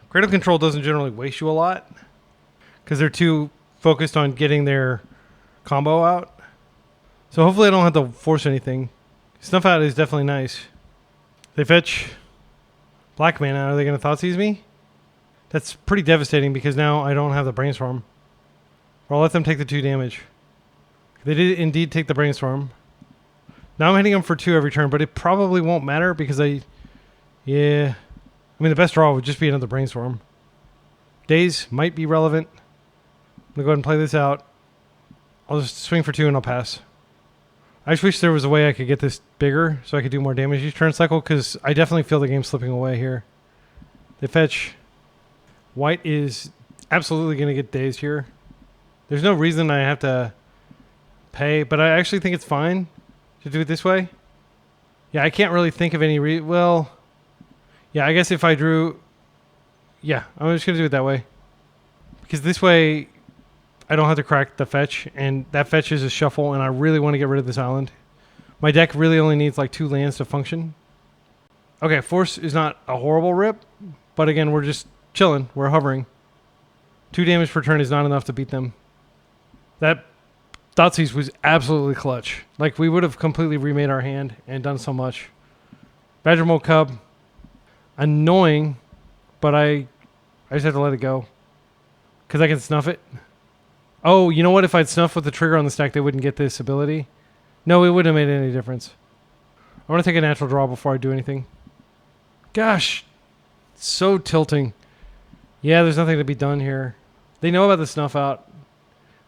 Cradle Control doesn't generally waste you a lot because they're too focused on getting their combo out. So hopefully I don't have to force anything. Snuff Out is definitely nice. They fetch black mana. Are they going to Thoughtseize me? That's pretty devastating because now I don't have the Brainstorm. Or I'll let them take the 2 damage. They did indeed take the brainstorm. Now I'm hitting them for 2 every turn, but it probably won't matter because yeah. I mean, the best draw would just be another brainstorm. Days might be relevant. I'm going to go ahead and play this out. I'll just swing for 2 and I'll pass. I just wish there was a way I could get this bigger so I could do more damage each turn cycle because I definitely feel the game slipping away here. They fetch. White is absolutely going to get dazed here. There's no reason I have to pay, but I actually think it's fine to do it this way. Yeah, I can't really think of any well, yeah, I guess if I drew... Yeah, I'm just going to do it that way. Because this way, I don't have to crack the fetch, and that fetch is a shuffle, and I really want to get rid of this island. My deck really only needs like 2 lands to function. Okay, Force is not a horrible rip, but again, we're just chilling. We're hovering. 2 damage per turn is not enough to beat them. That Thoughtseize was absolutely clutch. Like, we would have completely remade our hand and done so much. Badger Mole Cub. Annoying, but I just have to let it go. Because I can snuff it. Oh, you know what? If I'd snuffed with the trigger on the stack, they wouldn't get this ability. No, it wouldn't have made any difference. I want to take a natural draw before I do anything. Gosh. So tilting. Yeah, there's nothing to be done here. They know about the snuff out.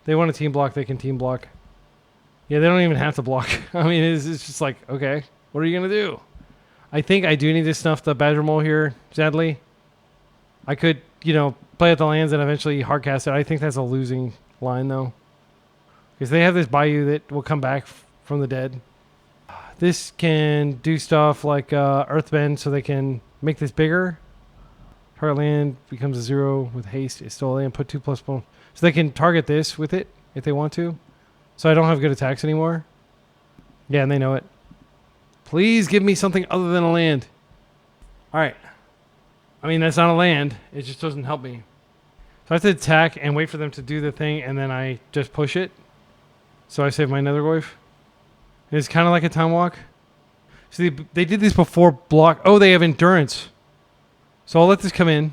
They want to team block, they can team block. Yeah, they don't even have to block. I mean, it's just like, okay, what are you going to do? I think I do need to snuff the Badger Mole here, sadly. I could, play out the lands and eventually hardcast it. I think that's a losing line, though. Because they have this Bayou that will come back from the dead. This can do stuff like Earthbend so they can make this bigger. Target land becomes a 0 with haste. It's still a land. Put 2+1. So they can target this with it if they want to. So I don't have good attacks anymore. Yeah, and they know it. Please give me something other than a land. All right. I mean, that's not a land. It just doesn't help me. So I have to attack and wait for them to do the thing, and then I just push it. So I save my Nethergoyf. It's kind of like a time walk. So they did this before block. Oh, they have endurance. So I'll let this come in.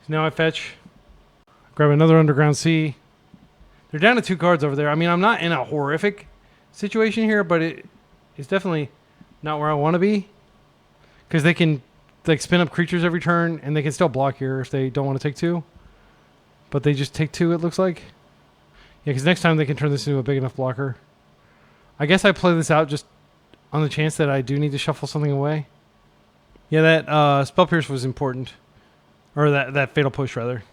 So now I fetch. Grab another Underground Sea. They're down to 2 cards over there. I mean, I'm not in a horrific situation here, but it's definitely not where I want to be. Because they can spin up creatures every turn, and they can still block here if they don't want to take 2. But they just take 2, it looks like. Yeah, because next time they can turn this into a big enough blocker. I guess I play this out just on the chance that I do need to shuffle something away. Yeah, that Spell Pierce was important. Or that Fatal Push, rather.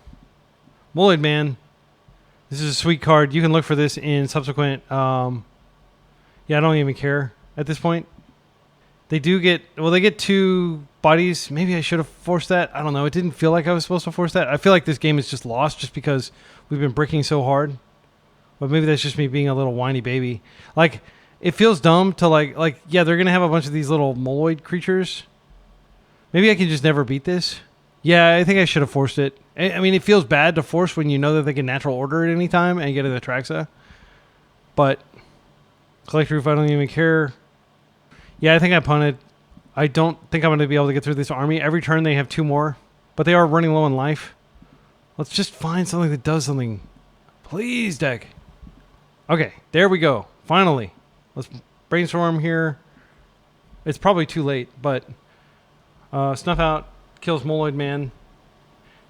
Mulloid Man. This is a sweet card. You can look for this in subsequent... yeah, I don't even care at this point. They do get... Well, they get 2 bodies. Maybe I should have forced that. I don't know. It didn't feel like I was supposed to force that. I feel like this game is just lost just because we've been bricking so hard. But maybe that's just me being a little whiny baby. Like, it feels dumb to yeah, they're going to have a bunch of these little Moloid creatures. Maybe I can just never beat this. Yeah, I think I should have forced it. I mean, it feels bad to force when you know that they can natural order at any time and get an Atraxa. But Collect Roof, I don't even care. Yeah, I think I punted. I don't think I'm going to be able to get through this army. Every turn they have 2 more. But they are running low on life. Let's just find something that does something. Please, deck. Okay, there we go. Finally. Let's brainstorm here. It's probably too late, but Snuff Out kills Moloid Man.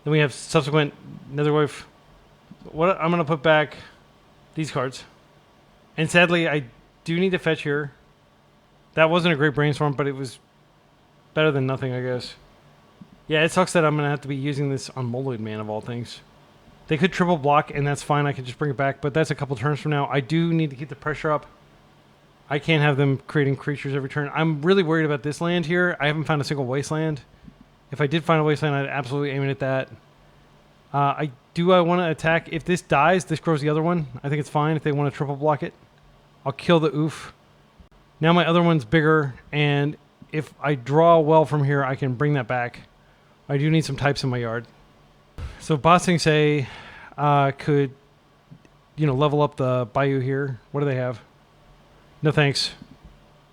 Then we have subsequent Nethergoyf. What I'm going to put back these cards. And sadly, I do need to fetch here. That wasn't a great brainstorm, but it was better than nothing, I guess. Yeah, it sucks that I'm going to have to be using this on Moloid Man of all things. They could triple block, and that's fine. I could just bring it back, but that's a couple turns from now. I do need to keep the pressure up. I can't have them creating creatures every turn. I'm really worried about this land here. I haven't found a single wasteland. If I did find a wasteland, I'd absolutely aim it at that. I want to attack. If this dies, this grows the other one. I think it's fine if they want to triple block it. I'll kill the oof. Now my other one's bigger, and if I draw well from here, I can bring that back. I do need some types in my yard. So Bossing Say could, level up the Bayou here. What do they have? No thanks.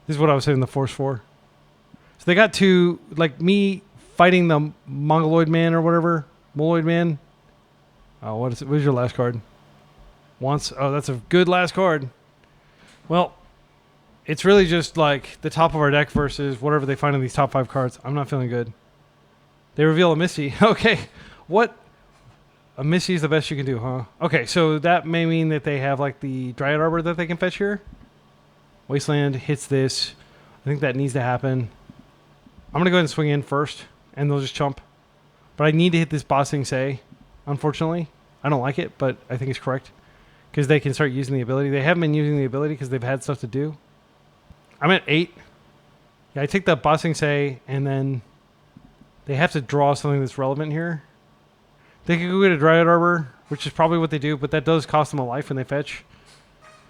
This is what I was saving the Force for. So they got 2, like me fighting the Mongoloid Man or whatever. Moloid Man. Oh, what is your last card? Once. Oh, that's a good last card. Well, it's really just like the top of our deck versus whatever they find in these top 5 cards. I'm not feeling good. They reveal a Misty. Okay. What? A Misty is the best you can do, huh? Okay, so that may mean that they have like the Dryad Arbor that they can fetch here. Wasteland hits this. I think that needs to happen. I'm going to go ahead and swing in first, and they'll just chump. But I need to hit this Bossing Say, unfortunately. I don't like it, but I think it's correct. Because they can start using the ability. They haven't been using the ability because they've had stuff to do. I'm at 8. Yeah, I take the Bossing Say, and then they have to draw something that's relevant here. They could go get a Dryad Arbor, which is probably what they do, but that does cost them a life when they fetch.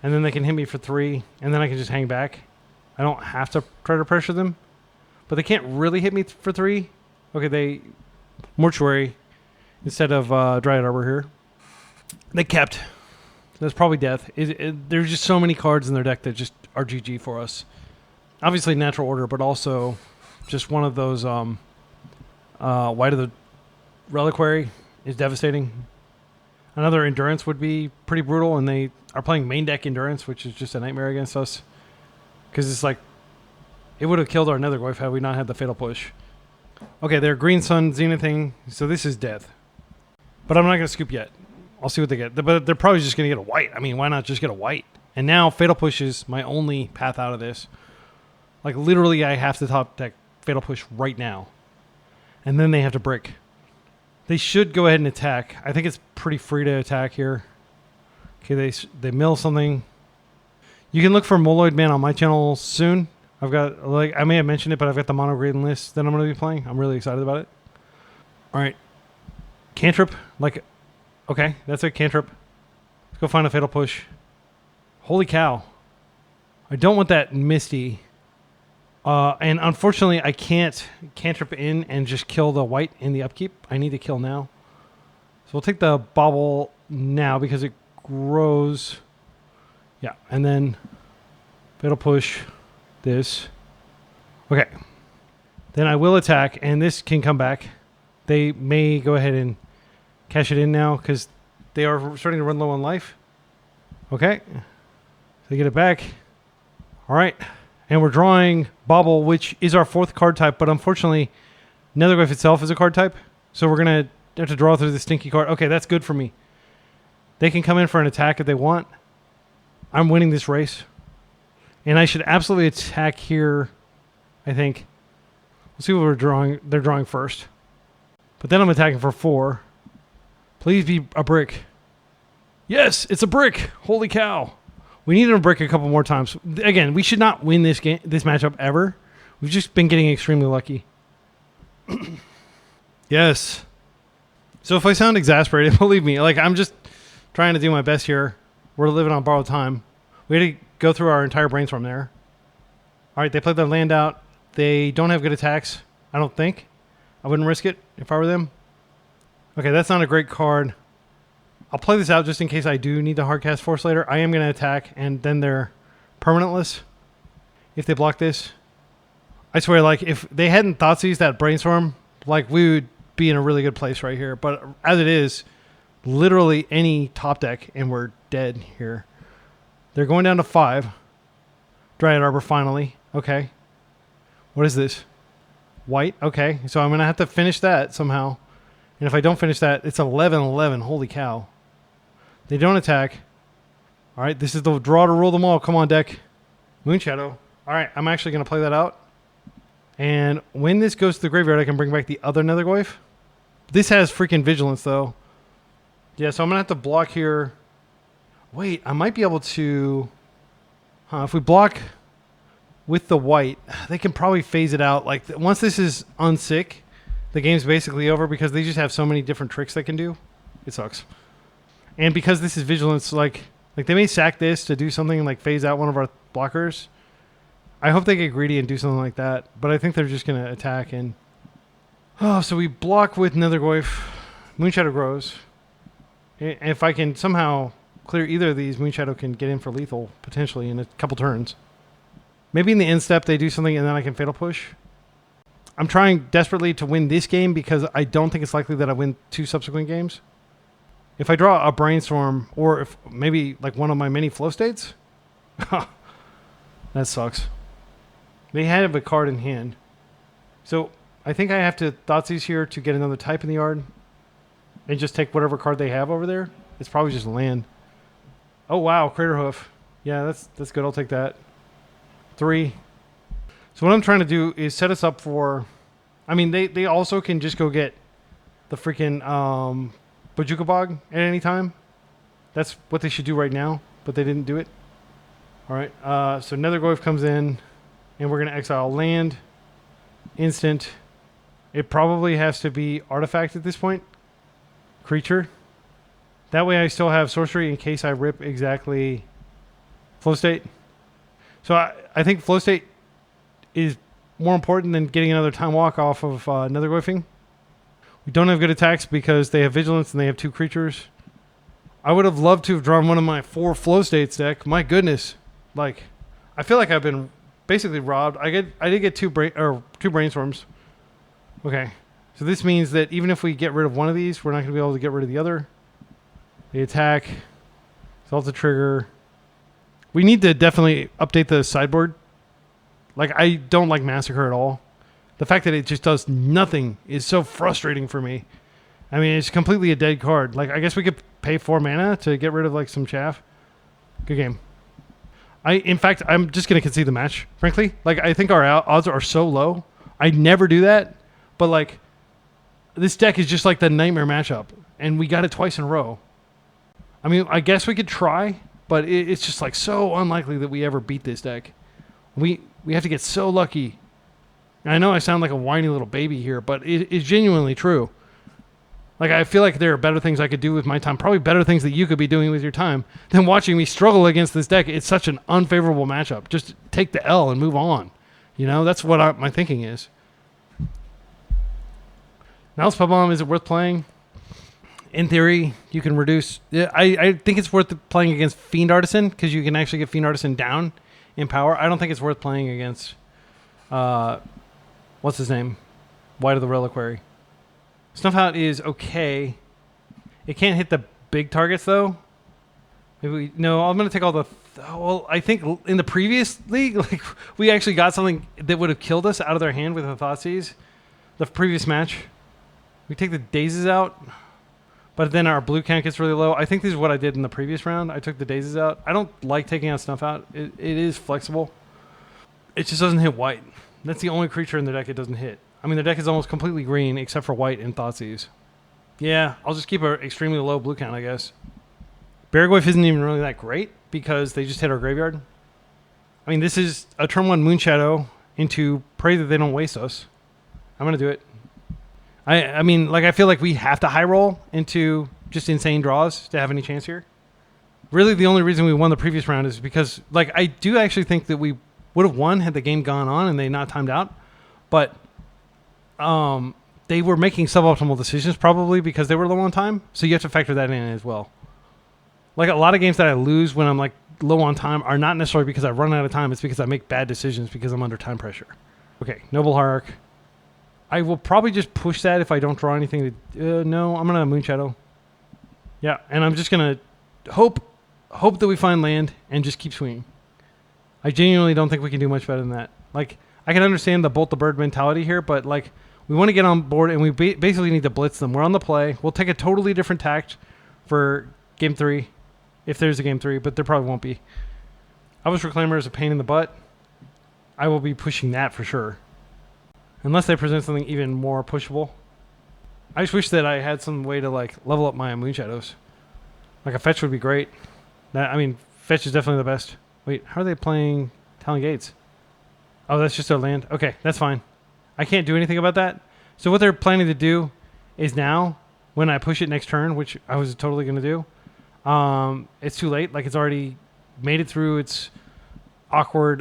And then they can hit me for 3, and then I can just hang back. I don't have to try to pressure them. But they can't really hit me for 3. Okay, they... Mortuary instead of Dryad Arbor here. They kept. That's probably death. There's just so many cards in their deck that just are GG for us. Obviously natural order, but also just one of those White of the Reliquary is devastating. Another Endurance would be pretty brutal, and they are playing main deck Endurance, which is just a nightmare against us. Because it's like, it would have killed our Nethergoyf had we not had the Fatal Push. Okay, they're Green Sun Zenithing, so this is death. But I'm not going to scoop yet. I'll see what they get. But they're probably just going to get a white. I mean, why not just get a white? And now Fatal Push is my only path out of this. Like, literally, I have to top deck Fatal Push right now. And then they have to brick. They should go ahead and attack. I think it's pretty free to attack here. Okay, they mill something. You can look for Moloid Man on my channel soon. I've got, like, I may have mentioned it, but I've got the mono green list that I'm going to be playing. I'm really excited about it. All right. Cantrip. Like, okay, that's a cantrip. Let's go find a Fatal Push. Holy cow. I don't want that Misty. And unfortunately, I can't cantrip in and just kill the white in the upkeep. I need to kill now. So we'll take the Bobble now because it grows. Yeah, and then Fatal Push this. Okay. Then I will attack, and this can come back. They may go ahead and cash it in now because they are starting to run low on life. Okay. They get it back. All right. And we're drawing Bobble, which is our 4th card type, but unfortunately, Nethergoyf itself is a card type. So we're going to have to draw through the stinky card. Okay, that's good for me. They can come in for an attack if they want. I'm winning this race. And I should absolutely attack here, I think. We'll see what we're drawing. They're drawing first. But then I'm attacking for 4. Please be a brick. Yes, it's a brick. Holy cow. We need to brick a couple more times. Again, we should not win this game, this matchup ever. We've just been getting extremely lucky. Yes. So if I sound exasperated, believe me, like I'm just trying to do my best here. We're living on borrowed time. We had to go through our entire brainstorm there. All right, they played their land out. They don't have good attacks, I don't think. I wouldn't risk it if I were them. Okay, that's not a great card. I'll play this out just in case I do need to hardcast Force later. I am going to attack, and then they're permanentless if they block this. I swear, like, if they hadn't Thoughtseize that brainstorm, like, we would be in a really good place right here. But as it is, literally any top deck, and we're dead here. They're going down to 5. Dryad Arbor finally. Okay. What is this? White. Okay. So I'm going to have to finish that somehow. And if I don't finish that, it's 11-11. Holy cow. They don't attack. All right. This is the draw to rule them all. Come on, deck. Moonshadow. All right. I'm actually going to play that out. And when this goes to the graveyard, I can bring back the other Nethergoyf. This has freaking Vigilance, though. Yeah, so I'm going to have to block here. Wait, I might be able to... if we block with the white, they can probably phase it out. Like, once this is unsick, the game's basically over because they just have so many different tricks they can do. It sucks. And because this is Vigilance, like they may sack this to do something like phase out one of our blockers. I hope they get greedy and do something like that. But I think they're just going to attack. And so we block with Nethergoyf. Moonshadow grows. And if I can somehow clear either of these, Moonshadow can get in for lethal, potentially, in a couple turns. Maybe in the end step they do something and then I can Fatal Push. I'm trying desperately to win this game because I don't think it's likely that I win 2 subsequent games. If I draw a Brainstorm, or if maybe like one of my many flow states, that sucks. They have a card in hand. So I think I have to Thoughtseize here to get another type in the yard and just take whatever card they have over there. It's probably just land. Oh, wow. Crater Hoof. Yeah, that's good. I'll take that. 3. So what I'm trying to do is set us up for... I mean, they also can just go get the freaking Bojuka Bog at any time. That's what they should do right now, but they didn't do it. All right. So Nethergoyf comes in, and we're going to exile land. Instant. It probably has to be artifact at this point. Creature. That way I still have sorcery in case I rip exactly flow state. So I think flow state is more important than getting another time walk off of Nethergoyfing. We don't have good attacks because they have vigilance and they have 2 creatures. I would have loved to have drawn one of my 4 flow states deck. My goodness. Like, I feel like I've been basically robbed. I did get 2 brainstorms. Okay. So this means that even if we get rid of one of these, we're not going to be able to get rid of the other. The attack. Solve the trigger. We need to definitely update the sideboard. Like, I don't like Massacre at all. The fact that it just does nothing is so frustrating for me. I mean, it's completely a dead card. Like, I guess we could pay 4 mana to get rid of, like, some chaff. Good game. In fact, I'm just going to concede the match, frankly. Like, I think our odds are so low. I never do that. But, like, this deck is just like the nightmare matchup. And we got it twice in a row. I mean, I guess we could try. But it's just, like, so unlikely that we ever beat this deck. We have to get so lucky. I know I sound like a whiny little baby here, but it is genuinely true. Like, I feel like there are better things I could do with my time, probably better things that you could be doing with your time, than watching me struggle against this deck. It's such an unfavorable matchup. Just take the L and move on. You know, that's what my thinking is. Now, Spellbomb, is it worth playing? In theory, you can reduce... I think it's worth playing against Fiend Artisan, because you can actually get Fiend Artisan down in power. I don't think it's worth playing against... what's his name? White of the Reliquary. Snuffhout is okay. It can't hit the big targets, though. No, I'm going to take all the... well, I think in the previous league, like, we actually got something that would have killed us out of their hand with the Thoughtseize. The previous match. We take the Dazes out, but then our blue count gets really low. I think this is what I did in the previous round. I took the Dazes out. I don't like taking out Snuffhout. It is flexible. It just doesn't hit white. That's the only creature in the deck it doesn't hit. I mean, the deck is almost completely green except for white and Thoughtseize. Yeah, I'll just keep an extremely low blue count, I guess. Barragoyf isn't even really that great because they just hit our graveyard. I mean, this is a turn 1 Moonshadow into pray that they don't waste us. I'm going to do it. I mean, like, I feel like we have to high roll into just insane draws to have any chance here. Really, the only reason we won the previous round is because, like, I do actually think that we would have won had the game gone on and they not timed out. But they were making suboptimal decisions probably because they were low on time. So you have to factor that in as well. Like, a lot of games that I lose when I'm, like, low on time are not necessarily because I run out of time. It's because I make bad decisions because I'm under time pressure. Okay, Noble Hierarch. I will probably just push that if I don't draw anything. No, I'm going to Moonshadow. Yeah, and I'm just going to hope that we find land and just keep swinging. I genuinely don't think we can do much better than that. Like, I can understand the bolt the bird mentality here, but, like, we want to get on board and we basically need to blitz them. We're on the play. We'll take a totally different tact for Game 3, if there's a Game 3, but there probably won't be. Elvish Reclaimer is a pain in the butt. I will be pushing that for sure. Unless they present something even more pushable. I just wish that I had some way to, like, level up my Moonshadows. Like, a fetch would be great. I mean, fetch is definitely the best. Wait, how are they playing Talon Gates? Oh, that's just their land. Okay, that's fine. I can't do anything about that. So what they're planning to do is now, when I push it next turn, which I was totally going to do, it's too late. Like, it's already made it through its awkward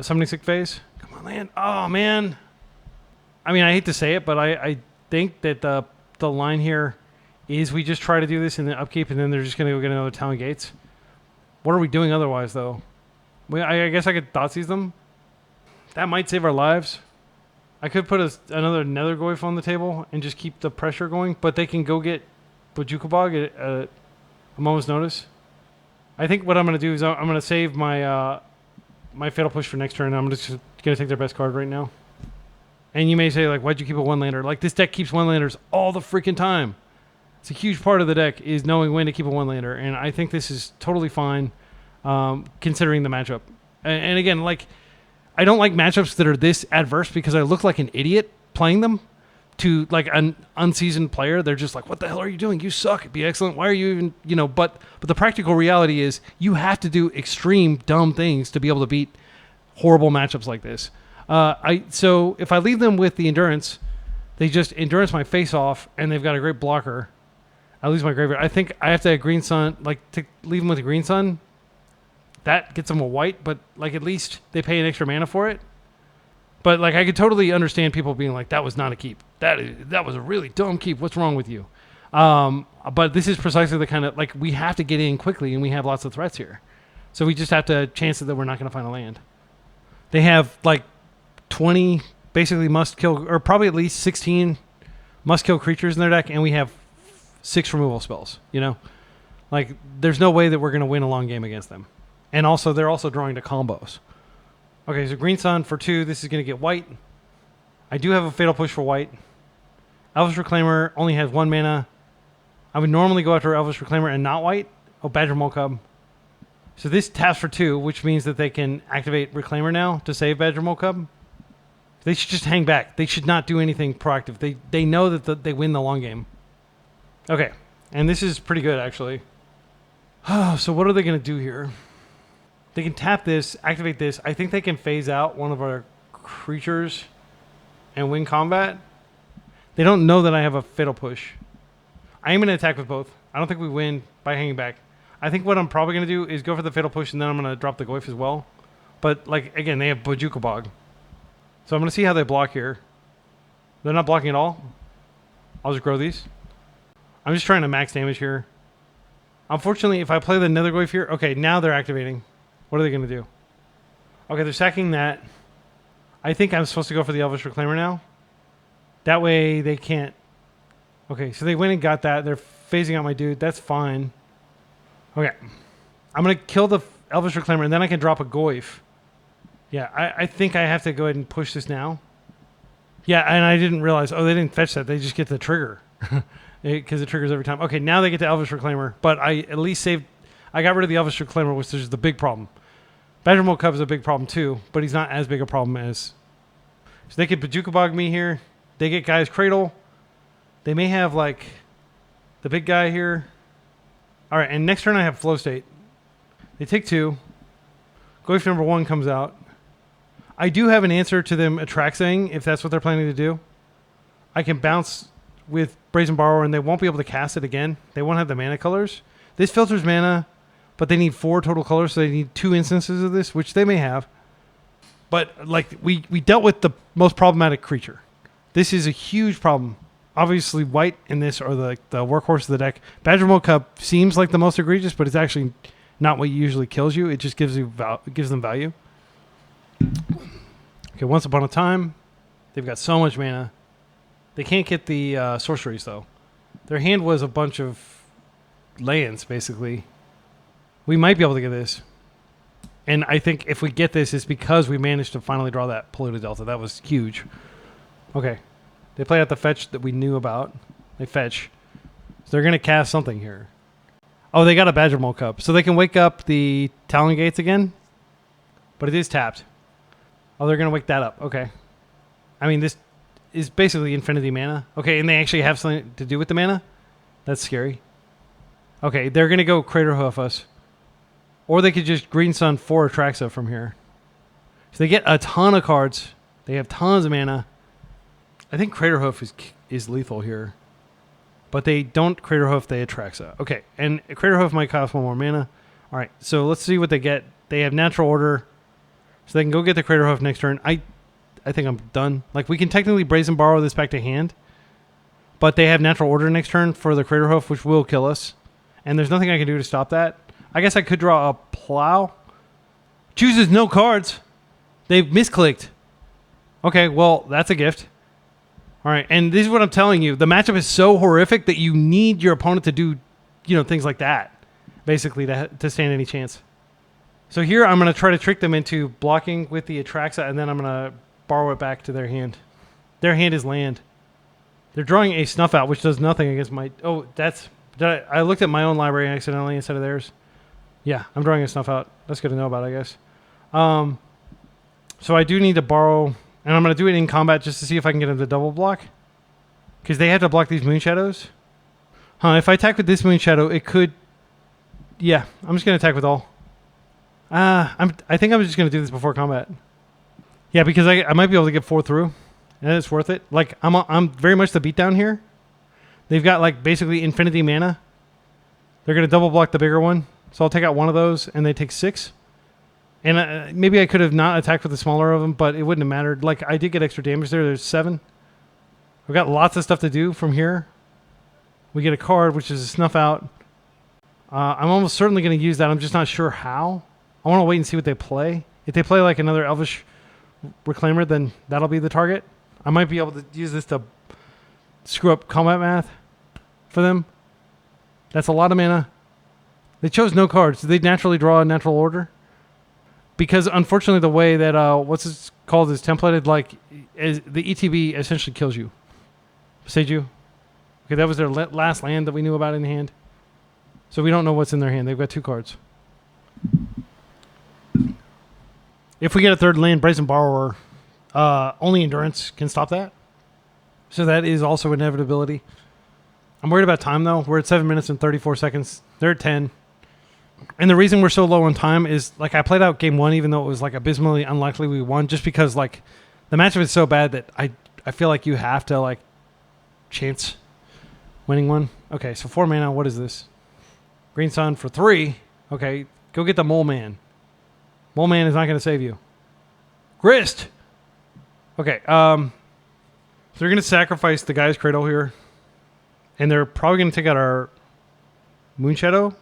summoning sick phase. Come on, land. Oh, man. I mean, I hate to say it, but I think that the line here is we just try to do this in the upkeep, and then they're just going to go get another Talon Gates. What are we doing otherwise, though? I guess I could Thoughtseize them. That might save our lives. I could put another Nethergoyf on the table and just keep the pressure going, but they can go get Bojukabog at a moment's notice. I think what I'm going to do is I'm going to save my my Fatal Push for next turn. I'm just going to take their best card right now. And you may say, like, why'd you keep a one-lander? Like, this deck keeps one-landers all the freaking time. It's a huge part of the deck is knowing when to keep a one-lander. And I think this is totally fine considering the matchup. And again, like, I don't like matchups that are this adverse because I look like an idiot playing them to, like, an unseasoned player. They're just like, what the hell are you doing? You suck. It'd be excellent. Why are you even, you know, but the practical reality is you have to do extreme dumb things to be able to beat horrible matchups like this. So if I leave them with the Endurance, they just Endurance my face off, and they've got a great blocker. I lose my graveyard. I think I have to have Green Sun, like, to leave them with a Green Sun. That gets them a white, but, like, at least they pay an extra mana for it. But, like, I could totally understand people being like, that was not a keep. That was a really dumb keep. What's wrong with you? But this is precisely the kind of, like, we have to get in quickly, and we have lots of threats here. So we just have to chance it that we're not going to find a land. They have, like, 20 basically must-kill, or probably at least 16 must-kill creatures in their deck, and we have 6 removal spells, you know? Like, there's no way that we're going to win a long game against them. And also, they're also drawing to combos. Okay, so Green Sun for 2. This is going to get white. I do have a Fatal Push for white. Elvish Reclaimer only has 1 mana. I would normally go after Elvish Reclaimer and not white. Oh, Badger Molcub. So this taps for 2, which means that they can activate Reclaimer now to save Badger Molcub. They should just hang back. They should not do anything proactive. They know that they win the long game. Okay, and this is pretty good, actually. So what are they going to do here? They can tap this, activate this. I think they can phase out one of our creatures and win combat. They don't know that I have a Fatal Push. I am going to attack with both. I don't think we win by hanging back. I think what I'm probably going to do is go for the Fatal Push, and then I'm going to drop the Goyf as well. But, like, again, they have Bojukabog. So I'm going to see how they block here. They're not blocking at all. I'll just grow these. I'm just trying to max damage here. Unfortunately, if I play the Nethergoyf here... Okay, now they're activating. What are they going to do? Okay, they're sacking that. I think I'm supposed to go for the Elvish Reclaimer now. That way they can't... Okay, so they went and got that. They're phasing out my dude. That's fine. Okay. I'm going to kill the Elvish Reclaimer, and then I can drop a Goyf. Yeah, I think I have to go ahead and push this now. Yeah, and I didn't realize... Oh, they didn't fetch that. They just get the trigger. Because it triggers every time. Okay, now they get the Elvish Reclaimer. But I at least saved... I got rid of the Elvish Reclaimer, which is the big problem. Badger Molcub is a big problem too, but he's not as big a problem as... So they could Bojukabog me here. They get Guy's Cradle. They may have, like, the big guy here. All right, and next turn I have Flow State. They take 2. Goyf number 1 comes out. I do have an answer to them Atraxing, if that's what they're planning to do. I can bounce with Brazen Borrower, and they won't be able to cast it again. They won't have the mana colors. This filters mana, but they need 4 total colors, so they need 2 instances of this, which they may have. But, like, we dealt with the most problematic creature. This is a huge problem. Obviously, white in this are the workhorse of the deck. Badger Molcub seems like the most egregious, but it's actually not what usually kills you. It just gives them value. Okay, Once Upon a Time. They've got so much mana. They can't get the sorceries, though. Their hand was a bunch of lands, basically. We might be able to get this. And I think if we get this, it's because we managed to finally draw that Polluted Delta. That was huge. Okay. They play out the fetch that we knew about. They fetch. So they're going to cast something here. Oh, they got a Badger Molcub. So they can wake up the Talon Gates again. But it is tapped. Oh, they're going to wake that up. Okay. I mean, this is basically infinity mana. Okay, and they actually have something to do with the mana? That's scary. Okay, they're going to go Craterhoof us. Or they could just Green Sun 4 Atraxa from here. So they get a ton of cards. They have tons of mana. I think Craterhoof is lethal here. But they don't Craterhoof, they Atraxa. Okay, and Craterhoof might cost 1 more mana. All right, so let's see what they get. They have Natural Order. So they can go get the Craterhoof next turn. I think I'm done. Like, we can technically Brazen Borrow this back to hand. But they have Natural Order next turn for the Craterhoof, which will kill us. And there's nothing I can do to stop that. I guess I could draw a Plow. Chooses no cards. They've misclicked. Okay, well, that's a gift. All right, and this is what I'm telling you. The matchup is so horrific that you need your opponent to do, things like that, basically, to stand any chance. So here I'm going to try to trick them into blocking with the Atraxa, and then I'm going to borrow it back to their hand. Their hand is land. They're drawing a Snuff Out, which does nothing against my... Oh, I looked at my own library accidentally instead of theirs. Yeah, I'm drawing a Snuff Out. That's good to know about, I guess. So I do need to borrow... And I'm going to do it in combat just to see if I can get them to double block. Because they have to block these Moonshadows. If I attack with this Moonshadow, it could... Yeah, I'm just going to attack with all. I think I'm just going to do this before combat. Yeah, because I might be able to get 4 through. And it's worth it. Like, I'm very much the beatdown here. They've got, like, basically infinity mana. They're going to double block the bigger one. So I'll take out one of those, and they take 6. And maybe I could have not attacked with the smaller of them, but it wouldn't have mattered. Like, I did get extra damage there. There's 7. We've got lots of stuff to do from here. We get a card, which is a Snuff Out. I'm almost certainly going to use that. I'm just not sure how. I want to wait and see what they play. If they play, like, another Elvish Reclaimer, then that'll be the target. I might be able to use this to screw up combat math for them. That's a lot of mana. They chose no cards. Did they naturally draw a natural order? Because unfortunately, the way that what's it called is templated, like the ETB essentially kills you. Seiju. Okay, that was their last land that we knew about in hand. So we don't know what's in their hand. They've got 2 cards. If we get a 3rd land, Brazen Borrower, only Endurance can stop that. So that is also an inevitability. I'm worried about time, though. We're at 7 minutes and 34 seconds. They're at 10. And the reason we're so low on time is, like, I played out game 1, even though it was, like, abysmally unlikely we won, just because, like, the matchup is so bad that I feel like you have to, like, chance winning one. Okay, so 4 mana. What is this? Green Sun for 3. Okay, go get the Mole Man. Mole Man is not going to save you. Grist! Okay, so they're going to sacrifice the guy's Cradle here. And they're probably going to take out our Moonshadow.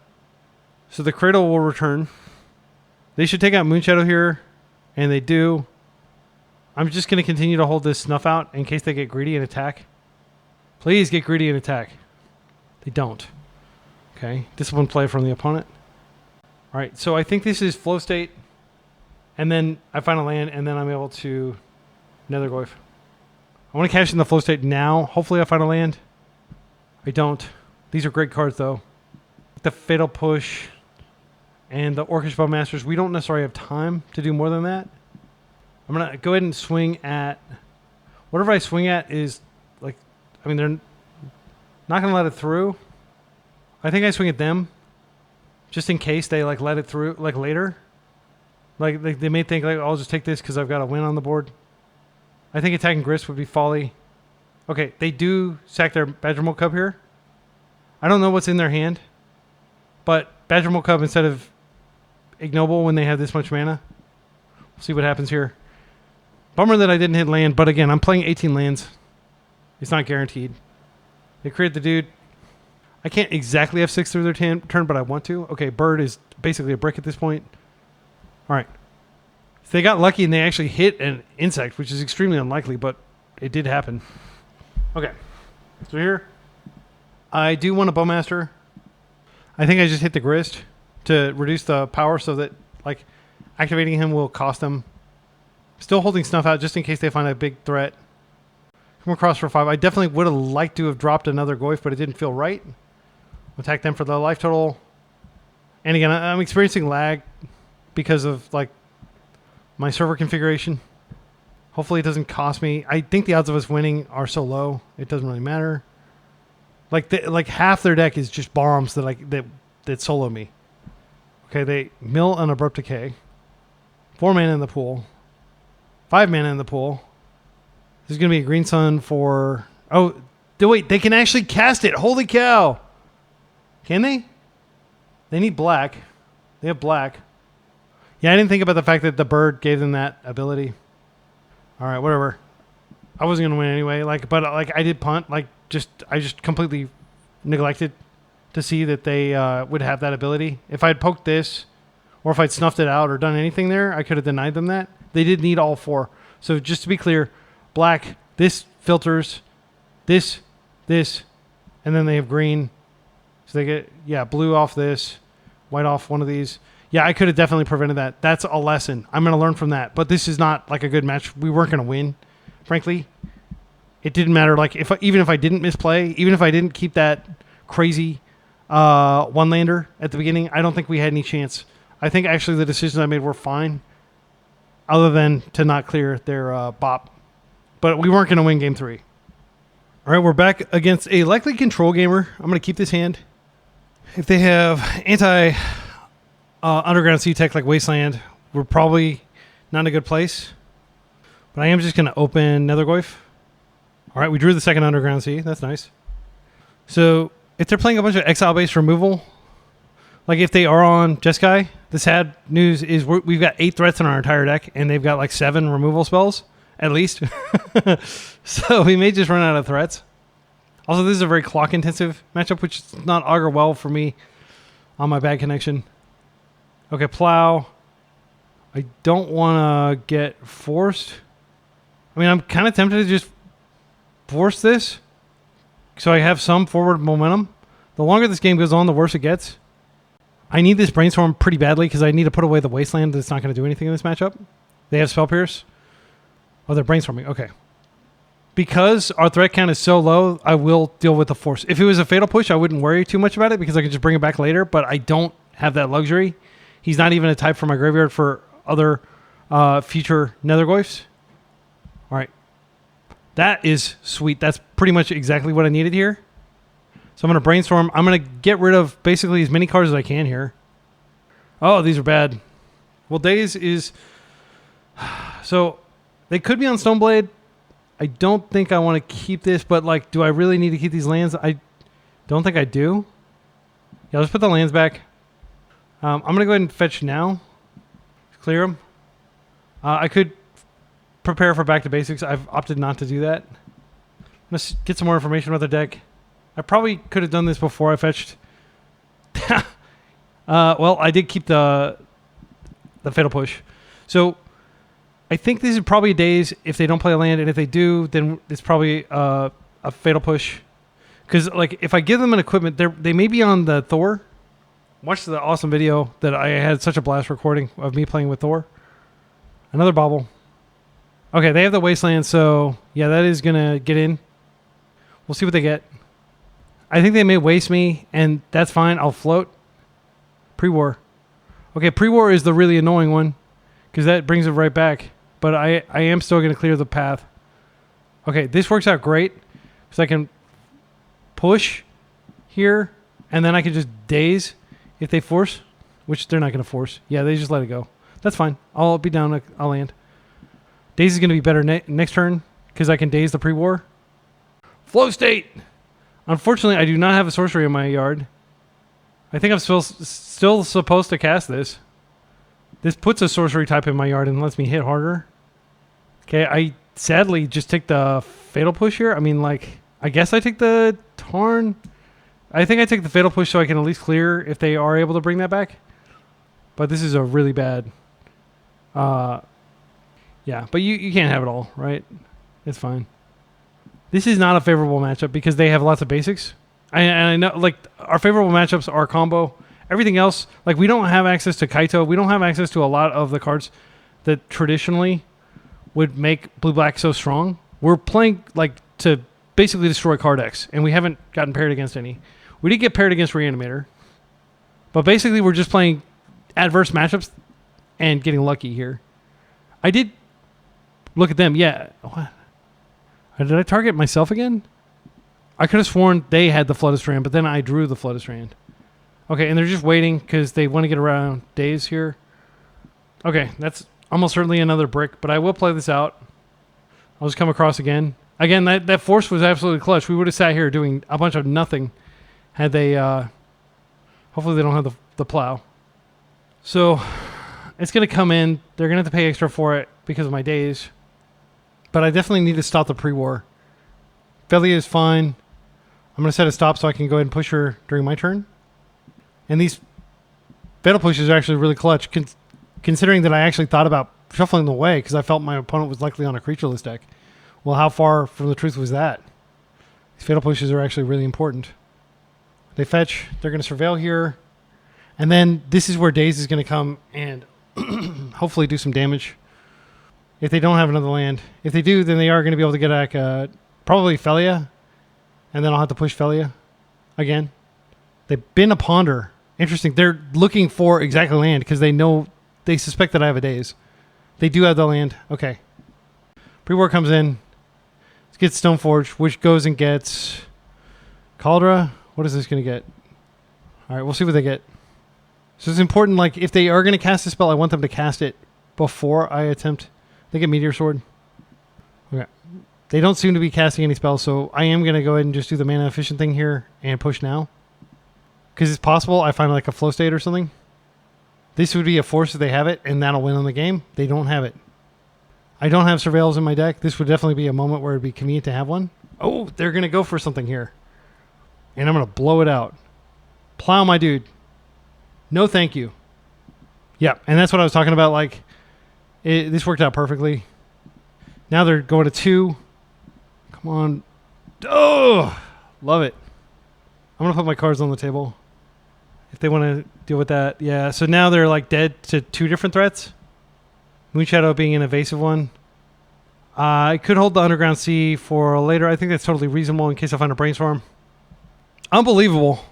So the Cradle will return. They should take out Moonshadow here. And they do. I'm just going to continue to hold this Snuff Out in case they get greedy and attack. Please get greedy and attack. They don't. Okay, disciplined play from the opponent. All right, so I think this is flow state. And then I find a land, and then I'm able to Nethergoyf. I want to cash in the flow state now. Hopefully I find a land. I don't. These are great cards, though. The Fatal Push and the Orcish Bowmasters. We don't necessarily have time to do more than that. I'm going to go ahead and swing at... Whatever I swing at is, like... I mean, they're not going to let it through. I think I swing at them. Just in case they, like, let it through, like, later. Like, they may think, like, I'll just take this because I've got a win on the board. I think attacking Grist would be folly. Okay, they do sack their Badgermole Cub here. I don't know what's in their hand. But Badgermole Cub instead of Ignoble when they have this much mana. We'll see what happens here. Bummer that I didn't hit land, but again, I'm playing 18 lands. It's not guaranteed. They create the dude. I can't exactly have 6 through their turn, but I want to. Okay, Bird is basically a brick at this point. All right. So they got lucky and they actually hit an insect, which is extremely unlikely, but it did happen. Okay. So here, I do want a Bowmaster. I think I just hit the Grist to reduce the power so that, like, activating him will cost them. Still holding Snuff Out just in case they find a big threat. Come across for 5. I definitely would have liked to have dropped another Goyf, but it didn't feel right. Attack them for the life total. And again, I'm experiencing lag because of, like, my server configuration. Hopefully it doesn't cost me. I think the odds of us winning are so low, it doesn't really matter. Like half their deck is just bombs that solo me. Okay, they mill an Abrupt Decay. 4 mana in the pool. 5 mana in the pool. This is going to be a Green Sun for... Oh, wait, they can actually cast it. Holy cow. Can they? They need black. They have black. Yeah, I didn't think about the fact that the bird gave them that ability. All right, whatever. I wasn't going to win anyway. But I did punt. I just completely neglected to see that they would have that ability. If I'd poked this, or if I'd snuffed it out or done anything there, I could have denied them that. They did need all 4. So just to be clear, black, this filters this, and then they have green. So they get, yeah, blue off this, white off one of these. Yeah, I could have definitely prevented that. That's a lesson. I'm going to learn from that. But this is not like a good match. We weren't going to win, frankly. It didn't matter. Like even if I didn't misplay, even if I didn't keep that crazy one-lander at the beginning, I don't think we had any chance. I think actually the decisions I made were fine, other than to not clear their bop. But we weren't going to win game 3. All right, we're back against a likely control gamer. I'm going to keep this hand. If they have underground sea tech like Wasteland, we're probably not in a good place. But I am just going to open Nethergoyf. All right, we drew the second underground sea. That's nice. So if they're playing a bunch of exile-based removal, like if they are on Jeskai, the sad news is we've got 8 threats in our entire deck, and they've got like 7 removal spells, at least. So we may just run out of threats. Also, this is a very clock-intensive matchup, which does not augur well for me on my bad connection. Okay, plow. I don't want to get forced. I mean, I'm kind of tempted to just force this so I have some forward momentum. The longer this game goes on, the worse it gets. I need this brainstorm pretty badly because I need to put away the Wasteland that's not going to do anything in this matchup. They have Spell Pierce. Oh, they're brainstorming. Okay. Because our threat count is so low, I will deal with the force. If it was a Fatal Push, I wouldn't worry too much about it because I could just bring it back later, but I don't have that luxury. He's not even a type for my graveyard for other future Nethergoyfs. All right. That is sweet. That's pretty much exactly what I needed here. So I'm going to brainstorm. I'm going to get rid of basically as many cards as I can here. Oh, these are bad. Well, Daze is... So they could be on Stoneblade. I don't think I want to keep this, but like, do I really need to keep these lands? I don't think I do. Yeah, let's put the lands back. I'm going to go ahead and fetch now. Clear them. I could prepare for back to basics. I've opted not to do that. Let's get some more information about the deck. I probably could have done this before I fetched. Well, I did keep the Fatal Push. So I think this is probably a Daze if they don't play a land, and if they do, then it's probably a Fatal Push. Because like if I give them an equipment, they may be on the Thor. Watch the awesome video that I had such a blast recording of me playing with Thor. Another bobble. Okay, they have the Wasteland, so yeah, that is going to get in. We'll see what they get. I think they may waste me, and that's fine. I'll float. Pre-war. Okay, pre-war is the really annoying one because that brings it right back. But I am still going to clear the path. Okay, this works out great because I can push here, and then I can just Daze if they force, which they're not going to force. Yeah, they just let it go. That's fine. I'll be down. I'll land. Daze is going to be better next turn because I can Daze the pre-war. Flow state. Unfortunately, I do not have a sorcery in my yard. I think I'm still supposed to cast this. This puts a sorcery type in my yard and lets me hit harder. Okay, I sadly just take the Fatal Push here. I mean, like, I guess I take the Tarn. I think I take the Fatal Push so I can at least clear if they are able to bring that back. But this is a really bad... yeah, but you can't have it all, right? It's fine. This is not a favorable matchup because they have lots of basics. And I know, like, our favorable matchups are combo. Everything else, like, we don't have access to Kaito. We don't have access to a lot of the cards that traditionally would make blue-black so strong. We're playing, like, to basically destroy card decks, and we haven't gotten paired against any. We did get paired against Reanimator. But basically, we're just playing adverse matchups and getting lucky here. I did look at them. Yeah. What? Did I target myself again? I could have sworn they had the Flooded Strand, but then I drew the Flooded Strand. Okay, and they're just waiting because they want to get around Daze here. Okay, that's almost certainly another brick, but I will play this out. I'll just come across again. Again, that force was absolutely clutch. We would have sat here doing a bunch of nothing had they... hopefully they don't have the plow. So it's going to come in. They're going to have to pay extra for it because of my Daze. But I definitely need to stop the pre-war. Felia is fine. I'm going to set a stop so I can go ahead and push her during my turn. And these Fatal Pushes are actually really clutch, considering that I actually thought about shuffling them away because I felt my opponent was likely on a creatureless deck. Well, how far from the truth was that? These fatal pushes are actually really important. They fetch. They're going to surveil here. And then this is where Daze is going to come and hopefully do some damage. If they don't have another land. If they do, then they are going to be able to get back probably Felia. And then I'll have to push Felia again. They've been a Ponder. Interesting. They're looking for exactly land because they suspect that I have a Daze. They do have the land. Okay. Pre-war comes in. Let's get Stoneforge, which goes and gets Caldra. What is this going to get? All right, we'll see what they get. So it's important, like, if they are going to cast a spell, I want them to cast it before I attempt. They get Meteor Sword. Okay. They don't seem to be casting any spells, so I am going to go ahead and just do the mana efficient thing here and push now. Because it's possible I find like a flow state or something. This would be a force if they have it, and that'll win on the game. They don't have it. I don't have Surveils in my deck. This would definitely be a moment where it'd be convenient to have one. Oh, they're going to go for something here. And I'm going to blow it out. Plow my dude. No thank you. Yeah, and that's what I was talking about. Like, this worked out perfectly. Now they're going to 2. Come on. Oh, love it. I'm going to put my cards on the table. If they want to deal with that. Yeah, so now they're like dead to 2 different threats. Moonshadow being an evasive one. I could hold the Underground Sea for later. I think that's totally reasonable in case I find a Brainstorm. Unbelievable.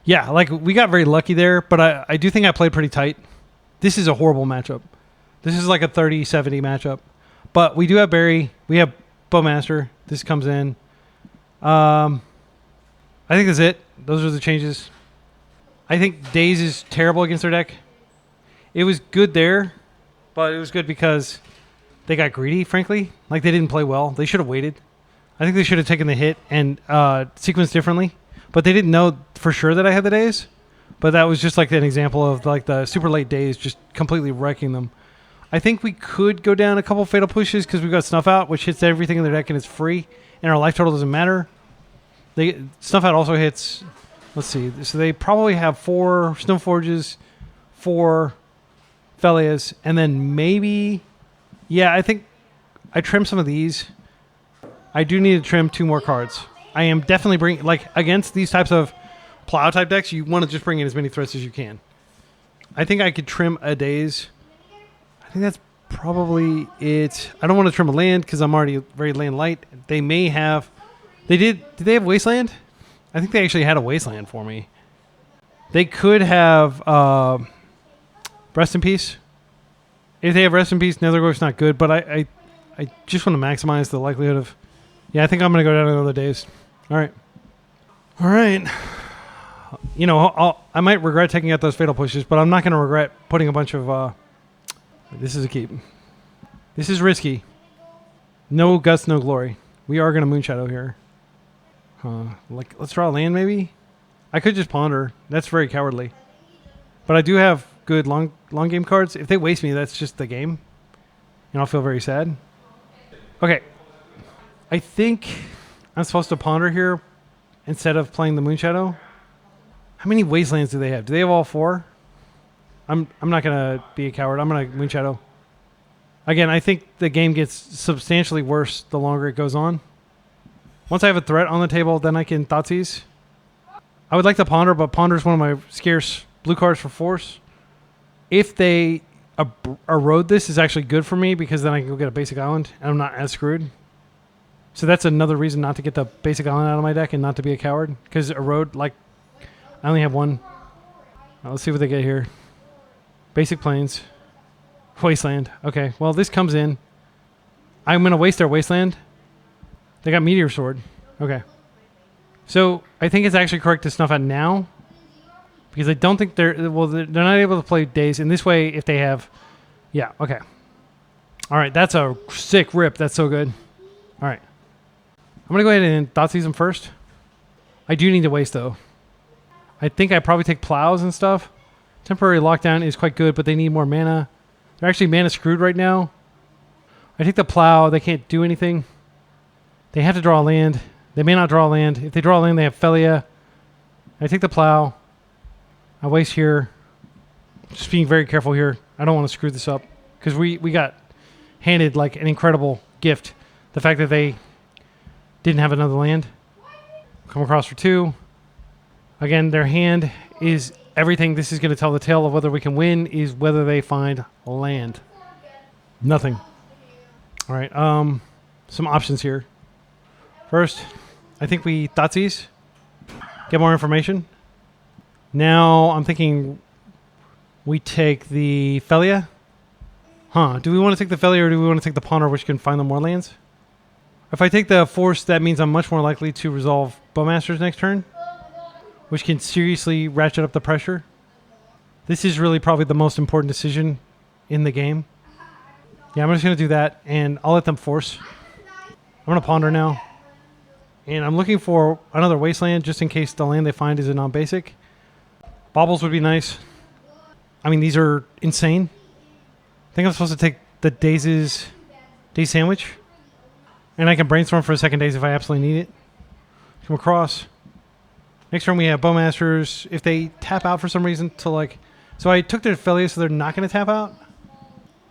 Yeah, like we got very lucky there, but I do think I played pretty tight. This is a horrible matchup. This is like a 30-70 matchup. But we do have Barry. We have Bowmaster. This comes in. I think that's it. Those are the changes. I think Daze is terrible against their deck. It was good there, but it was good because they got greedy, frankly. Like, they didn't play well. They should have waited. I think they should have taken the hit and sequenced differently. But they didn't know for sure that I had the Daze. But that was just like an example of like the super late Daze just completely wrecking them. I think we could go down a couple fatal pushes because we've got Snuff Out, which hits everything in their deck and it's free. And our life total doesn't matter. Snuff Out also hits... Let's see. So they probably have 4 Stoneforges, 4 Felias, and then maybe... Yeah, I think I trim some of these. I do need to trim 2 more cards. I am definitely bringing... Like, against these types of Plow-type decks, you want to just bring in as many threats as you can. I think I could trim a Daze. I think that's probably it. I don't want to trim a land because I'm already very land light. They may have... Did they have Wasteland? I think they actually had a Wasteland for me. They could have Rest in Peace. If they have Rest in Peace, Nethergoyf's not good, but I just want to maximize the likelihood of... Yeah, I think I'm going to go down another Daze. All right. All right. You know, I might regret taking out those fatal pushes, but I'm not going to regret putting a bunch of... This is a keep. This is risky. No guts, no glory. We are going to Moonshadow here. Like, let's draw a land maybe? I could just Ponder. That's very cowardly. But I do have good long game cards. If they waste me, that's just the game. And I'll feel very sad. Okay. I think I'm supposed to Ponder here instead of playing the Moonshadow. How many Wastelands do they have? Do they have all 4? I'm not going to be a coward. I'm going to Moonshadow. Again, I think the game gets substantially worse the longer it goes on. Once I have a threat on the table, then I can Thoughtseize. I would like to Ponder, but Ponder is one of my scarce blue cards for force. If they erode this, is actually good for me because then I can go get a basic island and I'm not as screwed. So that's another reason not to get the basic island out of my deck and not to be a coward. Because erode, like, I only have 1. Let's see what they get here. Basic Plains. Wasteland. Okay, well, this comes in. I'm going to waste their Wasteland. They got Meteor Sword. Okay. So I think it's actually correct to Snuff Out now. Because I don't think they're not able to play Daze. In this way, if they have... Yeah, okay. All right, that's a sick rip. That's so good. All right. I'm going to go ahead and Thoughtseize them first. I do need to waste, though. I think I probably take Plows and stuff. Temporary Lockdown is quite good, but they need more mana. They're actually mana screwed right now. I take the Plow. They can't do anything. They have to draw land. They may not draw land. If they draw land, they have Felia. I take the Plow. I waste here. Just being very careful here. I don't want to screw this up. Because we got handed like an incredible gift. The fact that they didn't have another land. Come across for 2. Again, their hand is everything. This is going to tell the tale of whether we can win is whether they find land. Nothing. All right. Some options here. First, I think we Thoughtseize. Get more information. Now I'm thinking we take the Felia. Do we want to take the Felia or do we want to take the Ponder, which can find them more lands? If I take the Force, that means I'm much more likely to resolve Bowmasters next turn, which can seriously ratchet up the pressure. This is really probably the most important decision in the game. Yeah, I'm just going to do that, and I'll let them Force. I'm going to Ponder now. And I'm looking for another Wasteland just in case the land they find is a non-basic. Baubles would be nice. I mean, these are insane. I think I'm supposed to take the Daze Sandwich. And I can Brainstorm for a second Daze if I absolutely need it. Come across. Next turn we have Bowmasters. If they tap out for some reason to like... So I took their Felia so they're not going to tap out.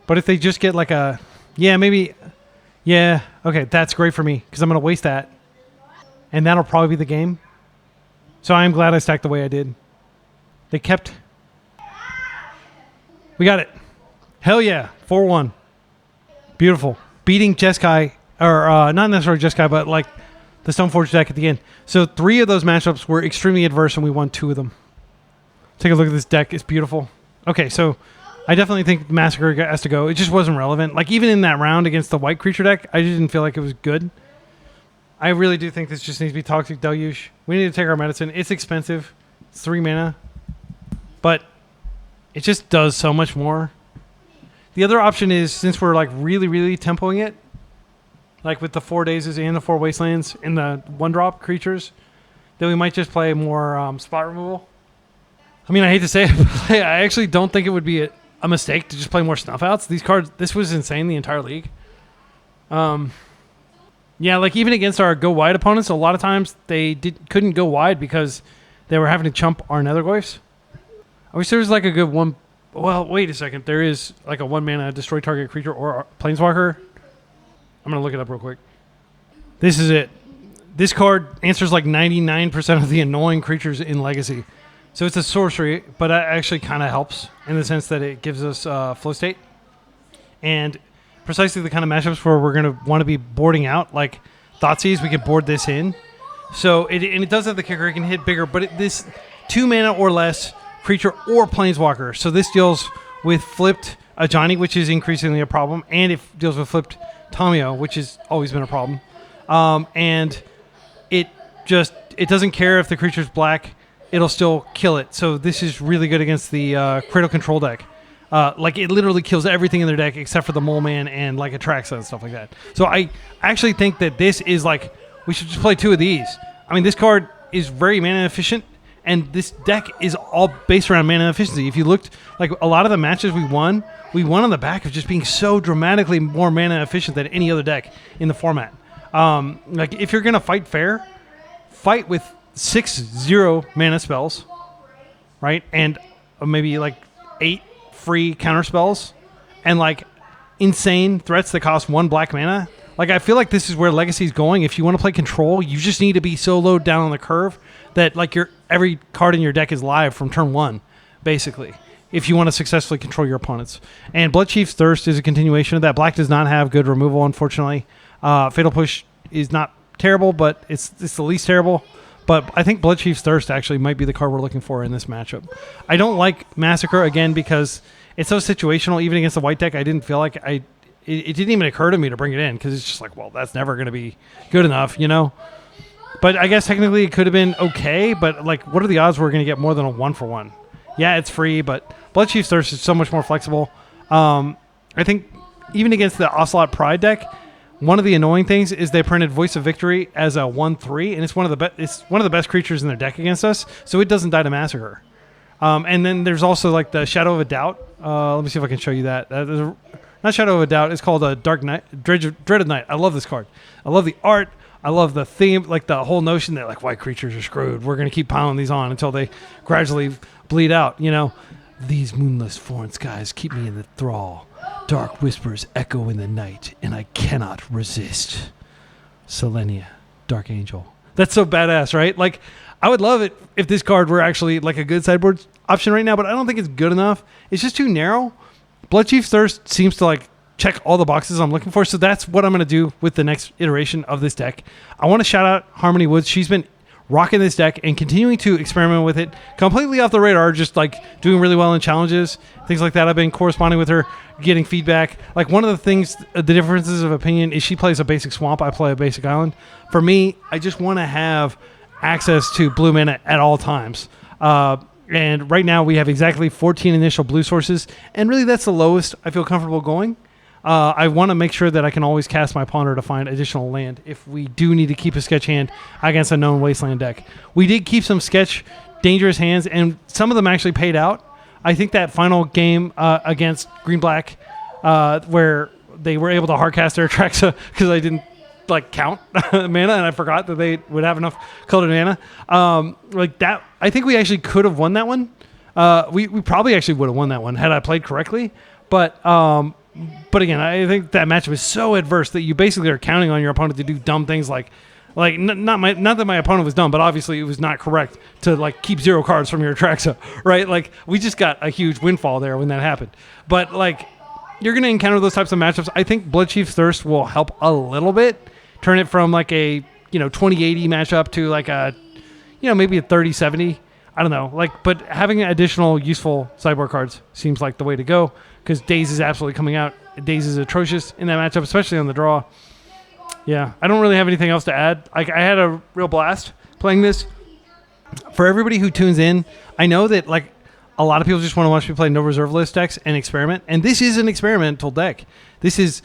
But if they just get like a... Yeah, maybe... Yeah, okay, that's great for me because I'm going to waste that. And that'll probably be the game. So I'm glad I stacked the way I did. They kept... We got it. Hell yeah. 4-1. Beautiful. Beating Jeskai, or not necessarily Jeskai, but like the Stoneforge deck at the end. So 3 of those matchups were extremely adverse and we won 2 of them. Take a look at this deck. It's beautiful. Okay, so I definitely think Massacre has to go. It just wasn't relevant. Like even in that round against the white creature deck, I didn't feel like it was good. I really do think this just needs to be Toxic Deluge. We need to take our medicine. It's expensive. It's 3 mana. But it just does so much more. The other option is, since we're like really, really tempoing it, like with the 4 Dazes and the 4 Wastelands and the 1-drop creatures, then we might just play more spot removal. I mean, I hate to say it, but I actually don't think it would be a mistake to just play more Snuff Outs. These cards, this was insane, the entire league. Yeah, like even against our go wide opponents, a lot of times they couldn't go wide because they were having to chump our Nethergoyfs. I wish there was like a good one. Well, wait a second. There is like a 1-mana destroy target creature or planeswalker. I'm going to look it up real quick. This is it. This card answers like 99% of the annoying creatures in Legacy. So it's a sorcery, but it actually kind of helps in the sense that it gives us flow state. And precisely the kind of matchups where we're going to want to be boarding out, like Thoughtseize, we can board this in. So it does have the kicker. It can hit bigger, but this 2 mana or less creature or planeswalker. So this deals with flipped Ajani, which is increasingly a problem, and it deals with flipped Tamiyo, which has always been a problem. And it doesn't care if the creature's black, it'll still kill it. So this is really good against the Critical Control deck. Like it literally kills everything in their deck except for the Mole Man and like Atraxa and stuff like that. So I actually think that this is like, we should just play 2 of these. I mean, this card is very mana efficient. And this deck is all based around mana efficiency. If you looked, like a lot of the matches we won on the back of just being so dramatically more mana efficient than any other deck in the format. Like if you're going to fight fair, fight with 6/0 mana spells, right? And maybe like 8 free counter spells and like insane threats that cost 1 black mana. Like I feel like this is where Legacy's going. If you want to play control, you just need to be so low down on the curve that like every card in your deck is live from turn 1, basically, if you want to successfully control your opponents. And Bloodchief's Thirst is a continuation of that. Black does not have good removal, unfortunately. Fatal Push is not terrible, but it's the least terrible. But I think Bloodchief's Thirst actually might be the card we're looking for in this matchup. I don't like Massacre, again, because it's so situational. Even against the white deck, I didn't feel like it didn't even occur to me to bring it in because it's just like, well, that's never going to be good enough, you know? But I guess technically it could have been okay, but like, what are the odds we're going to get more than a 1-for-1? Yeah, it's free, but Bloodchief's Thirst is so much more flexible. I think even against the Ocelot Pride deck, one of the annoying things is they printed Voice of Victory as a 1/3, and it's one of the best creatures in their deck against us, so it doesn't die to Massacre. And then there's also like the Shadow of a Doubt. Let me see if I can show you that. Not Shadow of a Doubt. It's called a Dark Night, Dreaded Night. I love this card. I love the art. I love the theme, like the whole notion that like white creatures are screwed. We're going to keep piling these on until they gradually bleed out, you know. These moonless foreign skies keep me in the thrall. Dark whispers echo in the night, and I cannot resist. Selenia, Dark Angel. That's so badass, right? Like, I would love it if this card were actually like a good sideboard option right now, but I don't think it's good enough. It's just too narrow. Bloodchief's Thirst seems to like check all the boxes I'm looking for, so that's what I'm going to do with the next iteration of this deck. I want to shout out Harmony Woods. She's been rocking this deck and continuing to experiment with it completely off the radar, just like doing really well in challenges, things like that. I've been corresponding with her, getting feedback. Like, one of the things, the differences of opinion is she plays a basic swamp, I play a basic island. For me, I just want to have access to blue mana at all times. And right now we have exactly 14 initial blue sources, and really that's the lowest I feel comfortable going. I want to make sure that I can always cast my Ponder to find additional land if we do need to keep a sketch hand against a known wasteland deck. We did keep some sketch dangerous hands, and some of them actually paid out. I think that final game against Green-Black, where they were able to hardcast their Atraxa because I didn't like count mana and I forgot that they would have enough colored mana. Like that, I think we actually could have won that one. We probably actually would have won that one had I played correctly. But again, I think that matchup is so adverse that you basically are counting on your opponent to do dumb things like not that my opponent was dumb, but obviously it was not correct to like keep 0 cards from your Atraxa, right? Like, we just got a huge windfall there when that happened. But like, you're going to encounter those types of matchups. I think Bloodchief's Thirst will help a little bit, turn it from like a 2080 matchup to like a maybe a 3070. I don't know, like, but having additional useful sideboard cards seems like the way to go, because Daze is absolutely coming out. Daze is atrocious in that matchup, especially on the draw. Yeah, I don't really have anything else to add. I had a real blast playing this. For everybody who tunes in, I know that like a lot of people just want to watch me play no reserve list decks and experiment, and this is an experimental deck. This is,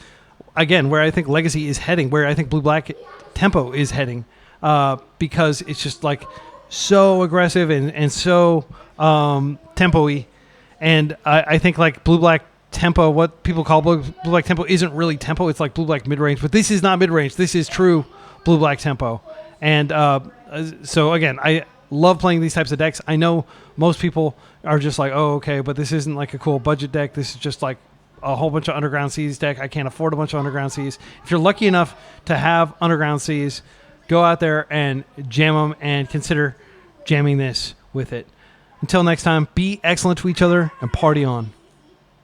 again, where I think Legacy is heading, where I think blue-black tempo is heading, because it's just like so aggressive and so tempo-y. And I think like blue-black tempo, what people call blue-black tempo, isn't really tempo. It's like blue-black midrange, but this is not midrange. This is true blue-black tempo. And so again, I love playing these types of decks. I know most people are just like, oh, okay, but this isn't like a cool budget deck. This is just like a whole bunch of Underground Seas deck. I can't afford a bunch of Underground Seas. If you're lucky enough to have Underground Seas, go out there and jam them and consider jamming this with it. Until next time, be excellent to each other and party on.